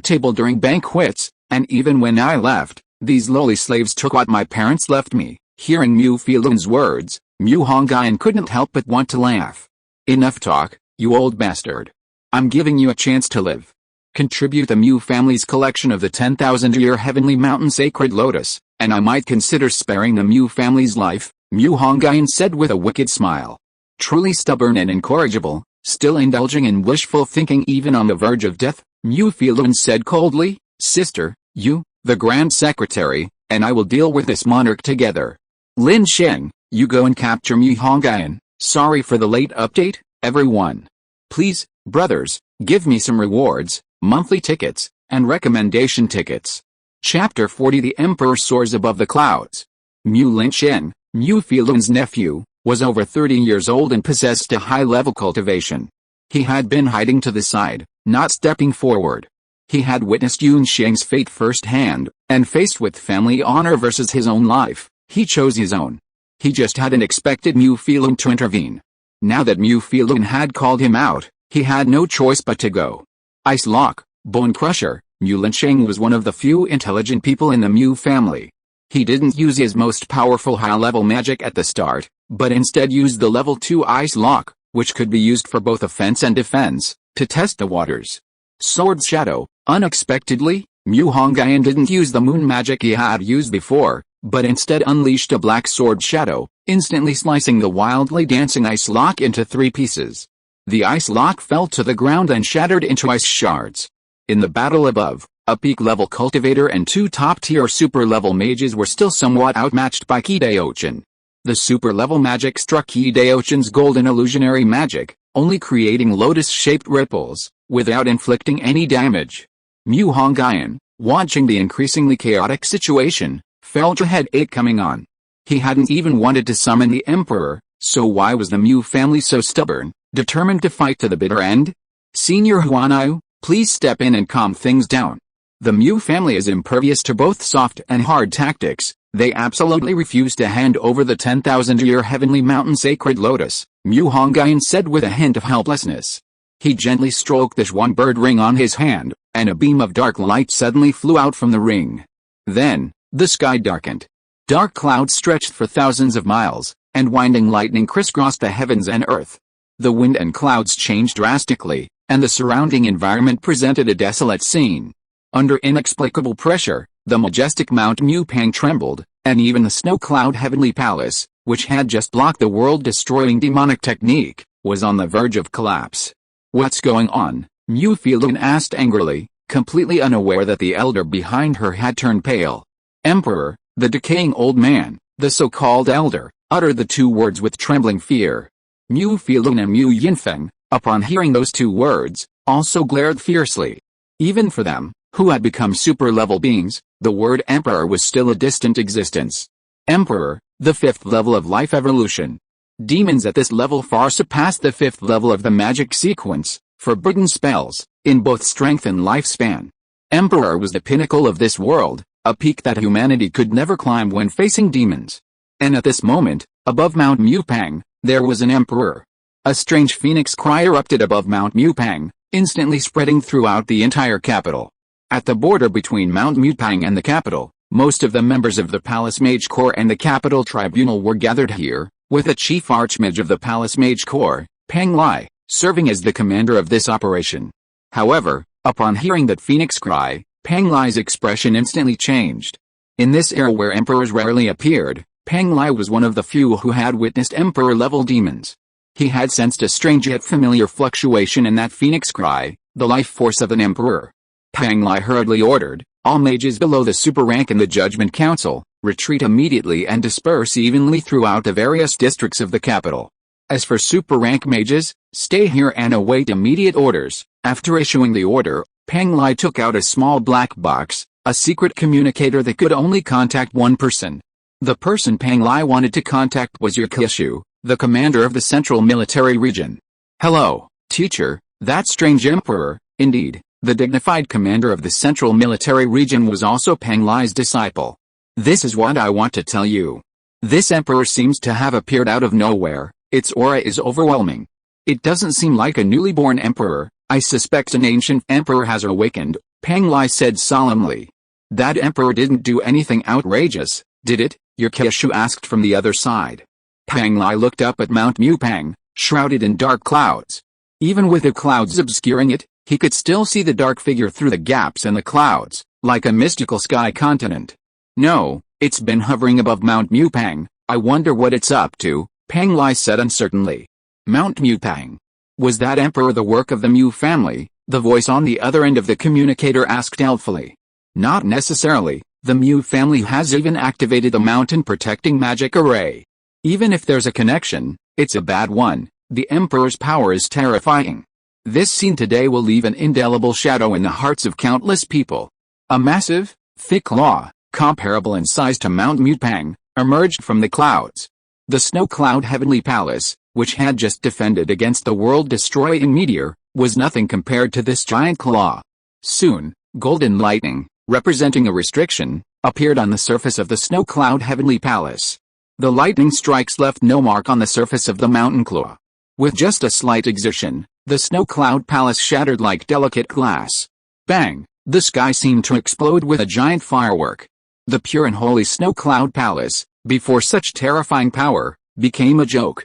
table during banquets, and even when I left, these lowly slaves took what my parents left me. Hearing Mu Qinling's words, Mu Hongyun couldn't help but want to laugh. Enough talk, you old bastard. I'm giving you a chance to live. Contribute the Mu family's collection of the 10,000-year Heavenly Mountain Sacred Lotus, and I might consider sparing the Mu family's life, Mu Hongyun said with a wicked smile. Truly stubborn and incorrigible, still indulging in wishful thinking even on the verge of death, Mu Qinling said coldly, Sister, you, the Grand Secretary, and I will deal with this monarch together. Lin Sheng, you go and capture Mu Hongyun. Sorry for the late update, everyone. Please, brothers, give me some rewards, monthly tickets, and recommendation tickets. Chapter 40 The Emperor soars above the clouds. Mu Lin Sheng, Mu Qinling's nephew, was over 30 years old and possessed a high-level cultivation. He had been hiding to the side, not stepping forward. He had witnessed Yun Sheng's fate firsthand, and faced with family honor versus his own life, he chose his own. He just hadn't expected Mu Qinling to intervene. Now that Mu Qinling had called him out, he had no choice but to go. Ice Lock, Bone Crusher. Mu Lin Sheng was one of the few intelligent people in the Mu family. He didn't use his most powerful high-level magic at the start, but instead used the level 2 Ice Lock, which could be used for both offense and defense, to test the waters. Sword Shadow. Unexpectedly, Mu Hongyun didn't use the moon magic he had used before, but instead unleashed a black sword shadow, instantly slicing the wildly dancing Ice Lock into 3 pieces. The Ice Lock fell to the ground and shattered into ice shards. In the battle above, a peak-level cultivator and 2 top-tier super-level mages were still somewhat outmatched by Kidaochin. The super-level magic struck Kidaochin's golden illusionary magic, only creating lotus-shaped ripples, without inflicting any damage. Mu Hongyun, watching the increasingly chaotic situation, felt a headache coming on. He hadn't even wanted to summon the Emperor, so why was the Mu family so stubborn, determined to fight to the bitter end? Senior Huanyu, please step in and calm things down. The Mu family is impervious to both soft and hard tactics. They absolutely refuse to hand over the 10,000-year Heavenly Mountain Sacred Lotus, Mu Hongyun said with a hint of helplessness. He gently stroked the one bird ring on his hand, and a beam of dark light suddenly flew out from the ring. Then, the sky darkened. Dark clouds stretched for thousands of miles, and winding lightning crisscrossed the heavens and earth. The wind and clouds changed drastically, and the surrounding environment presented a desolate scene. Under inexplicable pressure, the majestic Mount Mupang trembled, and even the Snow Cloud Heavenly Palace, which had just blocked the world-destroying demonic technique, was on the verge of collapse. What's going on? Mu Qinling asked angrily, completely unaware that the elder behind her had turned pale. Emperor, the decaying old man, the so-called elder, uttered the 2 words with trembling fear. Mu Qinling and Mu Yanfeng, upon hearing those 2 words, also glared fiercely. Even for them, who had become super-level beings, the word Emperor was still a distant existence. Emperor, the 5th level of life evolution. Demons at this level far surpassed the 5th level of the magic sequence, forbidden spells, in both strength and lifespan. Emperor was the pinnacle of this world, a peak that humanity could never climb when facing demons. And at this moment, above Mount Mupang, there was an Emperor. A strange phoenix cry erupted above Mount Mupang, instantly spreading throughout the entire capital. At the border between Mount Mupang and the capital, most of the members of the Palace Mage Corps and the Capital Tribunal were gathered here, with a chief archmage of the palace mage corps, Peng Lai, serving as the commander of this operation. However, upon hearing that phoenix cry, Peng Lai's expression instantly changed. In this era where emperors rarely appeared, Peng Lai was one of the few who had witnessed emperor-level demons. He had sensed a strange yet familiar fluctuation in that phoenix cry, the life force of an emperor. Peng Lai hurriedly ordered, all mages below the super rank in the Judgment Council, retreat immediately and disperse evenly throughout the various districts of the capital. As for super rank mages, stay here and await immediate orders. After issuing the order, Peng Lai took out a small black box, a secret communicator that could only contact one person. The person Peng Lai wanted to contact was Yakishu, the commander of the Central Military Region. "Hello, teacher, that strange emperor." Indeed, the dignified commander of the Central Military Region was also Peng Lai's disciple. "This is what I want to tell you. This emperor seems to have appeared out of nowhere. Its aura is overwhelming. It doesn't seem like a newly born emperor. I suspect an ancient emperor has awakened," Peng Lai said solemnly. "That emperor didn't do anything outrageous, did it?" Yakishu asked from the other side. Peng Lai looked up at Mount Mupang, shrouded in dark clouds. Even with the clouds obscuring it, he could still see the dark figure through the gaps in the clouds, like a mystical sky continent. "No, it's been hovering above Mount Mupang. I wonder what it's up to," Peng Lai said uncertainly. "Mount Mupang? Was that emperor the work of the Mu family?" the voice on the other end of the communicator asked doubtfully. "Not necessarily. The Mu family has even activated the mountain protecting magic array. Even if there's a connection, it's a bad one. The emperor's power is terrifying. This scene today will leave an indelible shadow in the hearts of countless people." A massive, thick claw, comparable in size to Mount Mupang, emerged from the clouds. The snow cloud heavenly palace, which had just defended against the world-destroying meteor, was nothing compared to this giant claw. Soon, golden lightning, representing a restriction, appeared on the surface of the snow cloud heavenly palace. The lightning strikes left no mark on the surface of the mountain claw. With just a slight exertion, the snow cloud palace shattered like delicate glass. Bang! The sky seemed to explode with a giant firework. The pure and holy snow cloud palace, before such terrifying power, became a joke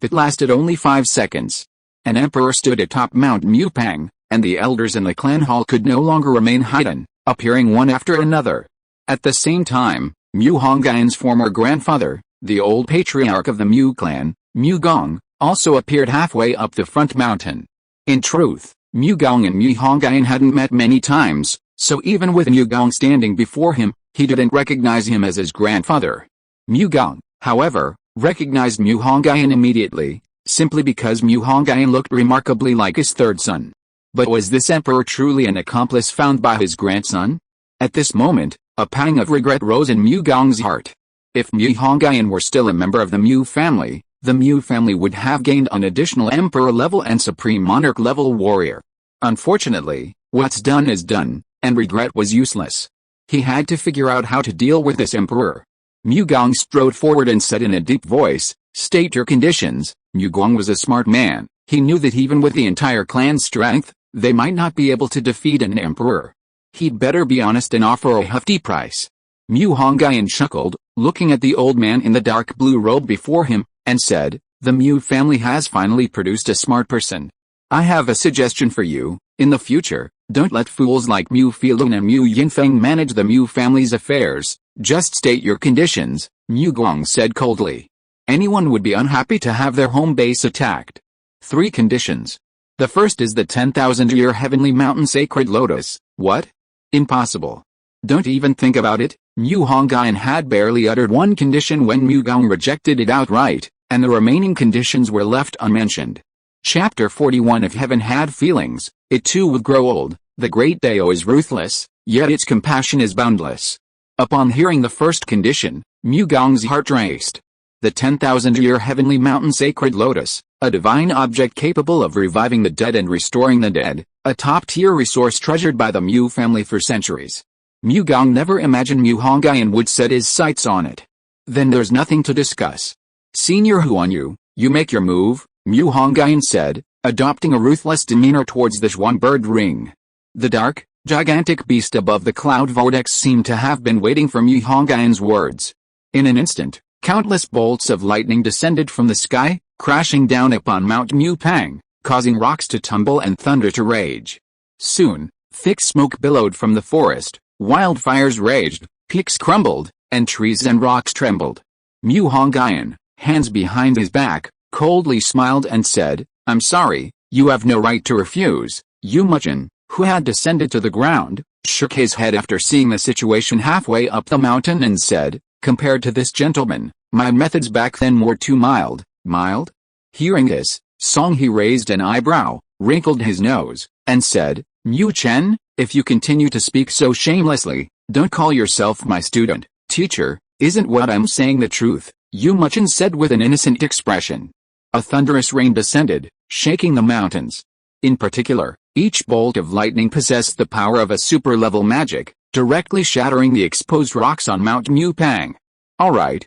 that lasted only 5 seconds. An emperor stood atop Mount Mupang, and the elders in the clan hall could no longer remain hidden, appearing one after another. At the same time, Mu Hongyun's former grandfather, the old patriarch of the Mu clan, Mu Gong, also appeared halfway up the front mountain. In truth, Mu Gong and Mu Hongyun hadn't met many times, so even with Mu Gong standing before him, he didn't recognize him as his grandfather. Mu Gong, however, recognized Mu Hongyun immediately, simply because Mu Hongyun looked remarkably like his third son. But was this emperor truly an accomplice found by his grandson? At this moment, a pang of regret rose in Mu Gong's heart. If Mu Hongyun were still a member of the Mu family, the Mu family would have gained an additional emperor-level and supreme monarch-level warrior. Unfortunately, what's done is done, and regret was useless. He had to figure out how to deal with this emperor. Mu Gong strode forward and said in a deep voice, "State your conditions." Mu Gong was a smart man. He knew that even with the entire clan's strength, they might not be able to defeat an emperor. He'd better be honest and offer a hefty price. Mu Hongyun chuckled, looking at the old man in the dark blue robe before him, and said, "The Mu family has finally produced a smart person. I have a suggestion for you. In the future, don't let fools like Mu Filun and Mu Yinfeng manage the Mu family's affairs. Just state your conditions," Mu Gong said coldly. "Anyone would be unhappy to have their home base attacked. 3 conditions. The first is the 10,000-year heavenly mountain sacred lotus." "What? Impossible. Don't even think about it." Mu Hongyun had barely uttered one condition when Mu Gong rejected it outright, and the remaining conditions were left unmentioned. Chapter 41 If heaven had feelings, it too would grow old. The great Dao is ruthless, yet its compassion is boundless. Upon hearing the first condition, Mu Gong's heart raced. The 10,000-year heavenly mountain sacred lotus, a divine object capable of reviving the dead and restoring the dead, a top-tier resource treasured by the Mu family for centuries. Mu Gong never imagined Mu Hongyun would set his sights on it. "Then there's nothing to discuss. Senior Huanyu, you make your move," Mu Hongyun said, adopting a ruthless demeanor towards the Zhuan-bird ring. The dark, gigantic beast above the cloud vortex seemed to have been waiting for Mu Hongyun's words. In an instant, Countless bolts of lightning descended from the sky, crashing down upon Mount Mu Pang, causing rocks to tumble and thunder to rage. Soon, thick smoke billowed from the forest, wildfires raged, peaks crumbled, and trees and rocks trembled. Mu Hongyun, hands behind his back, coldly smiled and said, "I'm sorry, you have no right to refuse." Yu Muchan, who had descended to the ground, shook his head after seeing the situation halfway up the mountain and said, "Compared to this gentleman, my methods back then were too mild." Mild? Hearing this, Song he raised an eyebrow, wrinkled his nose, and said, "Mu Chen, if you continue to speak so shamelessly, don't call yourself my student." "Teacher, isn't what I'm saying the truth?" Yu Muchan said with an innocent expression. A thunderous rain descended, shaking the mountains. In particular, each bolt of lightning possessed the power of a super-level magic, directly shattering the exposed rocks on Mount Mu Pang. All right,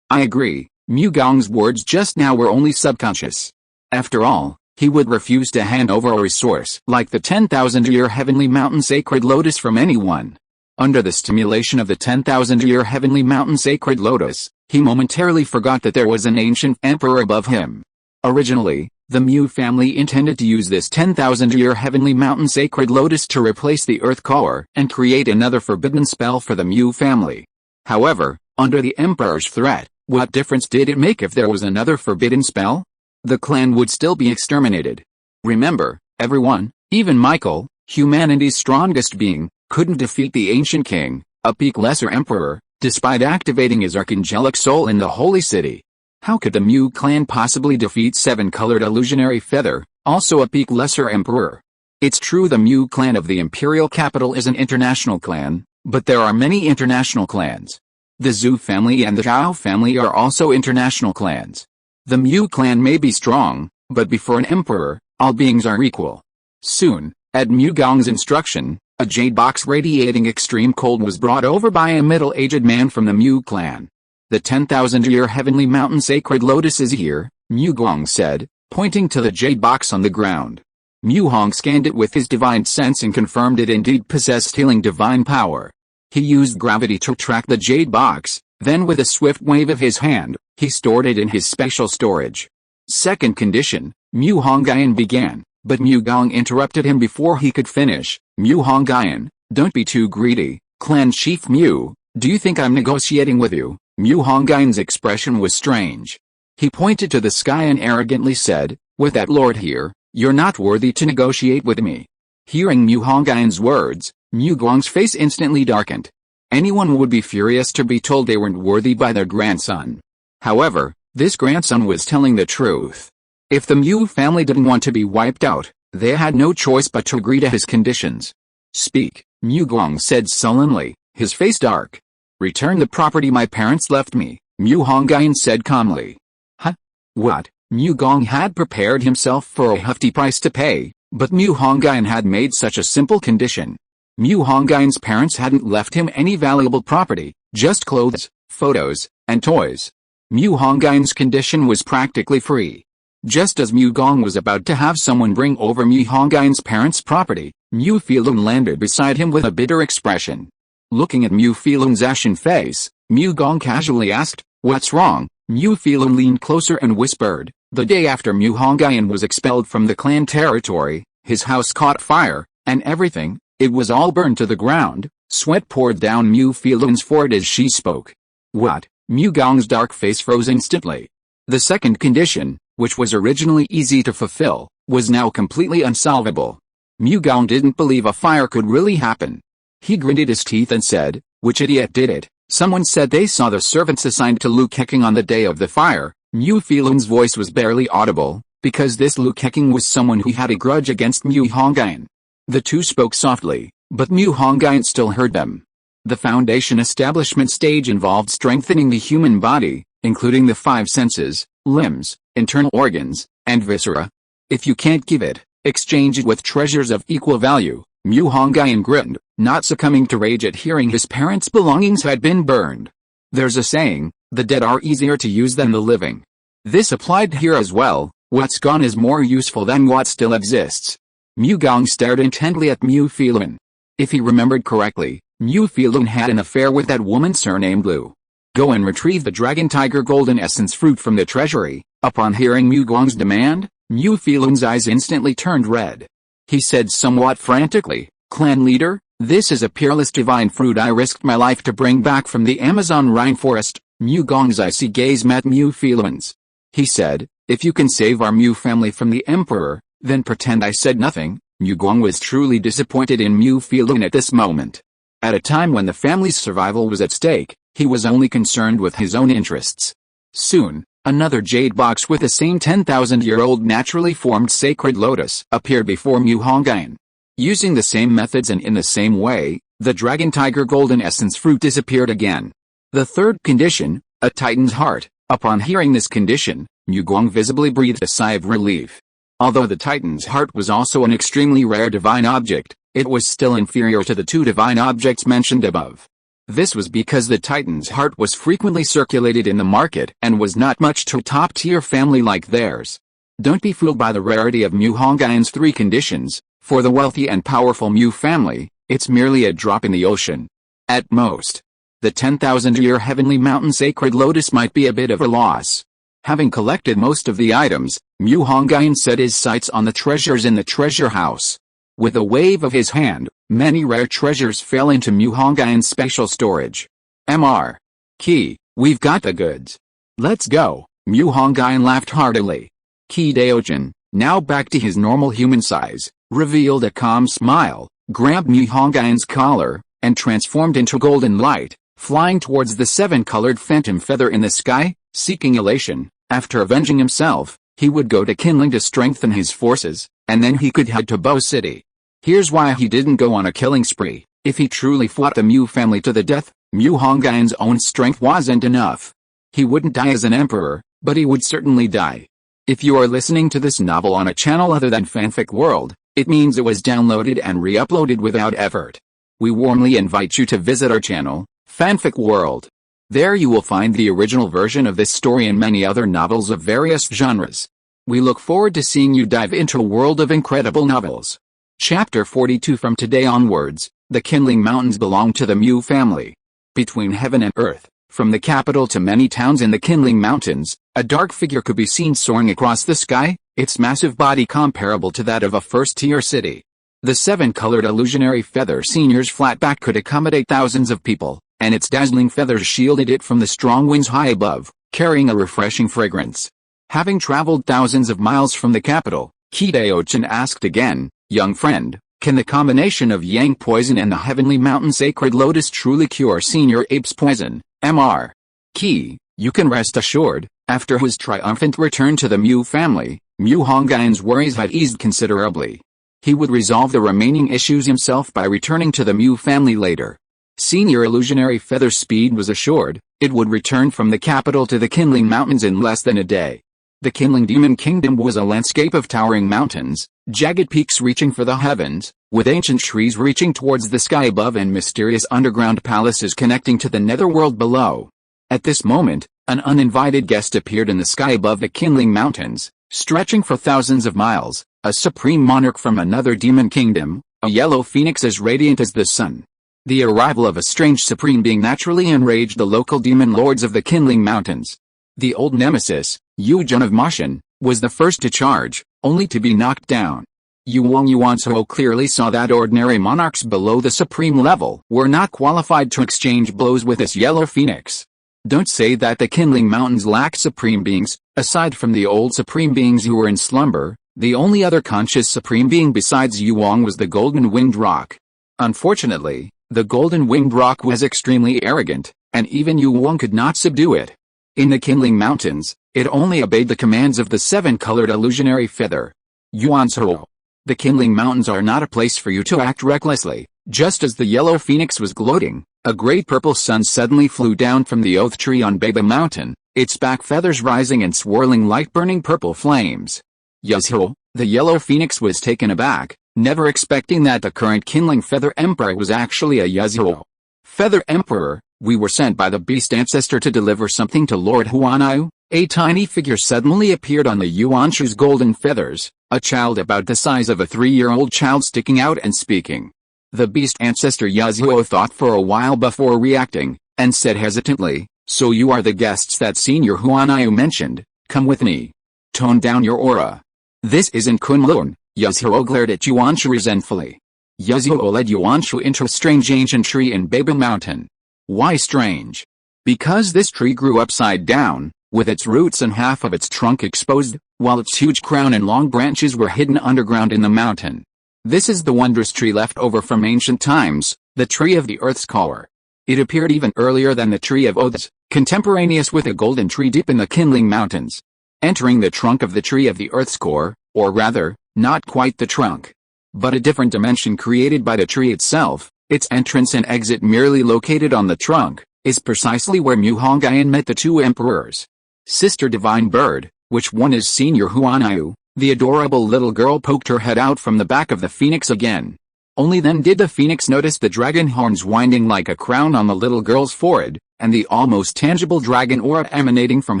I agree." Mu Gong's words just now were only subconscious. After all, he would refuse to hand over a resource like the 10,000-year Heavenly Mountain Sacred Lotus from anyone. Under the stimulation of the 10,000-year Heavenly Mountain Sacred Lotus, he momentarily forgot that there was an ancient emperor above him. Originally, the Mu family intended to use this 10,000-year Heavenly Mountain Sacred Lotus to replace the Earth Core and create another forbidden spell for the Mu family. However, under the Emperor's threat, what difference did it make if there was another forbidden spell? The clan would still be exterminated. Remember, everyone, even Michael, humanity's strongest being, couldn't defeat the ancient king, a peak lesser emperor, despite activating his archangelic soul in the holy city. How could the Mu clan possibly defeat seven-colored illusionary feather, also a peak lesser emperor? It's true the Mu clan of the imperial capital is an international clan, but there are many international clans. The Zhu family and the Zhao family are also international clans. The Mu clan may be strong, but before an emperor, all beings are equal. Soon, at Mu Gong's instruction, a jade box radiating extreme cold was brought over by a middle-aged man from the Mu clan. "The 10,000-year Heavenly Mountain Sacred Lotus is here," Mu Gong said, pointing to the jade box on the ground. Mu Hong scanned it with his divine sense and confirmed it indeed possessed healing divine power. He used gravity to track the jade box, then with a swift wave of his hand, he stored it in his special storage. "Second condition," Mu Hongyun began, but Mu Gong interrupted him before he could finish. "Mu Hongyun, don't be too greedy, Clan Chief Mu, do you think I'm negotiating with you?" Mu Hongyun's expression was strange. He pointed to the sky and arrogantly said, "With that lord here, you're not worthy to negotiate with me." Hearing Mu Hongyun's words, Mu Gong's face instantly darkened. Anyone would be furious to be told they weren't worthy by their grandson. However, this grandson was telling the truth. If the Mu family didn't want to be wiped out, they had no choice but to agree to his conditions. "Speak," Mu Gong said sullenly, his face dark. "Return the property my parents left me," Mu Hongyun said calmly. "Huh? What?" Mu Gong had prepared himself for a hefty price to pay, but Mu Hongyun had made such a simple condition. Mu Hongyun's parents hadn't left him any valuable property, just clothes, photos, and toys. Mu Hongyun's condition was practically free. Just as Mu Gong was about to have someone bring over Mu Hongyun's parents' property, Mu Filun landed beside him with a bitter expression. Looking at Mu Filun's ashen face, Mu Gong casually asked, "What's wrong?" Mu Filun leaned closer and whispered, "The day after Mu Hongyun was expelled from the clan territory, his house caught fire, and everything, it was all burned to the ground." Sweat poured down Mu Filun's forehead as she spoke. "What?" Mu Gong's dark face froze instantly. The second condition, which was originally easy to fulfill, was now completely unsolvable. Mu Gong didn't believe a fire could really happen. He gritted his teeth and said, "Which idiot did it?" Someone said they saw the servants assigned to Lu Keqing on the day of the fire. Mu Filun's voice was barely audible, because this Lu Keqing was someone who had a grudge against Mu Hongyun. The two spoke softly, but Mu Hongyun still heard them. The foundation establishment stage involved strengthening the human body, including the five senses, limbs, internal organs, and viscera. If you can't give it, exchange it with treasures of equal value. Mu Hongyun grinned, not succumbing to rage at hearing his parents' belongings had been burned. There's a saying, the dead are easier to use than the living. This applied here as well. What's gone is more useful than what still exists. Mu Gong stared intently at Mu Filun. If he remembered correctly, Mu Filun had an affair with that woman surnamed Lu. Go and retrieve the Dragon Tiger Golden Essence fruit from the treasury." Upon hearing Mu Guang's demand, Mu Filan's eyes instantly turned red. He said somewhat frantically, "Clan leader, this is a peerless divine fruit I risked my life to bring back from the Amazon rainforest." Mu Guang's icy gaze met Mu Filan's. He said, "If you can save our Mu family from the Emperor, then pretend I said nothing." Mu Guang was truly disappointed in Mu Filan at this moment. At a time when the family's survival was at stake, he was only concerned with his own interests. Soon, another jade box with the same 10,000-year-old naturally formed sacred lotus appeared before Mu Hongyun. Using the same methods and in the same way, the Dragon Tiger Golden Essence fruit disappeared again. The third condition, a Titan's heart. Upon hearing this condition, Mu Guang visibly breathed a sigh of relief. Although the Titan's heart was also an extremely rare divine object, it was still inferior to the two divine objects mentioned above. This was because the Titan's heart was frequently circulated in the market and was not much to a top-tier family like theirs. Don't be fooled by the rarity of Mu Hongyun's three conditions. For the wealthy and powerful Mu family, it's merely a drop in the ocean. At most, the 10,000-year Heavenly Mountain Sacred Lotus might be a bit of a loss. Having collected most of the items, Mu Hongyun set his sights on the treasures in the treasure house. With a wave of his hand, many rare treasures fell into Mu Hongyun's special storage. "Mr. Qi, we've got the goods. Let's go." Mu Hongyun laughed heartily. Qi Daojin, now back to his normal human size, revealed a calm smile, grabbed Mu Hongyun's collar, and transformed into golden light, flying towards the seven-colored phantom feather in the sky, seeking elation. After avenging himself, he would go to Qinling to strengthen his forces, and then he could head to Bo City. Here's why he didn't go on a killing spree. If he truly fought the Mu family to the death, Mu Hongyun's own strength wasn't enough. He wouldn't die as an emperor, but he would certainly die. If you are listening to this novel on a channel other than Fanfic World, it means it was downloaded and re-uploaded without effort. We warmly invite you to visit our channel, Fanfic World. There you will find the original version of this story and many other novels of various genres. We look forward to seeing you dive into a world of incredible novels. Chapter 42. From today onwards, the Qinling Mountains belong to the Mu family. Between heaven and earth, from the capital to many towns in the Qinling Mountains, a dark figure could be seen soaring across the sky, its massive body comparable to that of a first-tier city. The seven-colored illusionary feather senior's flat back could accommodate thousands of people, and its dazzling feathers shielded it from the strong winds high above, carrying a refreshing fragrance. Having traveled thousands of miles from the capital, Qi Daojin asked again, "Young friend, can the combination of Yang poison and the Heavenly Mountain Sacred Lotus truly cure Senior Ape's poison?" Mr. Qi, you can rest assured, after his triumphant return to the Mu family, Mu Hongyun's worries had eased considerably. He would resolve the remaining issues himself by returning to the Mu family later. Senior Illusionary Feather's speed was assured. It would return from the capital to the Qinling Mountains in less than a day. The Qinling Demon Kingdom was a landscape of towering mountains, jagged peaks reaching for the heavens, with ancient trees reaching towards the sky above and mysterious underground palaces connecting to the netherworld below. At this moment, an uninvited guest appeared in the sky above the Qinling Mountains, stretching for thousands of miles, a supreme monarch from another demon kingdom, a yellow phoenix as radiant as the sun. The arrival of a strange supreme being naturally enraged the local demon lords of the Qinling Mountains. The old nemesis, Zhan of Moshan, was the first to charge, only to be knocked down. Yuanzhou clearly saw that ordinary monarchs below the supreme level were not qualified to exchange blows with this yellow phoenix. Don't say that the Qinling Mountains lack supreme beings. Aside from the old supreme beings who were in slumber, the only other conscious supreme being besides Yuan was the Golden Winged Rock. Unfortunately, the Golden Winged Rock was extremely arrogant, and even Yuan could not subdue it. In the Qinling Mountains, it only obeyed the commands of the seven-colored illusionary feather. Yuanzhou. The Qinling Mountains are not a place for you to act recklessly. Just as the yellow phoenix was gloating, a great purple sun suddenly flew down from the oath tree on Baba Mountain, its back feathers rising and swirling light-burning purple flames. Yuzhou, the yellow phoenix was taken aback, never expecting that the current Qinling Feather Emperor was actually a Yuzhou. Feather Emperor, we were sent by the beast ancestor to deliver something to Lord Huanyu. A tiny figure suddenly appeared on the Yuanzhou's golden feathers, a child about the size of a 3-year-old child sticking out and speaking. The beast ancestor Yuzhou thought for a while before reacting, and said hesitantly, So you are the guests that Senior Huanayu mentioned. Come with me. Tone down your aura. This isn't Kunlun. Yasuo glared at Yuanshu resentfully. Yasuo led Yuanshu into a strange ancient tree in Babel Mountain. Why strange? Because this tree grew upside down, with its roots and half of its trunk exposed, while its huge crown and long branches were hidden underground in the mountain. This is the wondrous tree left over from ancient times, the tree of the earth's core. It appeared even earlier than the tree of oaths, contemporaneous with a golden tree deep in the Qinling Mountains. Entering the trunk of the tree of the earth's core, or rather, not quite the trunk, but a different dimension created by the tree itself, its entrance and exit merely located on the trunk, is precisely where Mu Hongyun met the two emperors. Sister Divine Bird, which one is Senior Huanayu? The adorable little girl poked her head out from the back of the phoenix again. Only then did the phoenix notice the dragon horns winding like a crown on the little girl's forehead, and the almost tangible dragon aura emanating from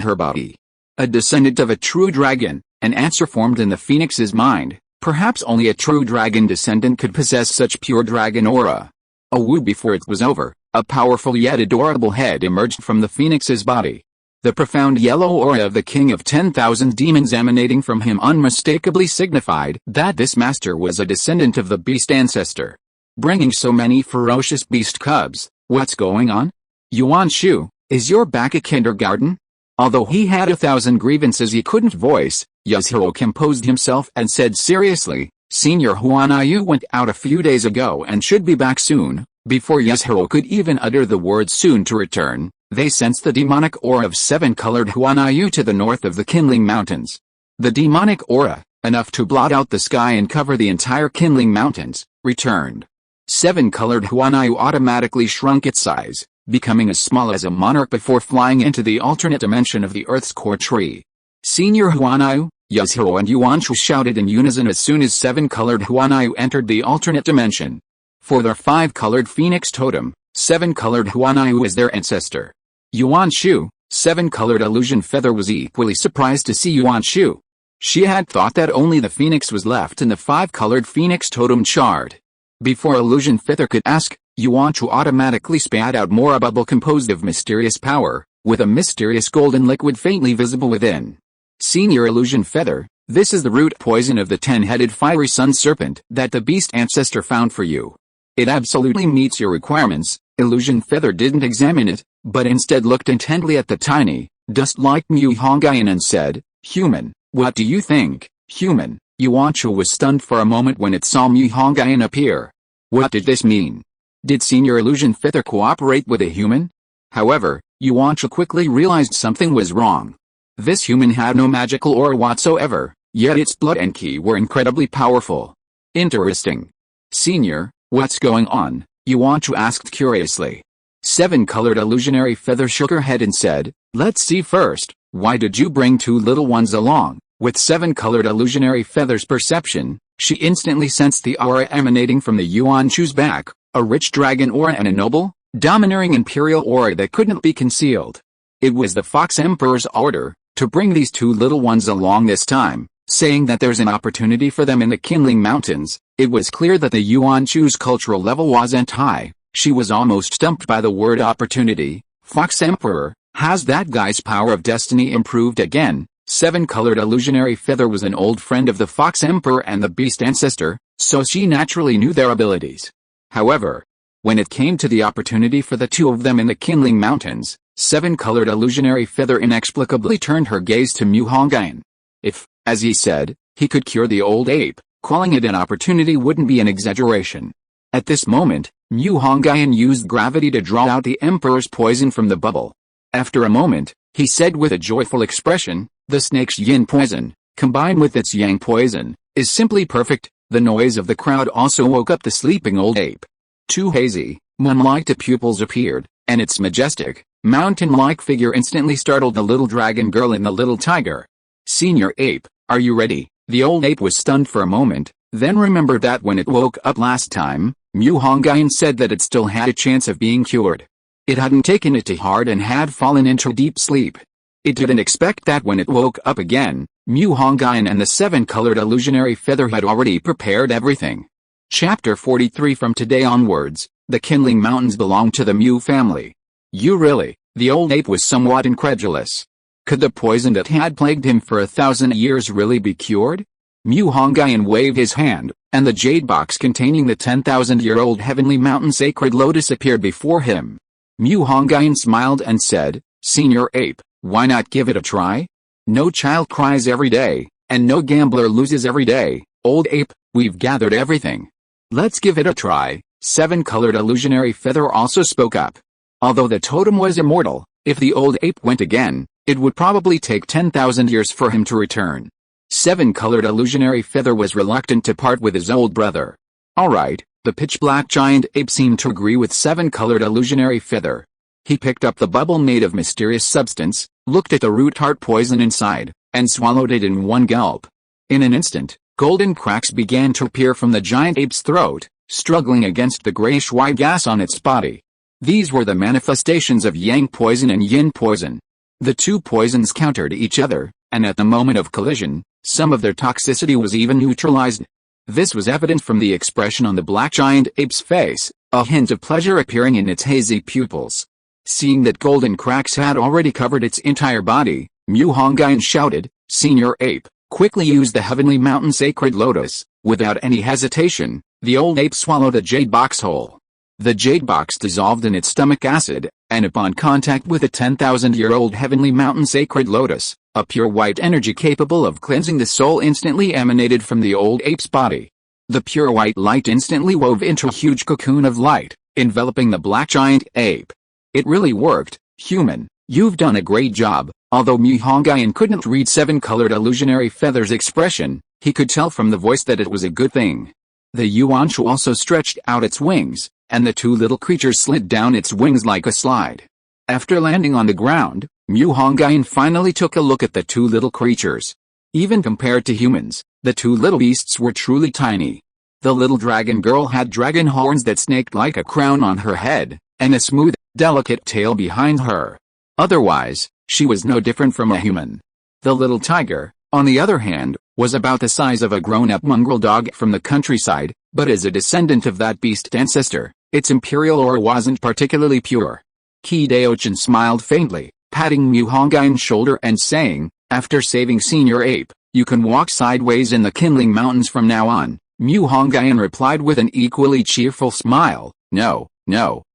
her body. A descendant of a true dragon, an answer formed in the phoenix's mind. Perhaps only a true dragon descendant could possess such pure dragon aura. A woo before it was over, a powerful yet adorable head emerged from the phoenix's body. The profound yellow aura of the king of 10,000 demons emanating from him unmistakably signified that this master was a descendant of the beast ancestor. Bringing so many ferocious beast cubs, what's going on? Yuanshu, is your back at kindergarten? Although he had 1,000 grievances he couldn't voice, Yasuo composed himself and said seriously, Senior Huanayu went out a few days ago and should be back soon. Before Yasuo could even utter the word soon to return, they sensed the demonic aura of 7-colored Huanayu to the north of the Qinling Mountains. The demonic aura, enough to blot out the sky and cover the entire Qinling Mountains, returned. 7-colored Huanayu automatically shrunk its size, becoming as small as a monarch before flying into the alternate dimension of the Earth's core tree. Senior Huanayu, Yasuo and Yuanshu shouted in unison as soon as 7-colored Huanayu entered the alternate dimension. For their 5-colored phoenix totem, 7-colored Huanayu is their ancestor. Yuanshu, 7-colored illusion feather was equally surprised to see Yuanshu. She had thought that only the phoenix was left in the 5-colored phoenix totem chart. Before illusion feather could ask, Yuanshu automatically spat out more a bubble composed of mysterious power, with a mysterious golden liquid faintly visible within. Senior illusion feather, this is the root poison of the 10-headed fiery sun serpent that the beast ancestor found for you. It absolutely meets your requirements. Illusion feather didn't examine it, but instead looked intently at the tiny, dust-like Mu Hongyun and said, Human, what do you think, human? Yuanshu was stunned for a moment when it saw Mu Hongyun appear. What did this mean? Did Senior Illusion Feather cooperate with a human? However, Yuanshu quickly realized something was wrong. This human had no magical aura whatsoever, yet its blood and ki were incredibly powerful. Interesting. Senior, what's going on? Yuanshu asked curiously. 7-colored illusionary feather shook her head and said, let's see first, why did you bring 2 little ones along? With 7-colored illusionary feather's perception, she instantly sensed the aura emanating from the Yuanshu's back, a rich dragon aura and a noble, domineering imperial aura that couldn't be concealed. It was the Fox Emperor's order to bring these 2 little ones along this time, saying that there's an opportunity for them in the Qinling Mountains. It was clear that the Yuanshu's cultural level wasn't high. She was almost stumped by the word opportunity. Fox Emperor, has that guy's power of destiny improved again? 7-colored illusionary feather was an old friend of the Fox Emperor and the Beast Ancestor, so she naturally knew their abilities. However, when it came to the opportunity for the 2 of them in the Qinling Mountains, 7-colored illusionary feather inexplicably turned her gaze to Mu Hongyun. If, as he said, he could cure the old ape, calling it an opportunity wouldn't be an exaggeration. At this moment, Mu Hongyun used gravity to draw out the Emperor's poison from the bubble. After a moment, he said with a joyful expression, the snake's yin poison, combined with its yang poison, is simply perfect. The noise of the crowd also woke up the sleeping old ape. 2 hazy, moon-like pupils appeared, and its majestic, mountain-like figure instantly startled the little dragon girl and the little tiger. Senior ape, are you ready? The old ape was stunned for a moment, then remembered that when it woke up last time, Mu Hongyun said that it still had a chance of being cured. It hadn't taken it to heart and had fallen into deep sleep. It didn't expect that when it woke up again, Mu Hongyun and the 7-colored illusionary feather had already prepared everything. Chapter 43. From today onwards, the Qinling Mountains belong to the Mu family. You really, The old ape was somewhat incredulous. Could the poison that had plagued him for 1,000 years really be cured? Mu Hongyun waved his hand, and the jade box containing the 10,000-year-old heavenly mountain sacred lotus appeared before him. Mu Hongyun smiled and said, "Senior ape, why not give it a try? No child cries every day, and no gambler loses every day. Old ape, we've gathered everything. Let's give it a try." Seven-colored illusionary feather also spoke up. Although the totem was immortal, if the old ape went again, it would probably take 10,000 years for him to return. Seven-colored illusionary feather was reluctant to part with his old brother. Alright, the pitch-black giant ape seemed to agree with seven-colored illusionary feather. He picked up the bubble made of mysterious substance, looked at the root heart poison inside, and swallowed it in one gulp. In an instant, golden cracks began to appear from the giant ape's throat, struggling against the grayish-white gas on its body. These were the manifestations of yang poison and yin poison. The two poisons countered each other, and at the moment of collision, some of their toxicity was even neutralized. This was evident from the expression on the black giant ape's face, a hint of pleasure appearing in its hazy pupils. Seeing that golden cracks had already covered its entire body, Mu Hongyun shouted, "Senior ape, quickly use the heavenly mountain sacred lotus." Without any hesitation, the old ape swallowed the jade box whole. The jade box dissolved in its stomach acid, and upon contact with the 10,000-year-old heavenly mountain sacred lotus, a pure white energy capable of cleansing the soul instantly emanated from the old ape's body. The pure white light instantly wove into a huge cocoon of light, enveloping the black giant ape. It really worked, human. You've done a great job. Although Mu Hongyun couldn't read seven-colored illusionary feather's expression, he could tell from the voice that it was a good thing. The Yuanshu also stretched out its wings, and the two little creatures slid down its wings like a slide. After landing on the ground, Mu Hongyun finally took a look at the two little creatures. Even compared to humans, the two little beasts were truly tiny. The little dragon girl had dragon horns that snaked like a crown on her head, and a smooth, delicate tail behind her. Otherwise, she was no different from a human. The little tiger, on the other hand, was about the size of a grown-up mongrel dog from the countryside, but as a descendant of that beast's ancestor, its imperial aura wasn't particularly pure. Kidaochin smiled faintly, patting Mu Hongyun's shoulder and saying, "After saving Senior Ape, you can walk sideways in the Qinling Mountains from now on." Mu Hongyun replied with an equally cheerful smile, No,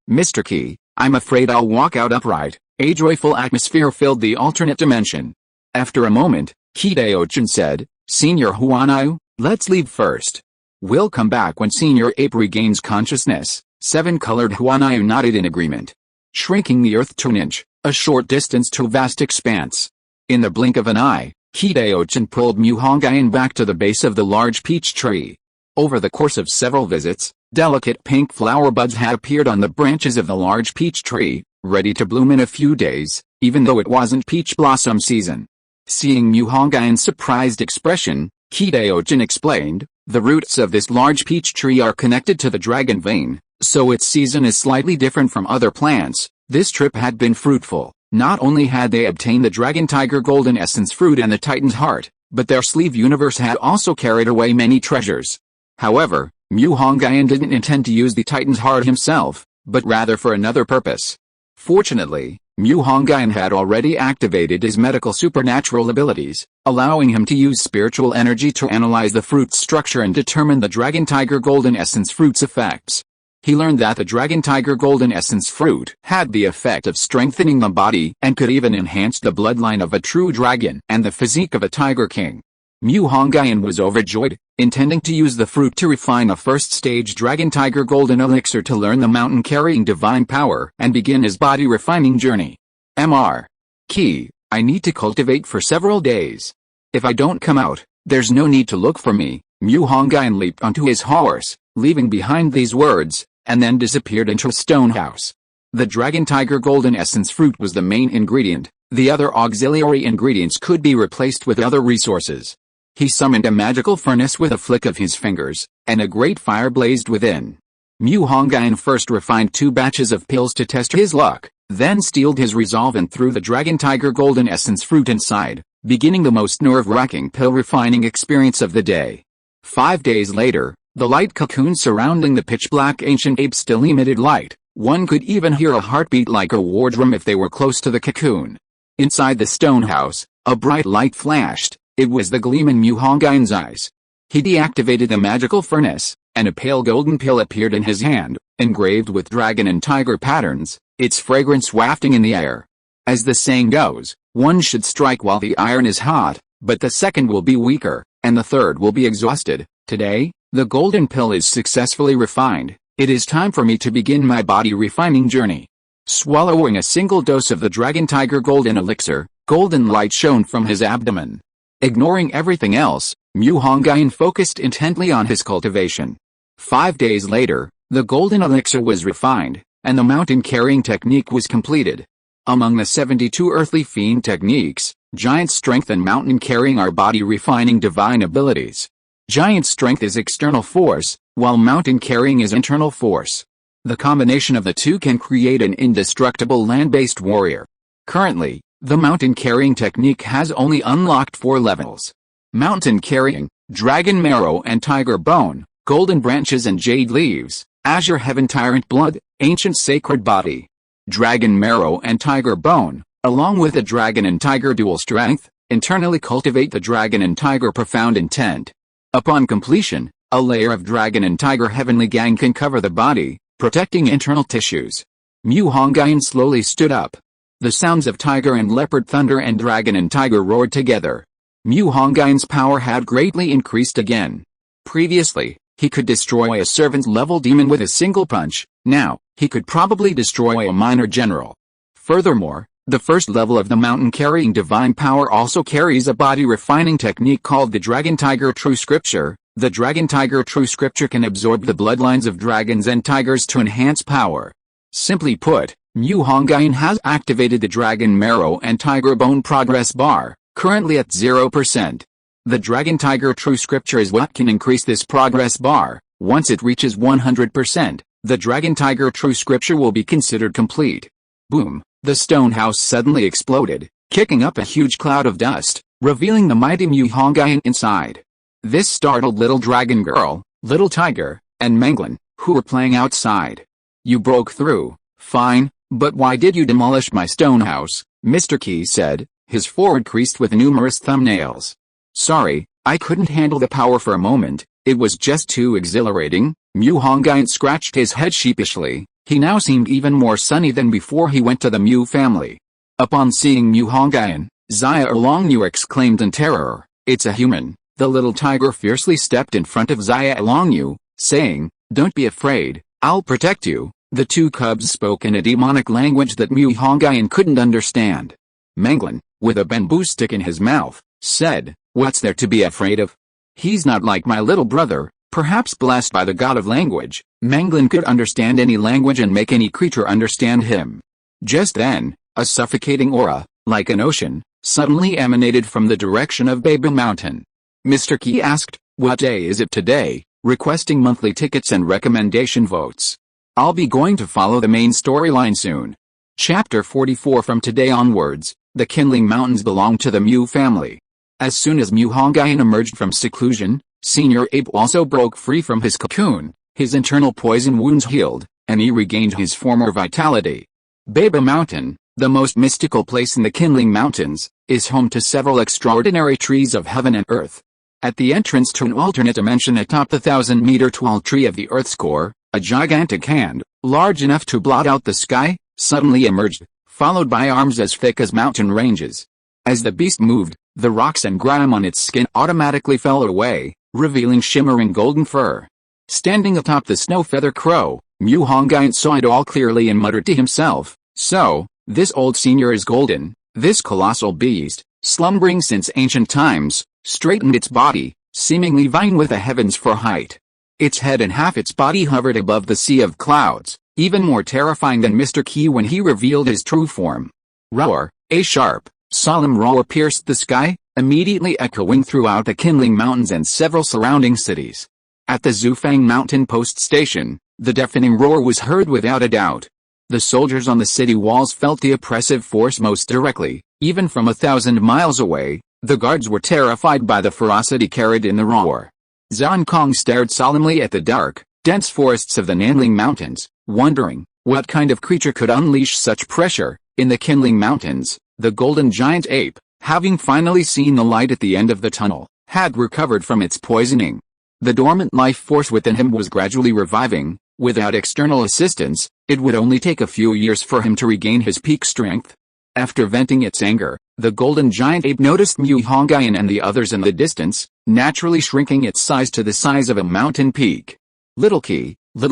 Mr. Qi, I'm afraid I'll walk out upright." A joyful atmosphere filled the alternate dimension. After a moment, Kidaochin said, "Senior Huanayu, let's leave first. We'll come back when Senior Ape regains consciousness." Seven-colored Huanayu nodded in agreement. Shrinking the earth to an inch, a short distance to a vast expanse. In the blink of an eye, Kidaochin pulled Mu Hongyun back to the base of the large peach tree. Over the course of several visits, delicate pink flower buds had appeared on the branches of the large peach tree, ready to bloom in a few days, even though it wasn't peach blossom season. Seeing Mu Hongyun's surprised expression, Kidaochin explained, "The roots of this large peach tree are connected to the dragon vein, so its season is slightly different from other plants." This trip had been fruitful. Not only had they obtained the dragon tiger golden essence fruit and the titan's heart, but their sleeve universe had also carried away many treasures. However, Mu Hongyun didn't intend to use the titan's heart himself, but rather for another purpose. Fortunately, Mu Hongyun had already activated his medical supernatural abilities, allowing him to use spiritual energy to analyze the fruit's structure and determine the dragon tiger golden essence fruit's effects. He learned that the dragon tiger golden essence fruit had the effect of strengthening the body and could even enhance the bloodline of a true dragon and the physique of a tiger king. Mu Hongyun was overjoyed, intending to use the fruit to refine a first-stage dragon tiger golden elixir to learn the mountain-carrying divine power and begin his body-refining journey. Mr. Qi, I need to cultivate for several days. If I don't come out, there's no need to look for me. Mu Hongyun leaped onto his horse, leaving behind these words, and then disappeared into a stone house. The dragon tiger golden essence fruit was the main ingredient. The other auxiliary ingredients could be replaced with other resources. He summoned a magical furnace with a flick of his fingers, and a great fire blazed within. Mu Hongyun first refined 2 batches of pills to test his luck, then steeled his resolve and threw the dragon tiger golden essence fruit inside, beginning the most nerve-wracking pill refining experience of the day. 5 days later, the light cocoon surrounding the pitch-black ancient ape still emitted light, One could even hear a heartbeat like a wardroom if they were close to the cocoon. Inside the stone house, a bright light flashed. It was the gleam in Mu Hongyun's eyes. He deactivated the magical furnace, and a pale golden pill appeared in his hand, engraved with dragon and tiger patterns, its fragrance wafting in the air. As the saying goes, one should strike while the iron is hot, but the second will be weaker, and the third will be exhausted. Today, the golden pill is successfully refined. It is time for me to begin my body refining journey. Swallowing a single dose of the Dragon Tiger Golden Elixir, golden light shone from his abdomen. Ignoring everything else, Mu Hongyun focused intently on his cultivation. 5 days later, the golden elixir was refined, and the mountain carrying technique was completed. Among the 72 earthly fiend techniques, giant strength and mountain carrying are body refining divine abilities. Giant strength is external force, while mountain carrying is internal force. The combination of the two can create an indestructible land-based warrior. Currently, the mountain carrying technique has only unlocked 4 levels. Mountain carrying, dragon marrow and tiger bone, golden branches and jade leaves, azure heaven tyrant blood, ancient sacred body. Dragon marrow and tiger bone, along with the dragon and tiger dual strength, internally cultivate the dragon and tiger profound intent. Upon completion, a layer of dragon and tiger heavenly gang can cover the body, protecting internal tissues. Mu Hongyun slowly stood up. The sounds of tiger and leopard thunder and dragon and tiger roared together. Mu Hongyun's power had greatly increased again. Previously, he could destroy a servant-level demon with a single punch. Now, he could probably destroy a minor general. Furthermore, the first level of the mountain-carrying divine power also carries a body-refining technique called the Dragon Tiger True Scripture. The Dragon Tiger True Scripture can absorb the bloodlines of dragons and tigers to enhance power. Simply put, Mu Hongyun has activated the Dragon Marrow and Tiger Bone progress bar, currently at 0%. The Dragon Tiger True Scripture is what can increase this progress bar. Once it reaches 100%, the Dragon Tiger True Scripture will be considered complete. Boom! The stone house suddenly exploded, kicking up a huge cloud of dust, revealing the mighty Mu Hongyun inside. This startled little dragon girl, little tiger, and Meng Lan, who were playing outside. You broke through. Fine, but why did you demolish my stone house? Mr. Qi said, his forehead creased with numerous thumbnails. Sorry, I couldn't handle the power for a moment, it was just too exhilarating. Mu Hongyun scratched his head sheepishly. He now seemed even more sunny than before he went to the Mu family. Upon seeing Mu Hongyun, Xia Longnu exclaimed in terror, "It's a human." The little tiger fiercely stepped in front of Xia Longnu, saying, "Don't be afraid, I'll protect you." The two cubs spoke in a demonic language that Mu Hongyun couldn't understand. Meng Lan, with a bamboo stick in his mouth, said, "What's there to be afraid of? He's not like my little brother." Perhaps blessed by the god of language, Meng Lan could understand any language and make any creature understand him. Just then, a suffocating aura, like an ocean, suddenly emanated from the direction of Baby Mountain. Mr. Qi asked, "What day is it today?" requesting monthly tickets and recommendation votes. I'll be going to follow the main storyline soon. Chapter 44. From today onwards, the Qinling Mountains belong to the Mu family. As soon as Mu Hongyun emerged from seclusion, Senior Ape also broke free from his cocoon, his internal poison wounds healed, and he regained his former vitality. Baby Mountain, the most mystical place in the Qinling Mountains, is home to several extraordinary trees of heaven and earth. At the entrance to an alternate dimension atop the 1,000-meter tall tree of the Earth's core, a gigantic hand, large enough to blot out the sky, suddenly emerged, followed by arms as thick as mountain ranges. As the beast moved, the rocks and grime on its skin automatically fell away, revealing shimmering golden fur. Standing atop the snow feather crow, Mu Hongyun saw it all clearly and muttered to himself, "So, this old senior is golden." This colossal beast, slumbering since ancient times, straightened its body, seemingly vying with the heavens for height. Its head and half its body hovered above the sea of clouds, even more terrifying than Mr. Qi when he revealed his true form. Roar! A sharp, solemn roar pierced the sky, immediately echoing throughout the Qinling Mountains and several surrounding cities. At the Zufang Mountain Post Station, the deafening roar was heard without a doubt. The soldiers on the city walls felt the oppressive force most directly, even from 1,000 miles away. The guards were terrified by the ferocity carried in the roar. Zhan stared solemnly at the dark, dense forests of the Nanling Mountains, wondering, What kind of creature could unleash such pressure? In the Qinling Mountains, the golden giant ape, having finally seen the light at the end of the tunnel, had recovered from its poisoning. The dormant life force within him was gradually reviving. Without external assistance, it would only take a few years for him to regain his peak strength. After venting its anger, the golden giant ape noticed Mu Hongyun and the others in the distance, naturally shrinking its size to the size of a mountain peak. Little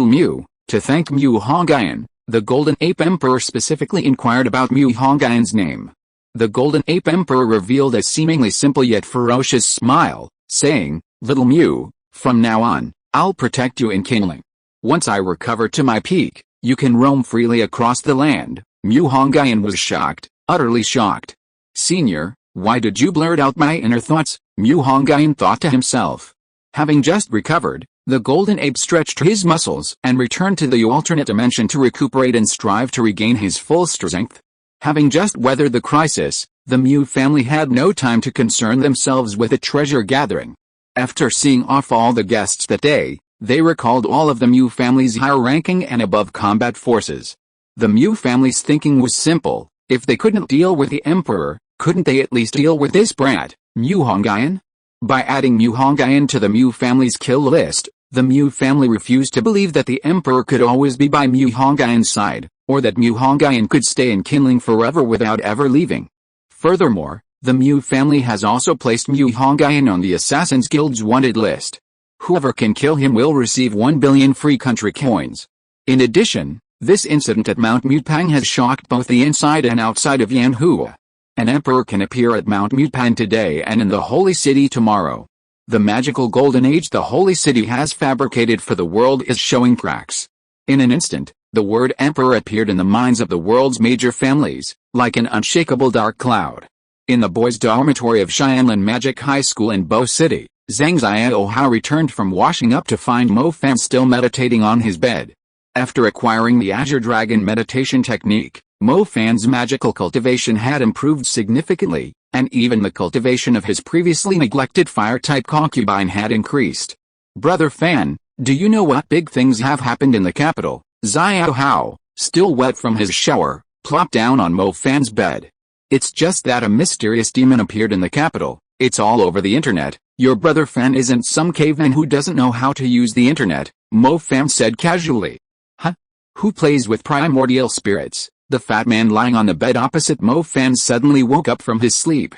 Mu, to thank Mu Hongyun, the golden ape emperor specifically inquired about Mu Hongyun's name. The golden ape emperor revealed a seemingly simple yet ferocious smile, saying, "Little Mu, from now on, I'll protect you in Qinling. Once I recover to my peak, you can roam freely across the land." Mu Hongyun was shocked, utterly shocked. "Senior, why did you blurt out my inner thoughts?" Mu Hongyun thought to himself. Having just recovered, the golden ape stretched his muscles and returned to the alternate dimension to recuperate and strive to regain his full strength. Having just weathered the crisis, the Mu family had no time to concern themselves with the treasure gathering. After seeing off all the guests that day, they recalled all of the Mu family's higher-ranking and above combat forces. The Mu family's thinking was simple: if they couldn't deal with the emperor, couldn't they at least deal with this brat, Mu Hongyun? By adding Mu Hongyun to the Mu family's kill list, the Mu family refused to believe that the emperor could always be by Mu Hongyun's side, or that Mu Hongyun could stay in Qinling forever without ever leaving. Furthermore, the Mu family has also placed Mu Hongyun on the Assassin's Guild's wanted list. Whoever can kill him will receive 1 billion free country coins. In addition, this incident at Mount Mutpang has shocked both the inside and outside of Yanhua. An emperor can appear at Mount Mutpang today and in the Holy City tomorrow. The magical golden age the Holy City has fabricated for the world is showing cracks. In an instant, the word emperor appeared in the minds of the world's major families, like an unshakable dark cloud. In the boys' dormitory of Qianlin Magic High School in Bo City, Zhang Xiaohao returned from washing up to find Mo Fan still meditating on his bed. After acquiring the Azure Dragon meditation technique, Mo Fan's magical cultivation had improved significantly, and even the cultivation of his previously neglected fire-type concubine had increased. "Brother Fan, do you know what big things have happened in the capital?" Xiaohao, still wet from his shower, plopped down on Mo Fan's bed. "It's just that a mysterious demon appeared in the capital. It's all over the internet. Your brother Fan isn't some caveman who doesn't know how to use the internet," Mo Fan said casually. "Huh? Who plays with primordial spirits?" The fat man lying on the bed opposite Mo Fan suddenly woke up from his sleep.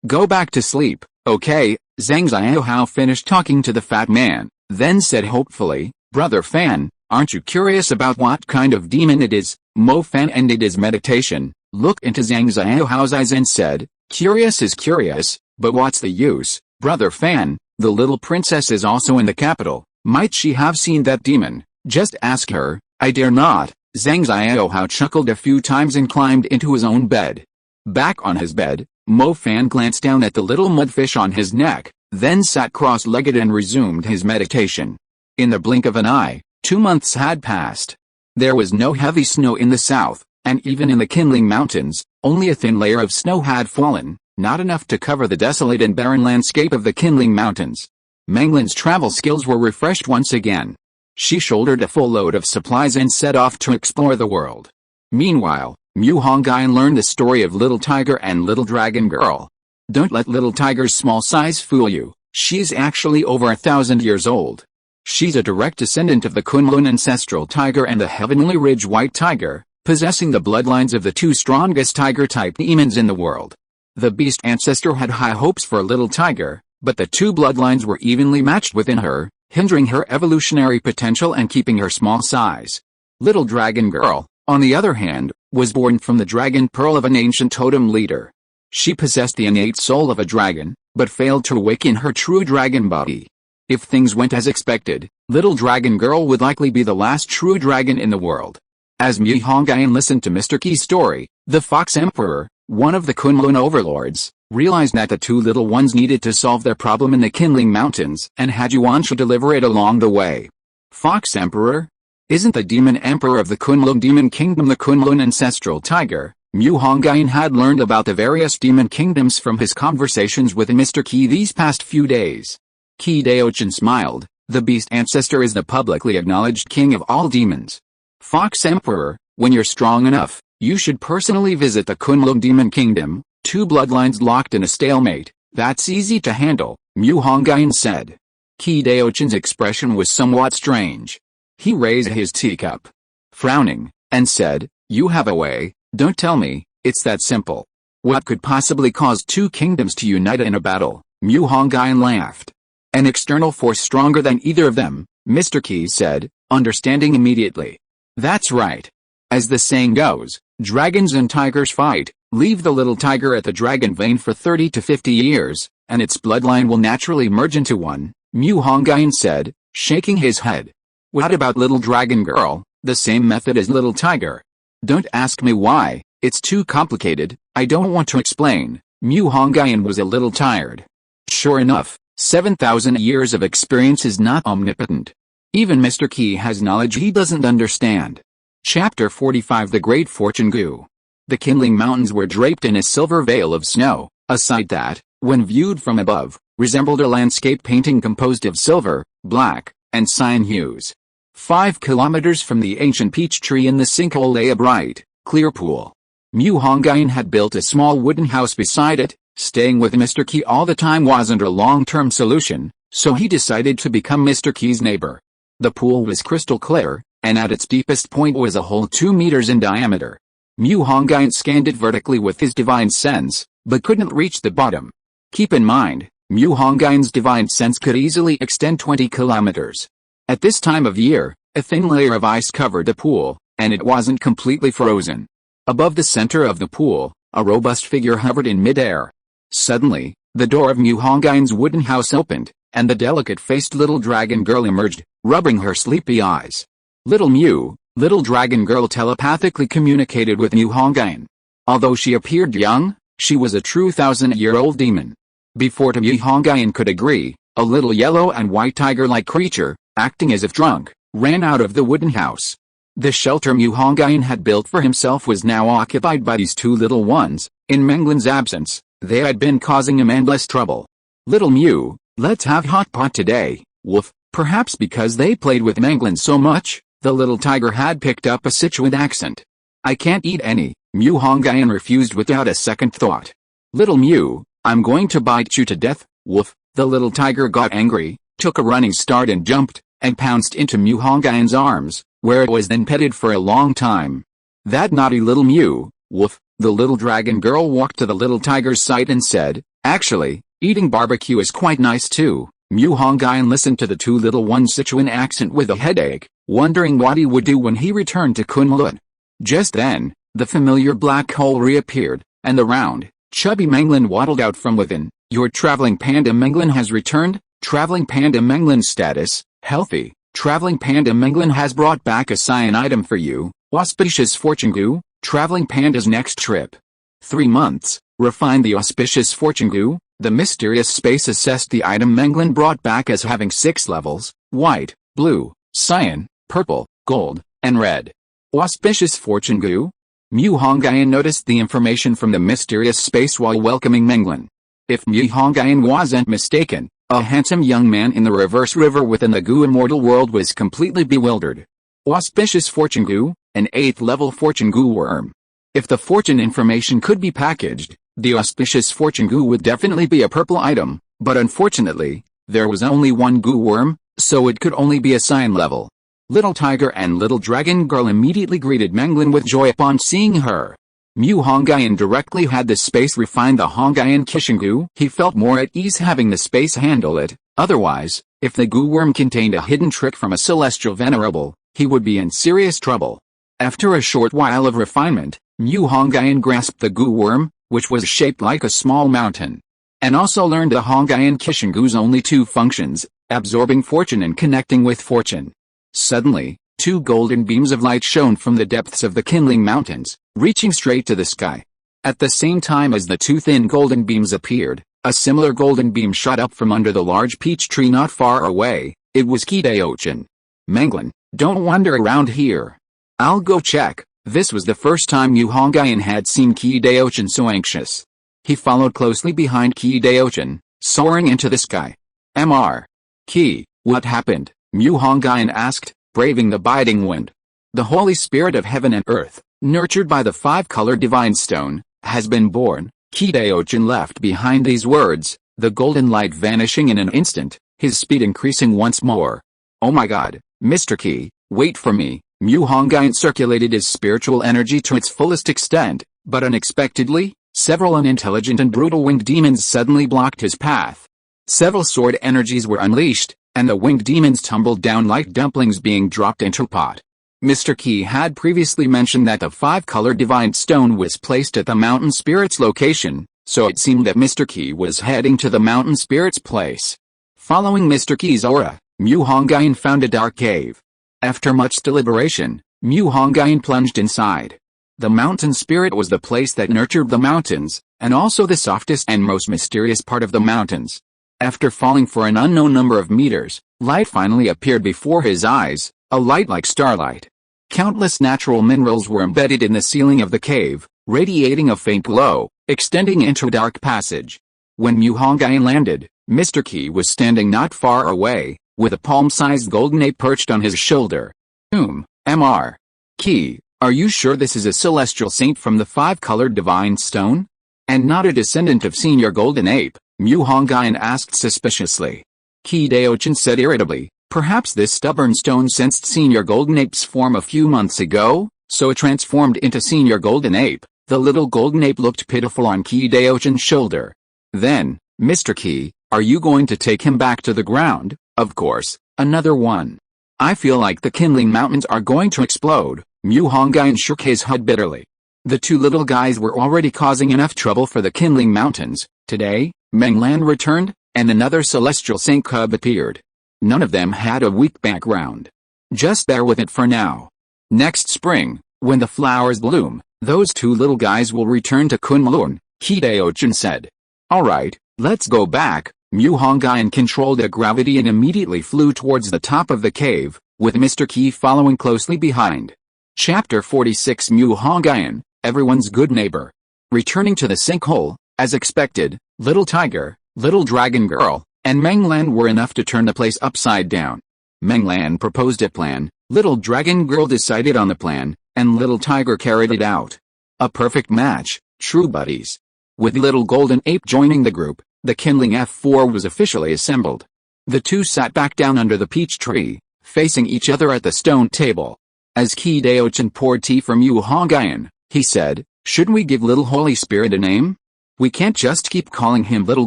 "Go back to sleep, okay?" Zhang Xiaohao finished talking to the fat man, then said hopefully, "Brother Fan, aren't you curious about what kind of demon it is?" Mo Fan ended his meditation, looked into Zhang Xiaohao's eyes and said, "Curious is curious, but what's the use, Brother Fan? The little princess is also in the capital. Might she have seen that demon? Just ask her." "I dare not." Zhang Xiaohao chuckled a few times and climbed into his own bed. Back on his bed, Mo Fan glanced down at the little mudfish on his neck, then sat cross-legged and resumed his meditation. In the blink of an eye, 2 months had passed. There was no heavy snow in the south, and even in the Qinling Mountains, only a thin layer of snow had fallen, not enough to cover the desolate and barren landscape of the Qinling Mountains. Meng Lan's travel skills were refreshed once again. She shouldered a full load of supplies and set off to explore the world. Meanwhile, Mu Hongyun learned the story of Little Tiger and Little Dragon Girl. Don't let Little Tiger's small size fool you. She's actually over 1,000 years old. She's a direct descendant of the Kunlun ancestral tiger and the Heavenly Ridge White Tiger, possessing the bloodlines of the 2 strongest tiger-type demons in the world. The beast ancestor had high hopes for Little Tiger, but the 2 bloodlines were evenly matched within her, hindering her evolutionary potential and keeping her small size. Little Dragon Girl, on the other hand, was born from the dragon pearl of an ancient totem leader. She possessed the innate soul of a dragon, but failed to awaken her true dragon body. If things went as expected, Little Dragon Girl would likely be the last true dragon in the world. As Mu Hongyun listened to Mr. Qi's story, the Fox Emperor, one of the Kunlun overlords, realized that the 2 little ones needed to solve their problem in the Qinling Mountains and had Yuan should deliver it along the way. Fox Emperor? Isn't the demon emperor of the Kunlun Demon Kingdom the Kunlun ancestral tiger? Mu Hongyun had learned about the various demon kingdoms from his conversations with Mr. Qi these past few days. Qi Daochin smiled. The beast ancestor is the publicly acknowledged king of all demons. Fox Emperor, when you're strong enough, you should personally visit the Qinling Demon Kingdom, two bloodlines locked in a stalemate. That's easy to handle, Mu Hongyun said. Qi Daochen's expression was somewhat strange. He raised his teacup, frowning, and said, "You have a way, don't tell me, it's that simple. What could possibly cause two kingdoms to unite in a battle?" Mu Hongyun laughed. "An external force stronger than either of them," Mr. Qi said, understanding immediately. "That's right. As the saying goes, dragons and tigers fight. Leave the little tiger at the dragon vein for 30 to 50 years, and its bloodline will naturally merge into one," Mu Hongyun said, shaking his head. "What about little dragon girl? The same method as little tiger?" "Don't ask me why, it's too complicated, I don't want to explain." Mu Hongyun was a little tired. Sure enough, 7,000 years of experience is not omnipotent. Even Mr. Qi has knowledge he doesn't understand. Chapter 45 The Great Fortune Gu. The Qinling Mountains were draped in a silver veil of snow, a sight that, when viewed from above, resembled a landscape painting composed of silver, black, and cyan hues. 5 kilometers from the ancient peach tree in the sinkhole lay a bright, clear pool. Mu Hongyun had built a small wooden house beside it. Staying with Mr. Qi all the time wasn't a long-term solution, so he decided to become Mr. Qi's neighbor. The pool was crystal clear, and at its deepest point was a hole 2 meters in diameter. Mu Hongyun scanned it vertically with his divine sense, but couldn't reach the bottom. Keep in mind, Mu Hongyun's divine sense could easily extend 20 kilometers. At this time of year, a thin layer of ice covered the pool, and it wasn't completely frozen. Above the center of the pool, a robust figure hovered in midair. Suddenly, the door of Mu Hongyun's wooden house opened, and the delicate-faced little dragon girl emerged, rubbing her sleepy eyes. Little dragon girl telepathically communicated with Mu Hongyun. Although she appeared young, she was a true 1,000-year-old demon. Before Mu Hongyun could agree, a little yellow and white tiger-like creature, acting as if drunk, ran out of the wooden house. The shelter Mu Hongyun had built for himself was now occupied by these two little ones. In Meng Lan's absence, they had been causing him endless trouble. "Little Mu, let's have hot pot today, woof." Perhaps because they played with Meng Lan so much, the little tiger had picked up a Sichuan accent. "I can't eat any," Mu Hongyun refused without a second thought. "Little Mu, I'm going to bite you to death, woof." The little tiger got angry, took a running start and jumped, and pounced into Mu Hongyun's arms, where it was then petted for a long time. "That naughty little Mu, woof." The little dragon girl walked to the little tiger's side and said, "Actually, eating barbecue is quite nice too." Mu Hongyun listened to the two little one's Sichuan accent with a headache, wondering what he would do when he returned to Kunlun. Just then, the familiar black hole reappeared, and the round, chubby Meng Lan waddled out from within. "Your traveling panda Meng Lan has returned." Traveling panda Meng Lan's status, healthy. Traveling panda Meng Lan has brought back a cyan item for you. Auspicious fortune Gu. Traveling panda's next trip. 3 months. Refine the auspicious fortune Gu. The mysterious space assessed the item Meng Lan brought back as having 6 levels: white, blue, cyan, purple, gold, and red. Auspicious fortune Gu. Mu Hongyun noticed the information from the mysterious space while welcoming Meng Lan. If Mu Hongyun wasn't mistaken, a handsome young man in the reverse river within the Gu immortal world was completely bewildered. Auspicious fortune Gu, an 8th level fortune Gu worm. If the fortune information could be packaged, the auspicious fortune Gu would definitely be a purple item, but unfortunately, there was only one Gu worm, so it could only be a cyan level. Little tiger and little dragon girl immediately greeted Meng Lan with joy upon seeing her. Mu Hongyun directly had the space refine the Hongyun Qishingu. He felt more at ease having the space handle it. Otherwise, if the Gu worm contained a hidden trick from a celestial venerable, he would be in serious trouble. After a short while of refinement, Mu Hongyun grasped the Gu worm, which was shaped like a small mountain, and also learned the Hongyun Qishingu's only 2 functions, absorbing fortune and connecting with fortune. Suddenly, 2 golden beams of light shone from the depths of the Qinling Mountains, reaching straight to the sky. At the same time as the 2 thin golden beams appeared, a similar golden beam shot up from under the large peach tree not far away. It was Qi Daochen. "Meng Lan, don't wander around here. I'll go check." This was the first time Mu Hongyun had seen Qi Daochen so anxious. He followed closely behind Qi Daochen, soaring into the sky. "Mr. Qi, what happened?" Mu Hongyun asked, braving the biting wind. The Holy Spirit of heaven and earth, nurtured by the five-colored divine stone, has been born. Qin left behind these words, the golden light vanishing in an instant, his speed increasing once more. Oh my god, Mr. Qi, wait for me. Mu Hongyun circulated his spiritual energy to its fullest extent, but unexpectedly, several unintelligent and brutal winged demons suddenly blocked his path. Several sword energies were unleashed, and the winged demons tumbled down like dumplings being dropped into a pot. Mr. Qi had previously mentioned that the five-colored divine stone was placed at the mountain spirit's location, so it seemed that Mr. Qi was heading to the mountain spirit's place. Following Mr. Qi's aura, Mu Hongyun found a dark cave. After much deliberation, Mu Hongyun plunged inside. The mountain spirit was the place that nurtured the mountains, and also the softest and most mysterious part of the mountains. After falling for an unknown number of meters, light finally appeared before his eyes, a light like starlight. Countless natural minerals were embedded in the ceiling of the cave, radiating a faint glow, extending into a dark passage. When Mu Hongyun landed, Mr. Qi was standing not far away, with a palm-sized golden ape perched on his shoulder. Mr. Qi, are you sure this is a celestial saint from the five-colored divine stone? And not a descendant of Senior Golden Ape? Mu Hongyun asked suspiciously. Qin said irritably, perhaps this stubborn stone sensed Senior Golden Ape's form a few months ago, so it transformed into Senior Golden Ape. The little golden ape looked pitiful on Qin's shoulder. Then, Mr. Qi, are you going to take him back to the ground? Of course, another one. I feel like the Qinling Mountains are going to explode. Mu Hongyun shook his head bitterly. The two little guys were already causing enough trouble for the Qinling Mountains. Today, Meng Lan returned, and another celestial saint cub appeared. None of them had a weak background. Just bear with it for now. Next spring, when the flowers bloom, those two little guys will return to Kunlun, Qin said. Alright, let's go back. Mu Hongyun controlled the gravity and immediately flew towards the top of the cave, with Mr. Qi following closely behind. Chapter 46 Mu Hongyun, everyone's good neighbor. Returning to the sinkhole, as expected, Little Tiger, Little Dragon Girl, and Meng Lan were enough to turn the place upside down. Meng Lan proposed a plan, Little Dragon Girl decided on the plan, and Little Tiger carried it out. A perfect match, true buddies. With Little Golden Ape joining the group, the Qinling F4 was officially assembled. The two sat back down under the peach tree, facing each other at the stone table. As Qin poured tea for Mu Hongyun, he said, shouldn't we give Little Holy Spirit a name? We can't just keep calling him Little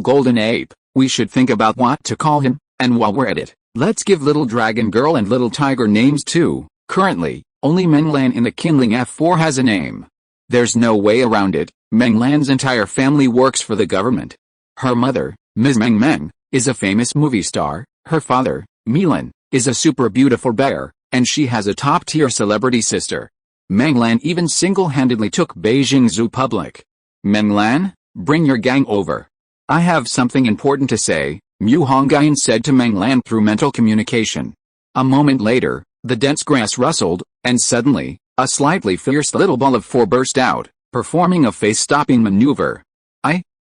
Golden Ape, we should think about what to call him, and while we're at it, let's give Little Dragon Girl and Little Tiger names too. Currently, only Meng Lan in the Qinling F4 has a name. There's no way around it, Meng Lan's entire family works for the government. Her mother, Ms. Meng, is a famous movie star, her father, Milan, is a super beautiful bear, and she has a top-tier celebrity sister. Meng Lan even single-handedly took Beijing Zoo public. Meng Lan, bring your gang over. I have something important to say, Mu Hongyun said to Meng Lan through mental communication. A moment later, the dense grass rustled, and suddenly, a slightly fierce little ball of fur burst out, performing a face-stopping maneuver.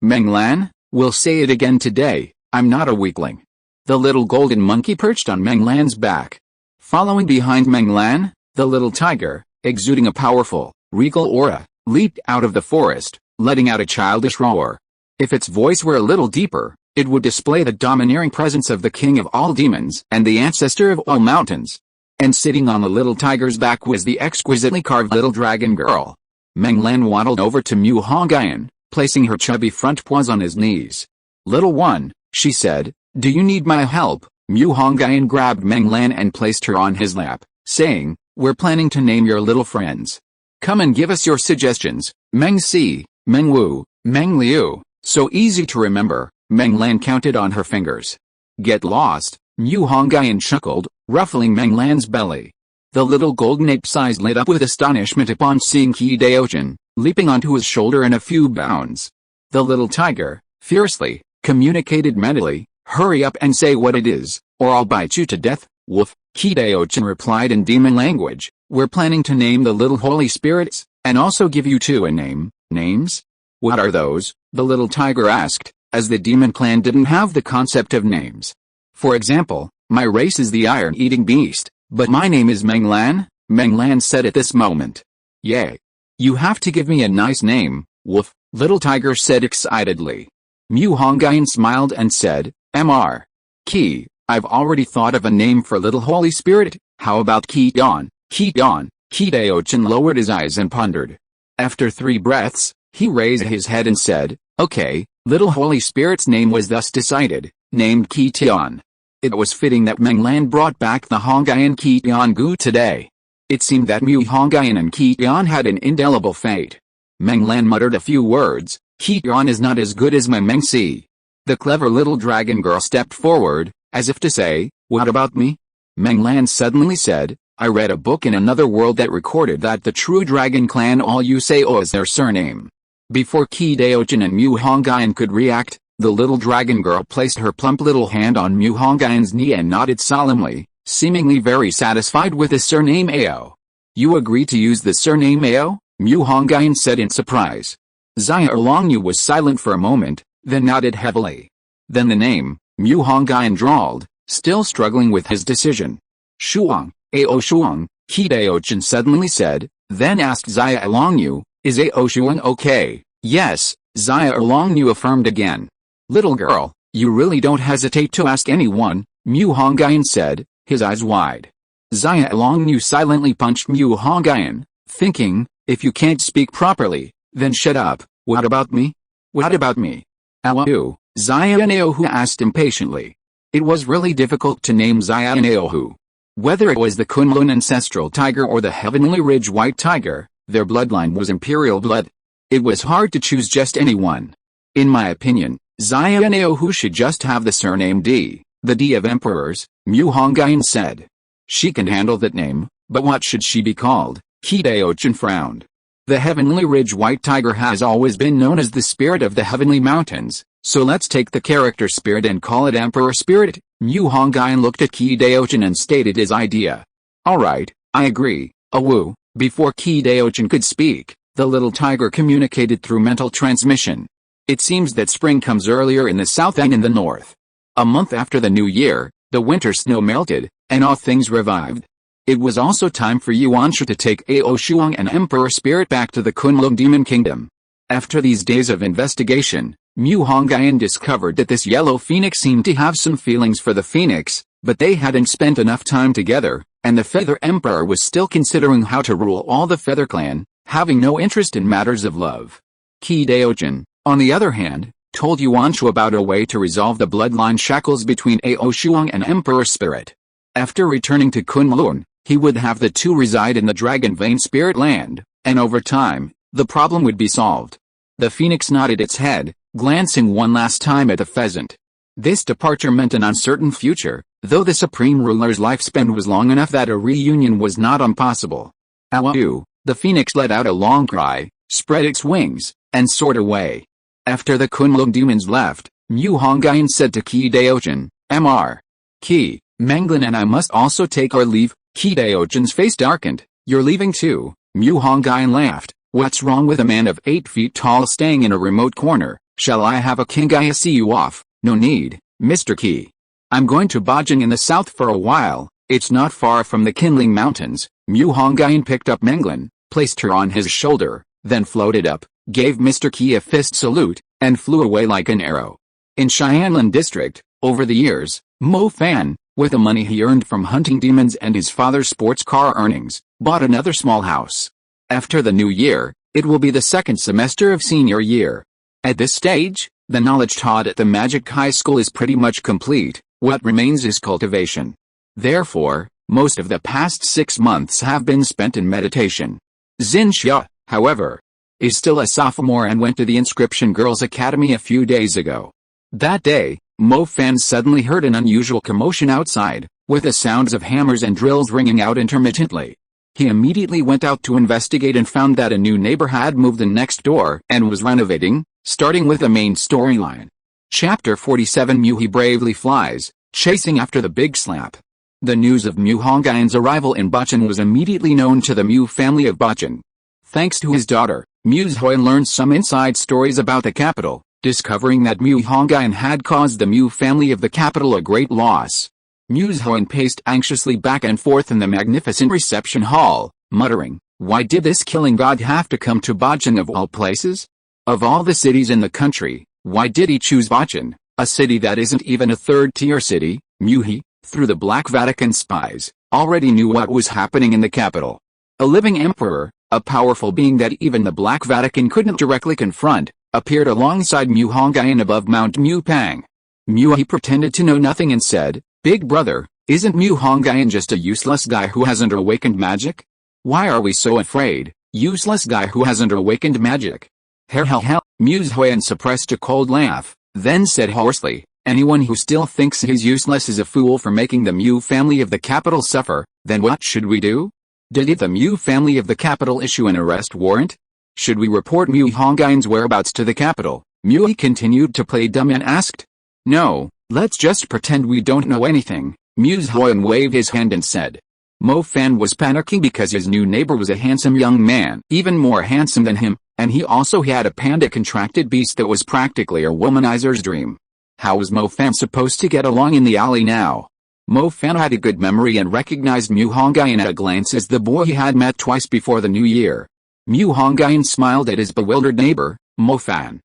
Meng Lan, will say it again today, I'm not a weakling. The little golden monkey perched on Meng Lan's back. Following behind Meng Lan, the little tiger, exuding a powerful, regal aura, leaped out of the forest, letting out a childish roar. If its voice were a little deeper, it would display the domineering presence of the king of all demons and the ancestor of all mountains. And sitting on the little tiger's back was the exquisitely carved little dragon girl. Meng Lan waddled over to Mu Hongyun, placing her chubby front paws on his knees. Little one, she said, do you need my help? Mu Hongyun grabbed Meng Lan and placed her on his lap, saying, we're planning to name your little friends. Come and give us your suggestions, Meng Si, Meng Wu, Meng Liu, so easy to remember, Meng Lan counted on her fingers. Get lost, Mu Hongyun chuckled, ruffling Meng Lan's belly. The little golden ape's eyes lit up with astonishment upon seeing Qin, leaping onto his shoulder in a few bounds. The little tiger, fiercely, communicated mentally, hurry up and say what it is, or I'll bite you to death, woof. Qin replied in demon language, we're planning to name the little holy spirits, and also give you two a name. Names? What are those? The little tiger asked, as the demon clan didn't have the concept of names. For example, my race is the iron-eating beast, but my name is Meng Lan. Meng Lan said at this moment. Yay. You have to give me a nice name, Wolf, Little Tiger said excitedly. Mu Hongyun smiled and said, Mr. Qi, I've already thought of a name for Little Holy Spirit. How about Qi-Don? Qi-Don? Qi-Daochin lowered his eyes and pondered. After 3 breaths, he raised his head and said, okay, Little Holy Spirit's name was thus decided, named Qi-Tian. It was fitting that Meng Lan brought back the Hongyun Qi-Tian Gu today. It seemed that Mu Hongyun and Qi-Tian had an indelible fate. Meng Lan muttered a few words. Qi-Tian is not as good as my Meng Si. The clever little dragon girl stepped forward, as if to say, what about me? Meng Lan suddenly said, I read a book in another world that recorded that the true dragon clan all you say is their surname. Before Qi-Daochin and Mu Hongyun could react, the little dragon girl placed her plump little hand on Mu Hongyun's knee and nodded solemnly, seemingly very satisfied with the surname Ao. You agree to use the surname Ao? Mu Hongyun said in surprise. Zia Erlongyu was silent for a moment, then nodded heavily. Then the name, Mu Hongyun drawled, still struggling with his decision. Shuang, Ao Shuang, Qi-Daochin suddenly said, then asked Zia Erlongyu, is Ao Shuang okay? Yes, Zia Erlongyu affirmed again. Little girl, you really don't hesitate to ask anyone, Mu Hongyun said, his eyes wide. Zia Erlongyu silently punched Mu Hongyun, thinking, if you can't speak properly, then shut up. What about me? What about me? Awahu, Zia and Aohu asked impatiently. It was really difficult to name Zia and Aohu. Whether it was the Kunlun ancestral tiger or the Heavenly Ridge white tiger, their bloodline was imperial blood. It was hard to choose just anyone. In my opinion, Zia and Aohu should just have the surname D, the D of emperors, Mu Hongyun said. She can handle that name, but what should she be called? Qi-Daochin frowned. The Heavenly Ridge white tiger has always been known as the spirit of the heavenly mountains, so let's take the character spirit and call it Emperor Spirit. Mu Hongyun looked at Qi-Daochin and stated his idea. Alright, I agree, Awu. Before Qi-Daochin could speak, the little tiger communicated through mental transmission. It seems that spring comes earlier in the south and in the north. A month after the new year, the winter snow melted, and all things revived. It was also time for Yuanshu to take Ao Shuang and Emperor Spirit back to the Qinling Demon Kingdom. After these days of investigation, Mu Hongyun discovered that this yellow phoenix seemed to have some feelings for the phoenix, but they hadn't spent enough time together, and the Feather Emperor was still considering how to rule all the Feather Clan, having no interest in matters of love. Qi-Daochin, on the other hand, told Yuanshu about a way to resolve the bloodline shackles between Ao Shuang and Emperor Spirit. After returning to Kunlun, he would have the two reside in the Dragon Vein Spirit Land, and over time, the problem would be solved. The phoenix nodded its head, glancing one last time at the pheasant. This departure meant an uncertain future, though the Supreme Ruler's lifespan was long enough that a reunion was not impossible. Awahu, the phoenix let out a long cry, spread its wings, and soared away. After the Qinling demons left, Mu Hongyun said to Qi-Daochin, Mr. Qi, Meng Lan and I must also take our leave. Qi-Daochin's face darkened. You're leaving too? Mu Hongyun laughed. What's wrong with a man of 8 feet tall staying in a remote corner? Shall I have a Qingai see you off? No need, Mr. Qi. I'm going to Bajing in the south for a while. It's not far from the Qinling Mountains. Mu Hongyun picked up Meng Lan, placed her on his shoulder, then floated up, gave Mr. Qi a fist salute, and flew away like an arrow. In Xianlan district, over the years, Mo Fan, with the money he earned from hunting demons and his father's sports car earnings, bought another small house. After the new year, it will be the second semester of senior year. At this stage, the knowledge taught at the Magic High School is pretty much complete. What remains is cultivation. Therefore, most of the past 6 months have been spent in meditation. Xinxia, however, is still a sophomore and went to the Inscription Girls Academy a few days ago. That day, Mo Fan suddenly heard an unusual commotion outside, with the sounds of hammers and drills ringing out intermittently. He immediately went out to investigate and found that a new neighbor had moved in next door and was renovating, starting with the main storyline. Chapter 47 Mu bravely flies, chasing after the big slap. The news of Mu Hongyun's arrival in Bachan was immediately known to the Mu family of Bachan. Thanks to his daughter, Mu Zhuan learned some inside stories about the capital, discovering that Mu Hongyun had caused the Mu family of the capital a great loss. Mu Huan paced anxiously back and forth in the magnificent reception hall, muttering, "Why did this killing god have to come to Bachin of all places? Of all the cities in the country, why did he choose Bachin, a city that isn't even a third-tier city?" Muhi, through the Black Vatican spies, already knew what was happening in the capital. A living emperor, a powerful being that even the Black Vatican couldn't directly confront, appeared alongside Mu Hongyun above Mount Mu Pang. Muhi pretended to know nothing and said, "Big brother, isn't Mu Hongyun just a useless guy who hasn't awakened magic? Why are we so afraid? Useless guy who hasn't awakened magic." Hell. Mu Huan suppressed a cold laugh, then said hoarsely, "Anyone who still thinks he's useless is a fool for making the Mu family of the capital suffer. Then what should we do? Did the Mu family of the capital issue an arrest warrant? Should we report Mu Hongyun's whereabouts to the capital?" Mu continued to play dumb and asked. "No, let's just pretend we don't know anything." Mu Huan waved his hand and said. Mo Fan was panicking because his new neighbor was a handsome young man, even more handsome than him, and he also had a panda contracted beast that was practically a womanizer's dream. How was Mo Fan supposed to get along in the alley now? Mo Fan had a good memory and recognized Mu Hongyun at a glance as the boy he had met twice before the new year. Mu Hongyun smiled at his bewildered neighbor, Mo Fan.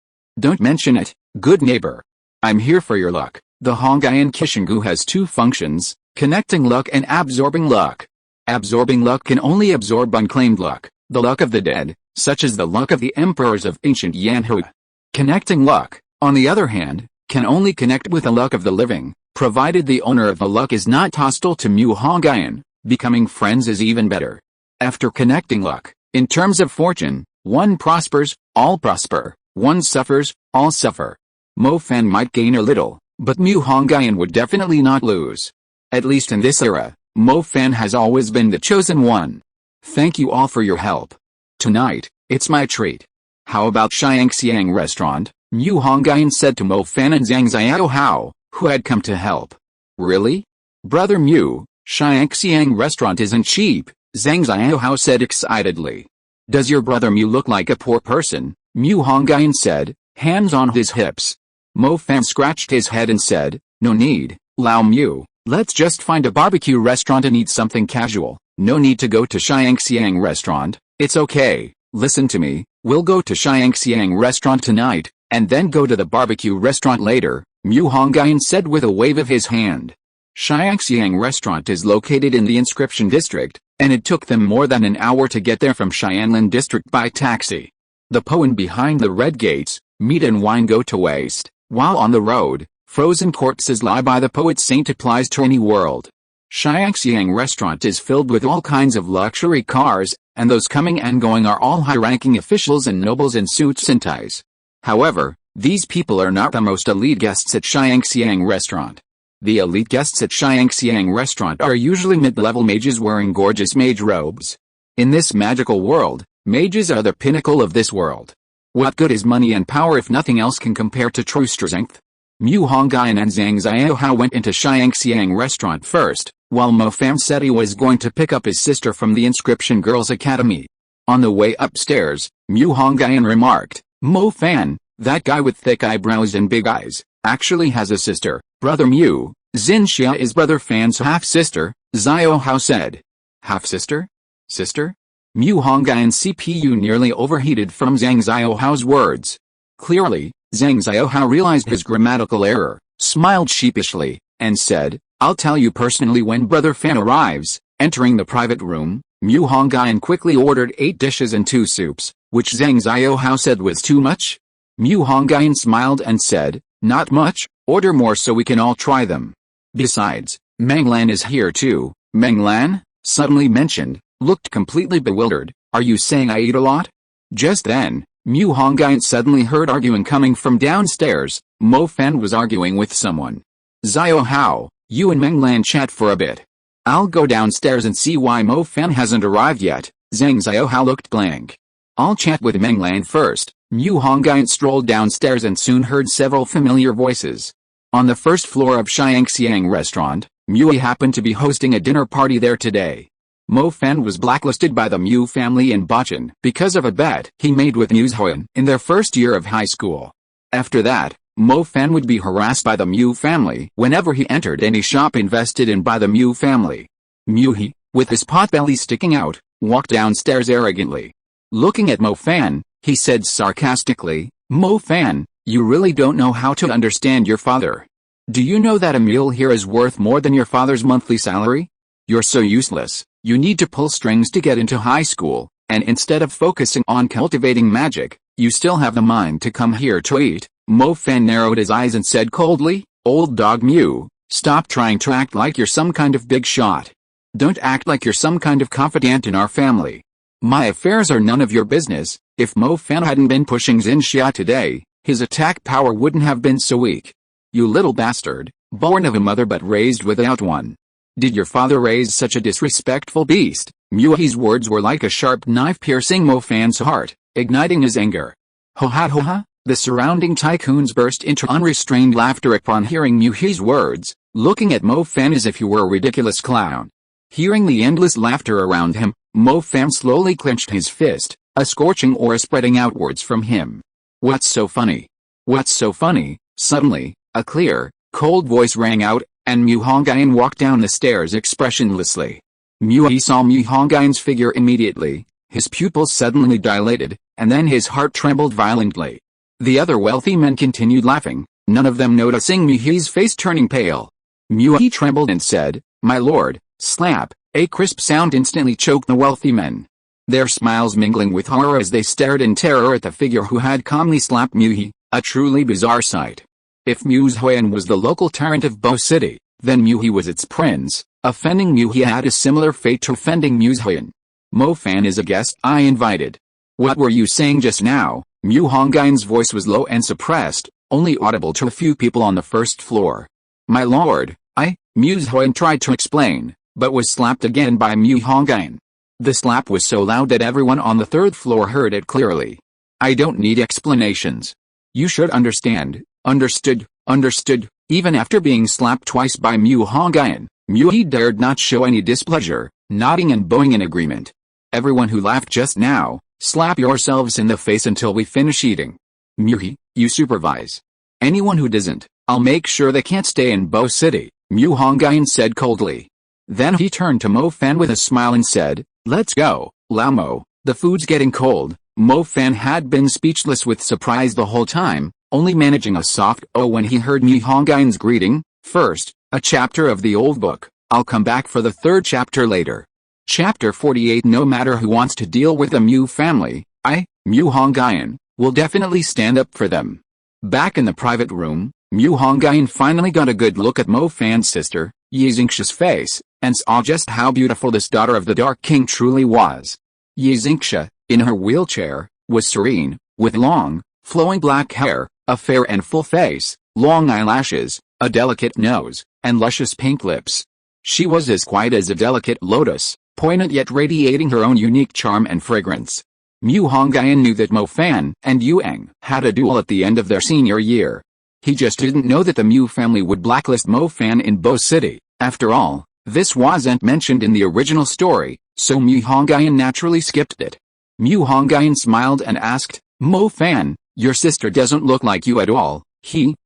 "Don't mention it, good neighbor. I'm here for your luck." The Hongyun Kishingu has two functions, connecting luck and absorbing luck. Absorbing luck can only absorb unclaimed luck, the luck of the dead, such as the luck of the emperors of ancient Yanhui. Connecting luck, on the other hand, can only connect with the luck of the living, provided the owner of the luck is not hostile to Mu Hongyun. Becoming friends is even better. After connecting luck, in terms of fortune, one prospers, all prosper, one suffers, all suffer. Mo Fan might gain a little, but Mu Hongyun would definitely not lose. At least in this era, Mo Fan has always been the chosen one. Thank you all for your help. Tonight, it's my treat. How about Xiangxiang restaurant? Mu Hongyun said to Mo Fan and Zhang Xiaohao, who had come to help. Really? Brother Mu, Xiangxiang restaurant isn't cheap, Zhang Xiaohao said excitedly. Does your brother Mu look like a poor person? Mu Hongyun said, hands on his hips. Mo Fan scratched his head and said, no need, Lao Mu, let's just find a barbecue restaurant and eat something casual. No need to go to Xiangxiang restaurant, it's okay, listen to me, we'll go to Xiangxiang restaurant tonight, and then go to the barbecue restaurant later, Mu Hongyun said with a wave of his hand. Xiangxiang restaurant is located in the Inscription District, and it took them more than an hour to get there from Xianlin District by taxi. The poem behind the red gates, meat and wine go to waste, while on the road, frozen corpses lie by the poet's saint applies to any world. Xiangxiang restaurant is filled with all kinds of luxury cars, and those coming and going are all high-ranking officials and nobles in suits and ties. However, these people are not the most elite guests at Xiangxiang restaurant. The elite guests at Xiangxiang restaurant are usually mid-level mages wearing gorgeous mage robes. In this magical world, mages are the pinnacle of this world. What good is money and power if nothing else can compare to true strength? Mu Hongyun and Zhang Xiaohao went into Xiangxiang restaurant first, while Mo Fan said he was going to pick up his sister from the Inscription Girls Academy. On the way upstairs, Mu Hongyun remarked, Mo Fan, that guy with thick eyebrows and big eyes, actually has a sister, Brother Mu. Xinxia is Brother Fan's half-sister, Xiaohao said. Half-sister? Sister? Mu Hongyun's CPU nearly overheated from Zhang Xiaohao's words. Clearly, Zhang Xiaohao realized his grammatical error, smiled sheepishly, and said, I'll tell you personally when Brother Fan arrives. Entering the private room, Mu Hongyun quickly ordered 8 dishes and 2 soups, which Zhang Xiaohao said was too much. Mu Hongyun smiled and said, not much, order more so we can all try them. Besides, Meng Lan is here too. Meng Lan, suddenly mentioned, looked completely bewildered. Are you saying I eat a lot? Just then, Mu Hongyun suddenly heard arguing coming from downstairs. Mo Fan was arguing with someone. Xiaohao, you and Meng Lan chat for a bit. I'll go downstairs and see why Mo Fan hasn't arrived yet. Zhang Xiaohao looked blank. I'll chat with Meng Lan first. Mu Hongyun strolled downstairs and soon heard several familiar voices. On the first floor of Xiangxiang restaurant, Mu happened to be hosting a dinner party there today. Mo Fan was blacklisted by the Mu family in Bachin because of a bet he made with Mu Huan in their first year of high school. After that, Mo Fan would be harassed by the Mu family whenever he entered any shop invested in by the Mu family. Mu, with his potbelly sticking out, walked downstairs arrogantly. Looking at Mo Fan, he said sarcastically, "Mo Fan, you really don't know how to understand your father. Do you know that a mule here is worth more than your father's monthly salary? You're so useless, you need to pull strings to get into high school, and instead of focusing on cultivating magic, you still have the mind to come here to eat." Mo Fan narrowed his eyes and said coldly, "Old dog Mu, stop trying to act like you're some kind of big shot. Don't act like you're some kind of confidant in our family. My affairs are none of your business." If Mo Fan hadn't been pushing Xinxia today, his attack power wouldn't have been so weak. "You little bastard, born of a mother but raised without one. Did your father raise such a disrespectful beast?" Mui's words were like a sharp knife piercing Mo Fan's heart, igniting his anger. Ho ha ho ha! The surrounding tycoons burst into unrestrained laughter upon hearing Mui's words, looking at Mo Fan as if he were a ridiculous clown. Hearing the endless laughter around him, Mo Fan slowly clenched his fist, a scorching aura spreading outwards from him. "What's so funny? What's so funny?" Suddenly, a clear, cold voice rang out, and Mu Hongyun walked down the stairs expressionlessly. Mui saw Mu Hongyun's figure immediately, his pupils suddenly dilated, and then his heart trembled violently. The other wealthy men continued laughing, none of them noticing Mui's face turning pale. Mui trembled and said, "My lord," slap. A crisp sound instantly choked the wealthy men, their smiles mingling with horror as they stared in terror at the figure who had calmly slapped Mui, a truly bizarre sight. If Mu Huan was the local tyrant of Bo City, then Mui was its prince. Offending Mui had a similar fate to offending Mu Huan. "Mo Fan is a guest I invited." "What were you saying just now?" Mu Hongyun's voice was low and suppressed, only audible to a few people on the first floor. "My lord, Mu Huan tried to explain, but was slapped again by Mu Hongyun. The slap was so loud that everyone on the third floor heard it clearly. "I don't need explanations. You should understand." "Understood, understood." Even after being slapped twice by Mu Hongyun, Mui dared not show any displeasure, nodding and bowing in agreement. "Everyone who laughed just now, slap yourselves in the face until we finish eating. Mui, you supervise. Anyone who doesn't, I'll make sure they can't stay in Bo City," Mu Hongyun said coldly. Then he turned to Mo Fan with a smile and said, "Let's go, Lao Mo, the food's getting cold." Mo Fan had been speechless with surprise the whole time, only managing a soft "oh" when he heard Mu Hongyun's greeting. "First, a chapter of the old book. I'll come back for the third chapter later." Chapter 48. No matter who wants to deal with the Mu family, Mu Hongyun, will definitely stand up for them. Back in the private room, Mu Hongyun finally got a good look at Mo Fan's sister, Yi Xingxia's face, and saw just how beautiful this daughter of the Dark King truly was. Yi Xingxia, in her wheelchair, was serene, with long, flowing black hair, a fair and full face, long eyelashes, a delicate nose, and luscious pink lips. She was as quiet as a delicate lotus, poignant yet radiating her own unique charm and fragrance. Mu Hongyun knew that Mo Fan and Yuang had a duel at the end of their senior year. He just didn't know that the Mu family would blacklist Mo Fan in Bo City. After all, this wasn't mentioned in the original story, so Mu Hongyun naturally skipped it. Mu Hongyun smiled and asked, "Mo Fan, your sister doesn't look like you at all."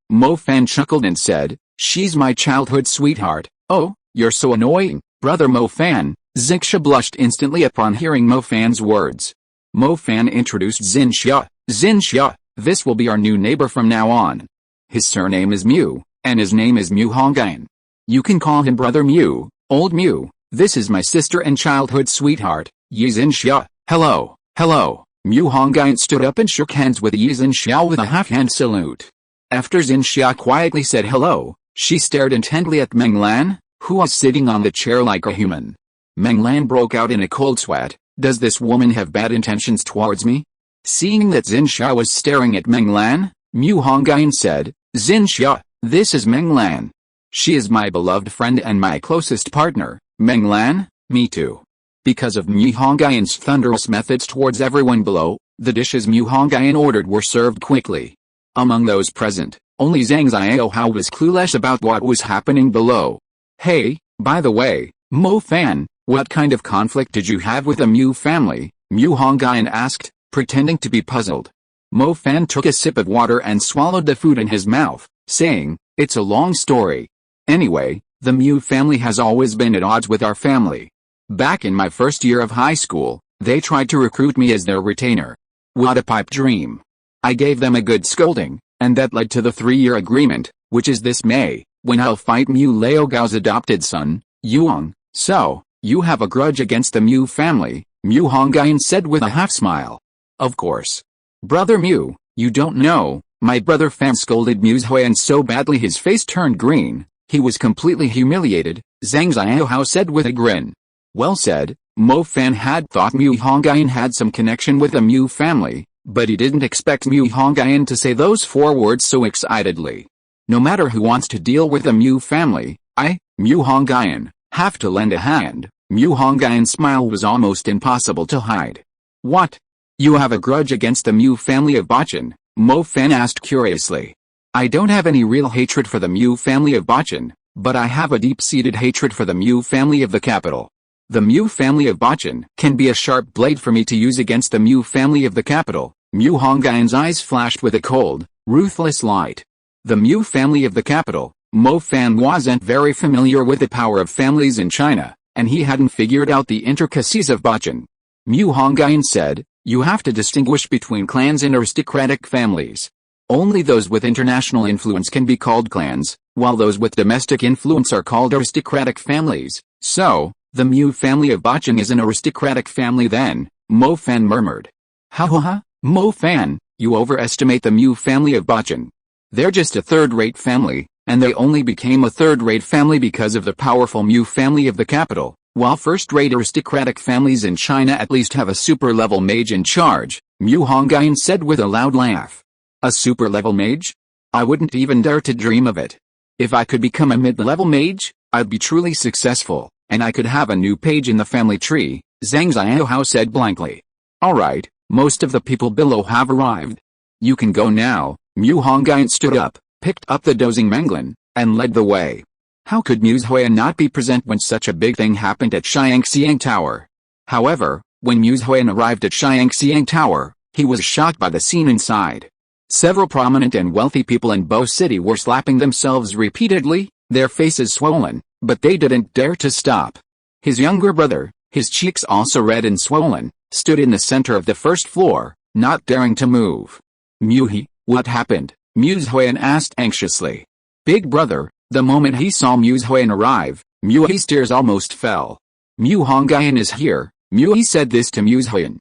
Mo Fan chuckled and said, "She's my childhood sweetheart." "Oh, you're so annoying, brother Mo Fan." Xingxia blushed instantly upon hearing Mo Fan's words. Mo Fan introduced Xinxia. "Xinxia, this will be our new neighbor from now on. His surname is Mu, and his name is Mu Hongyun. You can call him brother Mu, old Mu. This is my sister and childhood sweetheart, Yi Xingxia." "Hello, hello." Mu Hongyun stood up and shook hands with Yi Xingxia with a half-hand salute. After Xingxia quietly said hello, she stared intently at Meng Lan, who was sitting on the chair like a human. Meng Lan broke out in a cold sweat. "Does this woman have bad intentions towards me?" Seeing that Xingxia was staring at Meng Lan, Mu Hongyun said, "Xingxia, this is Meng Lan. She is my beloved friend and my closest partner." "Meng Lan, me too." Because of Mu Hongyun's thunderous methods towards everyone below, the dishes Mu Hongyun ordered were served quickly. Among those present, only Zhang Xiaohao was clueless about what was happening below. "Hey, by the way, Mo Fan, what kind of conflict did you have with the Mu family?" Mu Hongyun asked, pretending to be puzzled. Mo Fan took a sip of water and swallowed the food in his mouth, saying, "It's a long story. Anyway, the Mu family has always been at odds with our family. Back in my first year of high school, they tried to recruit me as their retainer. What a pipe dream. I gave them a good scolding, and that led to the 3-year agreement, which is this May, when I'll fight Mu Leo Gao's adopted son, Yuang. So, you have a grudge against the Mu family," Mu Hongyun said with a half-smile. "Of course. Brother Mu, you don't know, my brother Fan scolded Mu Huan so badly his face turned green, he was completely humiliated," Zhang Xiaohao said with a grin. Well said. Mo Fan had thought Mu Hongyun had some connection with the Mu family, but he didn't expect Mu Hongyun to say those 4 words so excitedly. No matter who wants to deal with the Mu family, Mu Hongyun, have to lend a hand. Mu Hongyun's smile was almost impossible to hide. "What? You have a grudge against the Mu family of Bachan?" Mo Fan asked curiously. "I don't have any real hatred for the Mu family of Bachan, but I have a deep-seated hatred for the Mu family of the capital. The Mu family of Bachan can be a sharp blade for me to use against the Mu family of the capital." Mu Hongyun's eyes flashed with a cold, ruthless light. The Mu family of the capital. Mo Fan wasn't very familiar with the power of families in China, and he hadn't figured out the intricacies of Bachan. Mu Hongyun said, "You have to distinguish between clans and aristocratic families. Only those with international influence can be called clans, while those with domestic influence are called aristocratic families. So, the Mu family of Bachan is an aristocratic family then," Mo Fan murmured. "Ha ha ha, Mo Fan, you overestimate the Mu family of Bachan. They're just a third-rate family, and they only became a third-rate family because of the powerful Mu family of the capital, while first-rate aristocratic families in China at least have a super-level mage in charge," Mu Hongyun said with a loud laugh. "A super-level mage? I wouldn't even dare to dream of it. If I could become a mid-level mage, I'd be truly successful, and I could have a new page in the family tree," Zhang Xiaohao said blankly. "Alright, most of the people below have arrived. You can go now." Mu Hongyun stood up, picked up the dozing Meng Lan, and led the way. How could Mu Huan not be present when such a big thing happened at Xiangxiang Tower? However, when Mu Huan arrived at Xiangxiang Tower, he was shocked by the scene inside. Several prominent and wealthy people in Bo City were slapping themselves repeatedly, their faces swollen, but they didn't dare to stop. His younger brother, his cheeks also red and swollen, stood in the center of the first floor, not daring to move. "Mu-he, what happened?" Mu Huan asked anxiously. "Big brother," the moment he saw Mu Huan arrive, Mu-he's tears almost fell. "Mu Hongyun is here," Mu-he said this to Mu Huan.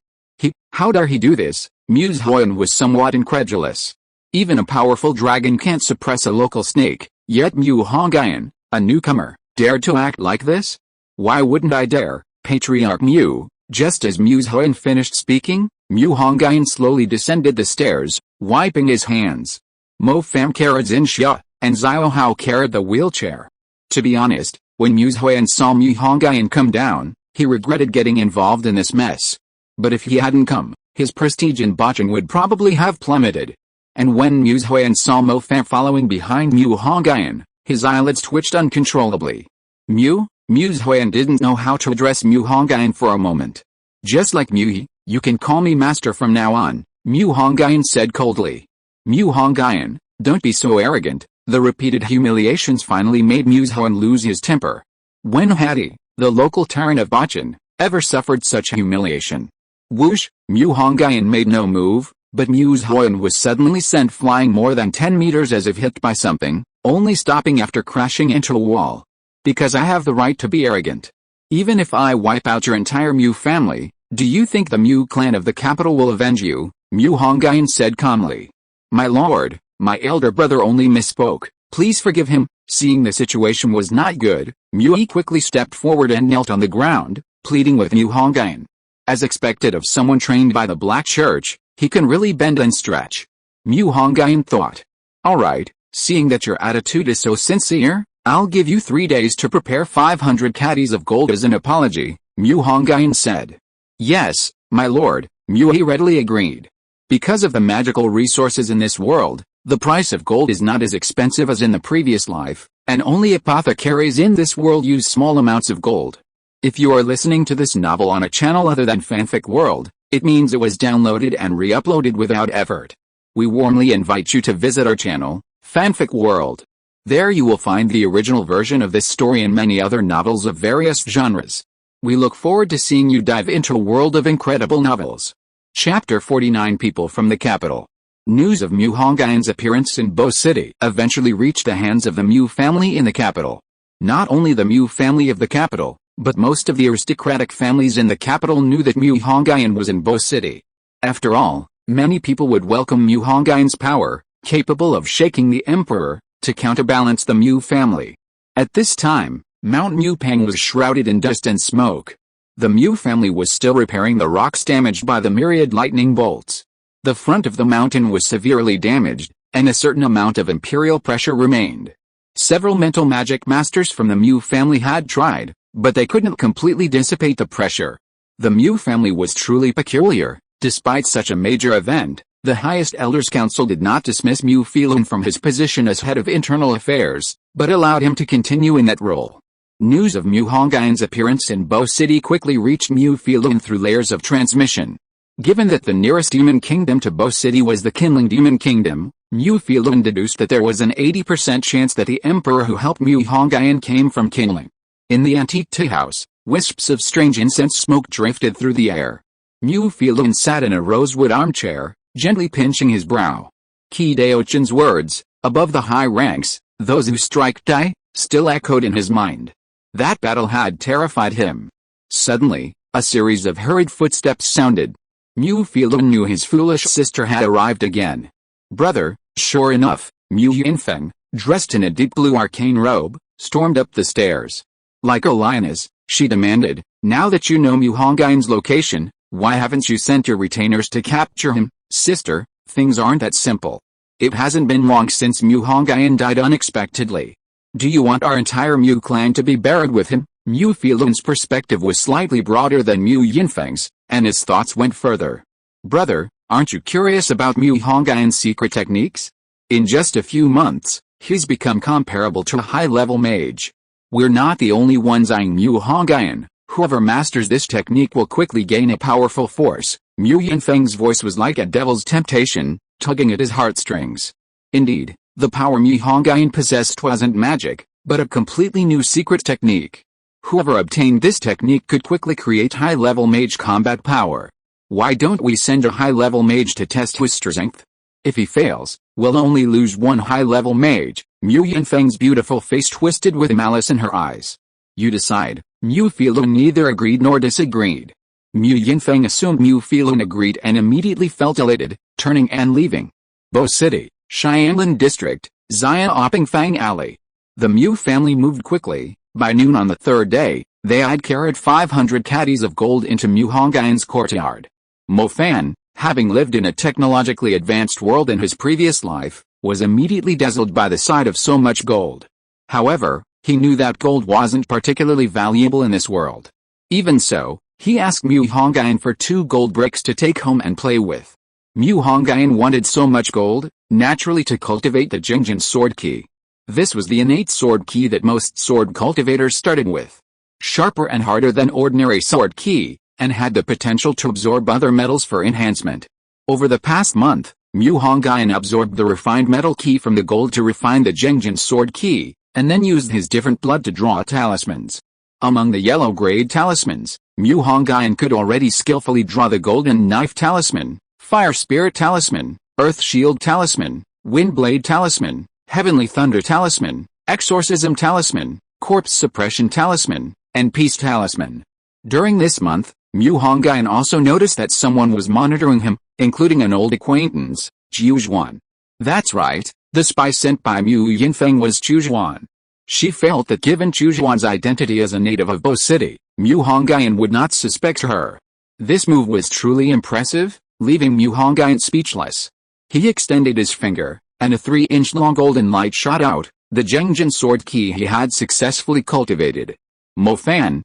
How dare he do this?" Mu Huan was somewhat incredulous. Even a powerful dragon can't suppress a local snake, yet Mu Hongyun, a newcomer, dared to act like this? "Why wouldn't I dare, Patriarch Mu?" Just as Mu Huan finished speaking, Mu Hongyun slowly descended the stairs, wiping his hands. Mo Fan carried Xinxia, and Xiaohao carried the wheelchair. To be honest, when Mu Huan saw Mu Hongyun come down, he regretted getting involved in this mess. But if he hadn't come, his prestige in Bachan would probably have plummeted. And when Mu Huan saw Mo Fan following behind Mu Hongyun, his eyelids twitched uncontrollably. Mu Huan didn't know how to address Mu Hongyun for a moment. "Just like Mu-he, you can call me master from now on," Mu Hongyun said coldly. "Mu Hongyun, don't be so arrogant." The repeated humiliations finally made Mu Huan lose his temper. When had he, the local tyrant of Bachan, ever suffered such humiliation? Whoosh, Mu Hongyun made no move, but Mu Huan was suddenly sent flying more than 10 meters as if hit by something, only stopping after crashing into a wall. "Because I have the right to be arrogant. Even if I wipe out your entire Mu family, do you think the Mu clan of the capital will avenge you?" Mu Hongyun said calmly. "My lord, my elder brother only misspoke, please forgive him." Seeing the situation was not good, Mu quickly stepped forward and knelt on the ground, pleading with Mu Hongyun. As expected of someone trained by the Black Church, he can really bend and stretch. Mu Hongyun thought. "Alright, seeing that your attitude is so sincere, I'll give you 3 days to prepare 500 caddies of gold as an apology," Mu Hongyun said. "Yes, my lord," Mu readily agreed. Because of the magical resources in this world, the price of gold is not as expensive as in the previous life, and only apothecaries in this world use small amounts of gold. If you are listening to this novel on a channel other than Fanfic World, it means it was downloaded and re-uploaded without effort. we warmly invite you to visit our channel, Fanfic World. There you will find the original version of this story and many other novels of various genres. We look forward to seeing you dive into a world of incredible novels. Chapter 49 People from the Capital. News of Mu Hongyun's appearance in Bo City eventually reached the hands of the Mu family in the capital. Not only the Mu family of the capital, but most of the aristocratic families in the capital knew that Mu Hongyun was in Bo City. After all, many people would welcome Mu Hongyun's power, capable of shaking the emperor, to counterbalance the Mu family. At this time, Mount Mu Pang was shrouded in dust and smoke. The Mu family was still repairing the rocks damaged by the myriad lightning bolts. The front of the mountain was severely damaged, and a certain amount of imperial pressure remained. Several mental magic masters from the Mu family had tried, but they couldn't completely dissipate the pressure. The Mu family was truly peculiar. Despite such a major event, the highest Elders Council did not dismiss Mu Filun from his position as head of internal affairs, but allowed him to continue in that role. News of Mu Hongyun's appearance in Bo City quickly reached Mu Filun through layers of transmission. Given that the nearest demon kingdom to Bo City was the Qinling Demon Kingdom, Mu Filun deduced that there was an 80% chance that the emperor who helped Mu Hongyun came from Qinling. In the antique tea house, wisps of strange incense smoke drifted through the air. Mu Filun sat in a rosewood armchair, gently pinching his brow. Qi Daochen's words, above the high ranks, those who strike die, still echoed in his mind. That battle had terrified him. Suddenly, a series of hurried footsteps sounded. Mu Filun knew his foolish sister had arrived again. Brother, sure enough, Mu Yinfeng, dressed in a deep blue arcane robe, stormed up the stairs. Like a lioness, she demanded, now that you know Mu Hongyun's location, why haven't you sent your retainers to capture him? Sister, things aren't that simple. It hasn't been long since Mu Hongyun died unexpectedly. Do you want our entire Mu clan to be buried with him? Mu Filun's perspective was slightly broader than Mu Yinfeng's, and his thoughts went further. Brother, aren't you curious about Mu Hongyun's secret techniques? In just a few months, he's become comparable to a high-level mage. We're not the only ones eyeing Mu Hongyun. Whoever masters this technique will quickly gain a powerful force. Mu Yinfeng's voice was like a devil's temptation, tugging at his heartstrings. Indeed, the power Mu Hongyun possessed wasn't magic, but a completely new secret technique. Whoever obtained this technique could quickly create high-level mage combat power. Why don't we send a high-level mage to test his strength? If he fails, we'll only lose one high-level mage. Mu Yinfeng's beautiful face twisted with malice in her eyes. You decide. Mu Filun neither agreed nor disagreed. Mu Yinfeng assumed Mu Filun agreed and immediately felt elated, turning and leaving. Bo City, Xianlin District, Xiaopingfang Alley. The Mu family moved quickly. By noon on the third day, they had carried 500 caddies of gold into Mu Hongyun's courtyard. Mo Fan, having lived in a technologically advanced world in his previous life, was immediately dazzled by the sight of so much gold. However, he knew that gold wasn't particularly valuable in this world. Even so, he asked Mu Hongyun for 2 gold bricks to take home and play with. Mu Hongyun wanted so much gold, naturally, to cultivate the Jingjin sword key. This was the innate sword key that most sword cultivators started with. Sharper and harder than ordinary sword key, and had the potential to absorb other metals for enhancement. Over the past month, Mu Hongyun absorbed the refined metal key from the gold to refine the Jingjin sword key, and then used his different blood to draw talismans. Among the yellow-grade talismans, Mu Hongyun could already skillfully draw the golden knife talisman, fire spirit talisman, earth shield talisman, wind blade talisman, heavenly thunder talisman, exorcism talisman, corpse suppression talisman, and peace talisman. During this month, Mu Hongyun also noticed that someone was monitoring him, including an old acquaintance, Zhu Zhan. That's right, the spy sent by Mu Yinfeng was Zhu Zhan. She felt that given Zhu Zhan's identity as a native of Bo City, Mu Hongyun would not suspect her. This move was truly impressive, leaving Mu Hongyun speechless. He extended his finger, and a 3-inch-long golden light shot out, the Jingjin sword key he had successfully cultivated. Mo Fan,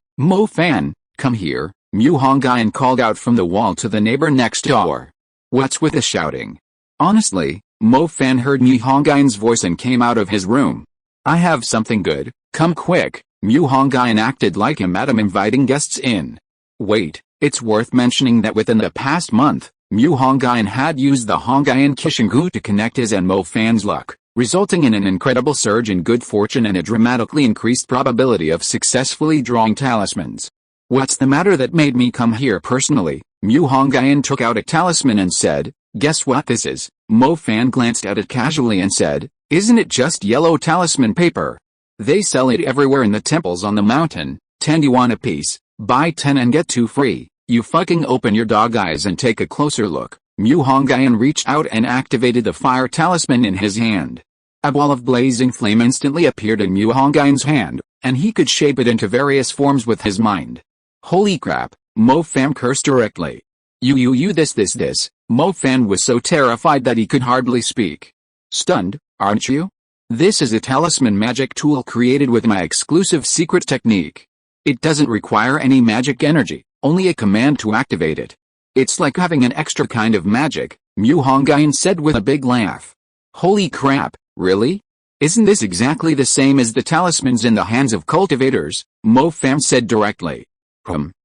come here, Mu Hongyun called out from the wall to the neighbor next door. What's with the shouting? Honestly, Mo Fan heard Mu Hongyun's voice and came out of his room. I have something good, come quick. Mu Hongyun acted like a madam inviting guests in. Wait, it's worth mentioning that within the past month, Mu Hongyun had used the Hongyun Qishingu to connect his and Mo Fan's luck, resulting in an incredible surge in good fortune and a dramatically increased probability of successfully drawing talismans. "What's the matter that made me come here personally?" Mu Hongyun took out a talisman and said, "Guess what this is?" Mo Fan glanced at it casually and said, "Isn't it just yellow talisman paper? They sell it everywhere in the temples on the mountain, 10 yuan a piece, buy 10 and get 2 free. You fucking open your dog eyes and take a closer look." Mu Hongyun reached out and activated the fire talisman in his hand. A ball of blazing flame instantly appeared in Mu Hongyun's hand, and he could shape it into various forms with his mind. "Holy crap," Mo Fan cursed directly. You this. Mo Fan was so terrified that he could hardly speak. "Stunned, aren't you? This is a talisman magic tool created with my exclusive secret technique. It doesn't require any magic energy, only a command to activate it. It's like having an extra kind of magic," Mu Hongyun said with a big laugh. "Holy crap, really? Isn't this exactly the same as the talismans in the hands of cultivators?" Mo Fan said directly.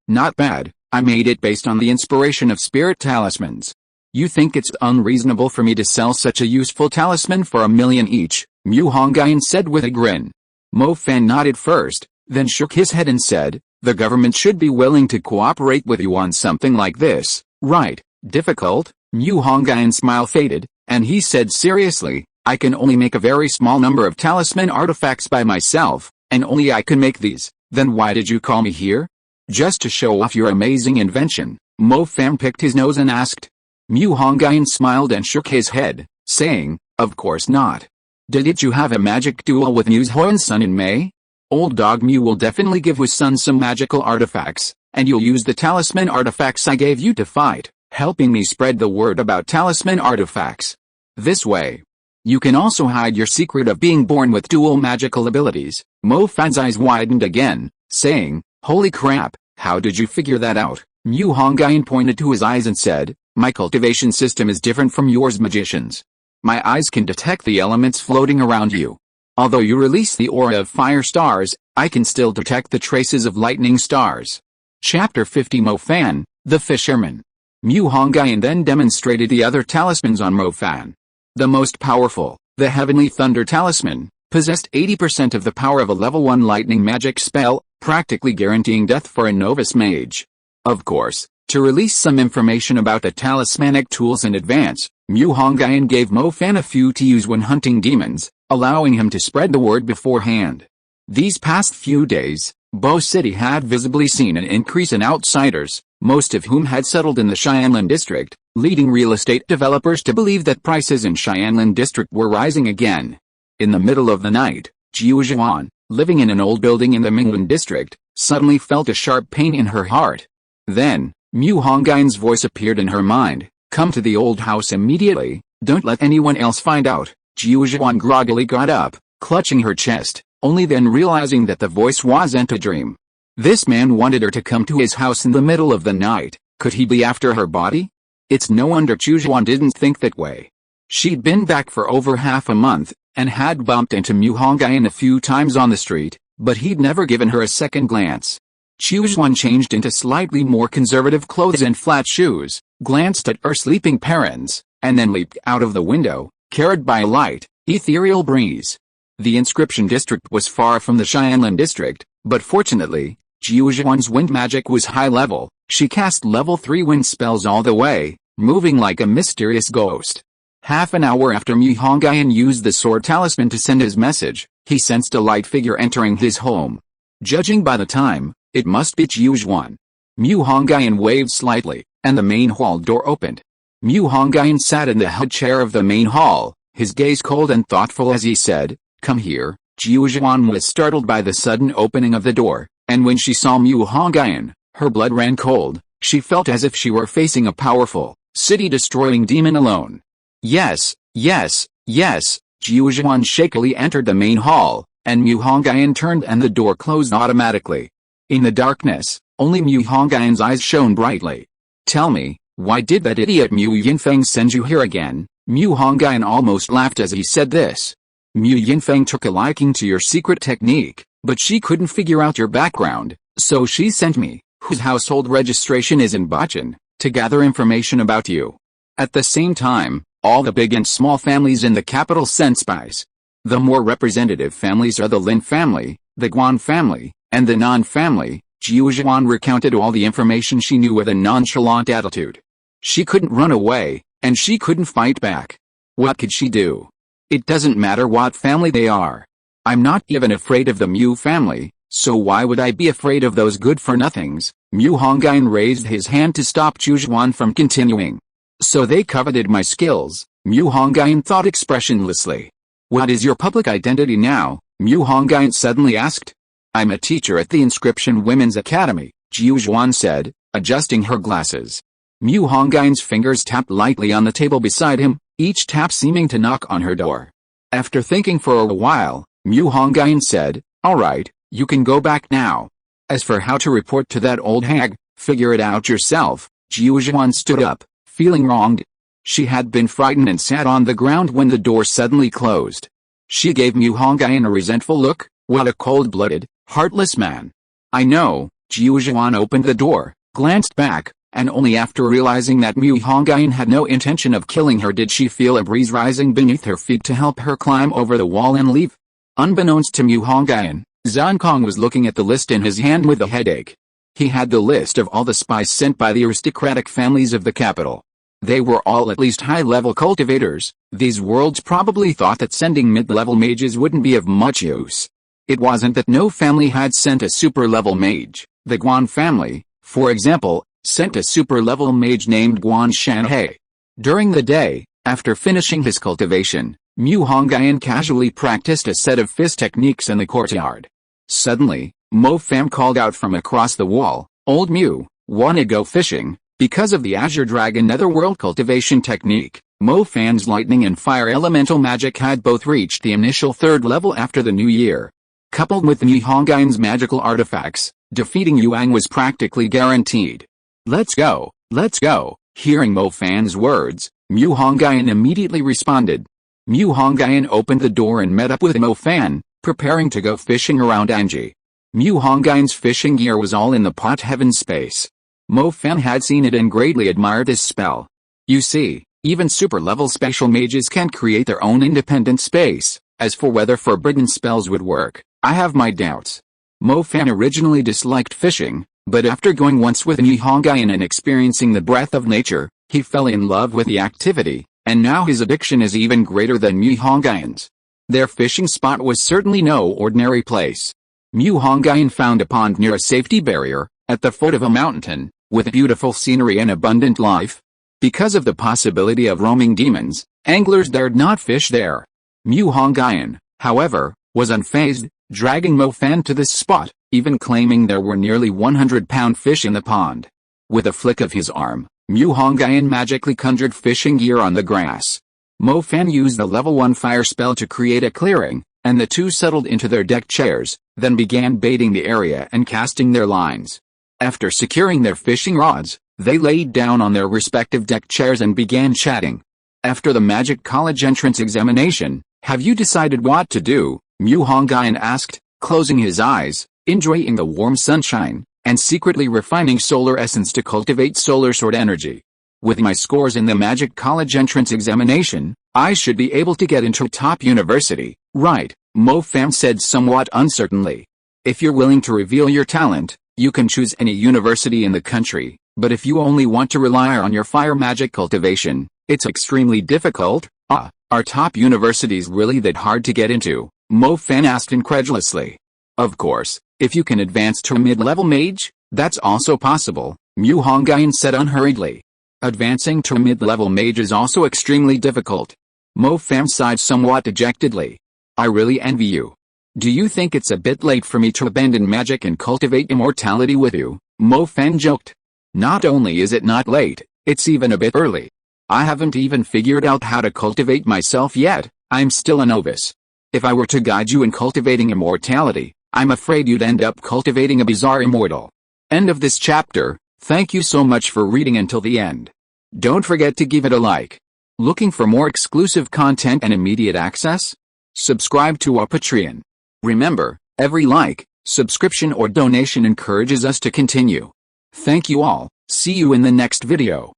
Not bad. I made it based on the inspiration of spirit talismans. You think it's unreasonable for me to sell such a useful talisman for 1,000,000 each?" Mu Hongyun said with a grin. Mo Fan nodded first, then shook his head and said, "The government should be willing to cooperate with you on something like this, right?" "Difficult?" Mu Hongyun's smile faded, and he said seriously, "I can only make a very small number of talisman artifacts by myself, and only I can make these." "Then why did you call me here?" "Just to show off your amazing invention." Mo Fan picked his nose and asked. Mu Hongyun smiled and shook his head, saying, "Of course not. Didn't you have a magic duel with Mu's Huan's son in May? Old dog Mu will definitely give his son some magical artifacts, and you'll use the talisman artifacts I gave you to fight, helping me spread the word about talisman artifacts. This way, you can also hide your secret of being born with dual magical abilities." Mo Fan's eyes widened again, saying, "Holy crap, how did you figure that out?" Mu Hongyun pointed to his eyes and said, "My cultivation system is different from yours magicians. My eyes can detect the elements floating around you. Although you release the aura of fire stars, I can still detect the traces of lightning stars." Chapter 50 Mo Fan, the Fisherman. Mu Hongyun then demonstrated the other talismans on Mo Fan. The most powerful, the Heavenly Thunder Talisman, possessed 80% of the power of a level 1 lightning magic spell, practically guaranteeing death for a novice mage. Of course, to release some information about the talismanic tools in advance, Mu Hongyun gave Mo Fan a few to use when hunting demons, allowing him to spread the word beforehand. These past few days, Bo City had visibly seen an increase in outsiders, most of whom had settled in the Xianlin district, leading real estate developers to believe that prices in Xianlin district were rising again. In the middle of the night, Jiu Zhan, living in an old building in the Meng Lan district, suddenly felt a sharp pain in her heart. Then, Mu Hongyun's voice appeared in her mind, "Come to the old house immediately, don't let anyone else find out." Jiu Zhan groggily got up, clutching her chest, only then realizing that the voice wasn't a dream. This man wanted her to come to his house in the middle of the night. Could he be after her body? It's no wonder Jiu Zhan didn't think that way. She'd been back for over half a month, and had bumped into Mu Hongyun a few times on the street, but he'd never given her a second glance. Jiu Zhan changed into slightly more conservative clothes and flat shoes, glanced at her sleeping parents, and then leaped out of the window, carried by a light, ethereal breeze. The inscription district was far from the Xianlin district, but fortunately, Jiu Zhan's wind magic was high level. She cast level 3 wind spells all the way, moving like a mysterious ghost. Half an hour after Mu Hongyun used the sword talisman to send his message, he sensed a light figure entering his home. Judging by the time, it must be Jiu Zhan. Mu Hongyun waved slightly, and the main hall door opened. Mu Hongyun sat in the head chair of the main hall, his gaze cold and thoughtful as he said, "Come here." Jiu Zhan was startled by the sudden opening of the door, and when she saw Mu Hongyun, her blood ran cold. She felt as if she were facing a powerful, city-destroying demon alone. Yes. Jiu Zhan shakily entered the main hall, and Mu Hongyun turned and the door closed automatically. In the darkness, only Mu Hongyun's eyes shone brightly. "Tell me, why did that idiot Mu Yinfeng send you here again?" Mu Hongyun almost laughed as he said this. "Mu Yinfeng took a liking to your secret technique, but she couldn't figure out your background, so she sent me, whose household registration is in Bachan, to gather information about you. At the same time, all the big and small families in the capital sent spies. The more representative families are the Lin family, the Guan family, and the Nan family. Zhan recounted all the information she knew with a nonchalant attitude. She couldn't run away, and she couldn't fight back. What could she do? It doesn't matter what family they are. I'm not even afraid of the Mu family, so why would I be afraid of those good-for-nothings? Mu Hongyun raised his hand to stop Zhan from continuing. So they coveted my skills, Mu Hongyun thought expressionlessly. What is your public identity now? Mu Hongyun suddenly asked. I'm a teacher at the Inscription Women's Academy, Zhan said, adjusting her glasses. Mu Hongyun's fingers tapped lightly on the table beside him, each tap seeming to knock on her door. After thinking for a while, Mu Hongyun said, alright, you can go back now. As for how to report to that old hag, figure it out yourself. Zhan stood up, feeling wronged. She had been frightened and sat on the ground when the door suddenly closed. She gave Mu Hongyun a resentful look. What a cold-blooded, heartless man. I know. Zhan opened the door, glanced back, and only after realizing that Mu Hongyun had no intention of killing her did she feel a breeze rising beneath her feet to help her climb over the wall and leave. Unbeknownst to Mu Hongyun, Zhan Kong was looking at the list in his hand with a headache. He had the list of all the spies sent by the aristocratic families of the capital. They were all at least high-level cultivators. These worlds probably thought that sending mid-level mages wouldn't be of much use. It wasn't that no family had sent a super-level mage. The Guan family, for example, sent a super-level mage named Guan Shanhei. During the day, after finishing his cultivation, Mu Hongyun casually practiced a set of fist techniques in the courtyard. Suddenly, Mo Fan called out from across the wall, Old Mu, wanna go fishing? Because of the Azure Dragon Netherworld cultivation technique, Mo Fan's lightning and fire elemental magic had both reached the initial 3rd level after the new year. Coupled with Mu Hongyun's magical artifacts, defeating Yuang was practically guaranteed. Let's go, let's go. Hearing Mo Fan's words, Mu Hongyun immediately responded. Mu Hongyun opened the door and met up with Mo Fan, preparing to go fishing around Anji. Mu Hongyun's fishing gear was all in the pot heaven space. Mo Fan had seen it and greatly admired this spell. You see, even super-level special mages can't create their own independent space. As for whether forbidden spells would work, I have my doubts. Mo Fan originally disliked fishing, but after going once with Mu Hongyun and experiencing the breath of nature, he fell in love with the activity, and now his addiction is even greater than Mu Hongyun's. Their fishing spot was certainly no ordinary place. Mu Hongyun found a pond near a safety barrier, at the foot of a mountain, with beautiful scenery and abundant life. Because of the possibility of roaming demons, anglers dared not fish there. Mu Hongyun, however, was unfazed, dragging Mo Fan to this spot, even claiming there were nearly 100-pound fish in the pond. With a flick of his arm, Mu Hongyun magically conjured fishing gear on the grass. Mo Fan used the level 1 fire spell to create a clearing, and the two settled into their deck chairs, then began baiting the area and casting their lines. After securing their fishing rods, they laid down on their respective deck chairs and began chatting. After the Magic College entrance examination, have you decided what to do? Mu Hongyun asked, closing his eyes, enjoying the warm sunshine, and secretly refining solar essence to cultivate solar sword energy. With my scores in the Magic College entrance examination, I should be able to get into a top university, right? Mo Fan said somewhat uncertainly. If you're willing to reveal your talent, you can choose any university in the country, but if you only want to rely on your fire magic cultivation, it's extremely difficult. Are top universities really that hard to get into? Mo Fan asked incredulously. Of course, if you can advance to a mid-level mage, that's also possible, Mu Hongyun said unhurriedly. Advancing to a mid-level mage is also extremely difficult. Mo Fan sighed somewhat dejectedly. I really envy you. Do you think it's a bit late for me to abandon magic and cultivate immortality with you? Mo Fan joked. Not only is it not late, it's even a bit early. I haven't even figured out how to cultivate myself yet. I'm still a novice. If I were to guide you in cultivating immortality, I'm afraid you'd end up cultivating a bizarre immortal. End of this chapter. Thank you so much for reading until the end. Don't forget to give it a like. Looking for more exclusive content and immediate access? Subscribe to our Patreon. Remember, every like, subscription or donation encourages us to continue. Thank you all. See you in the next video.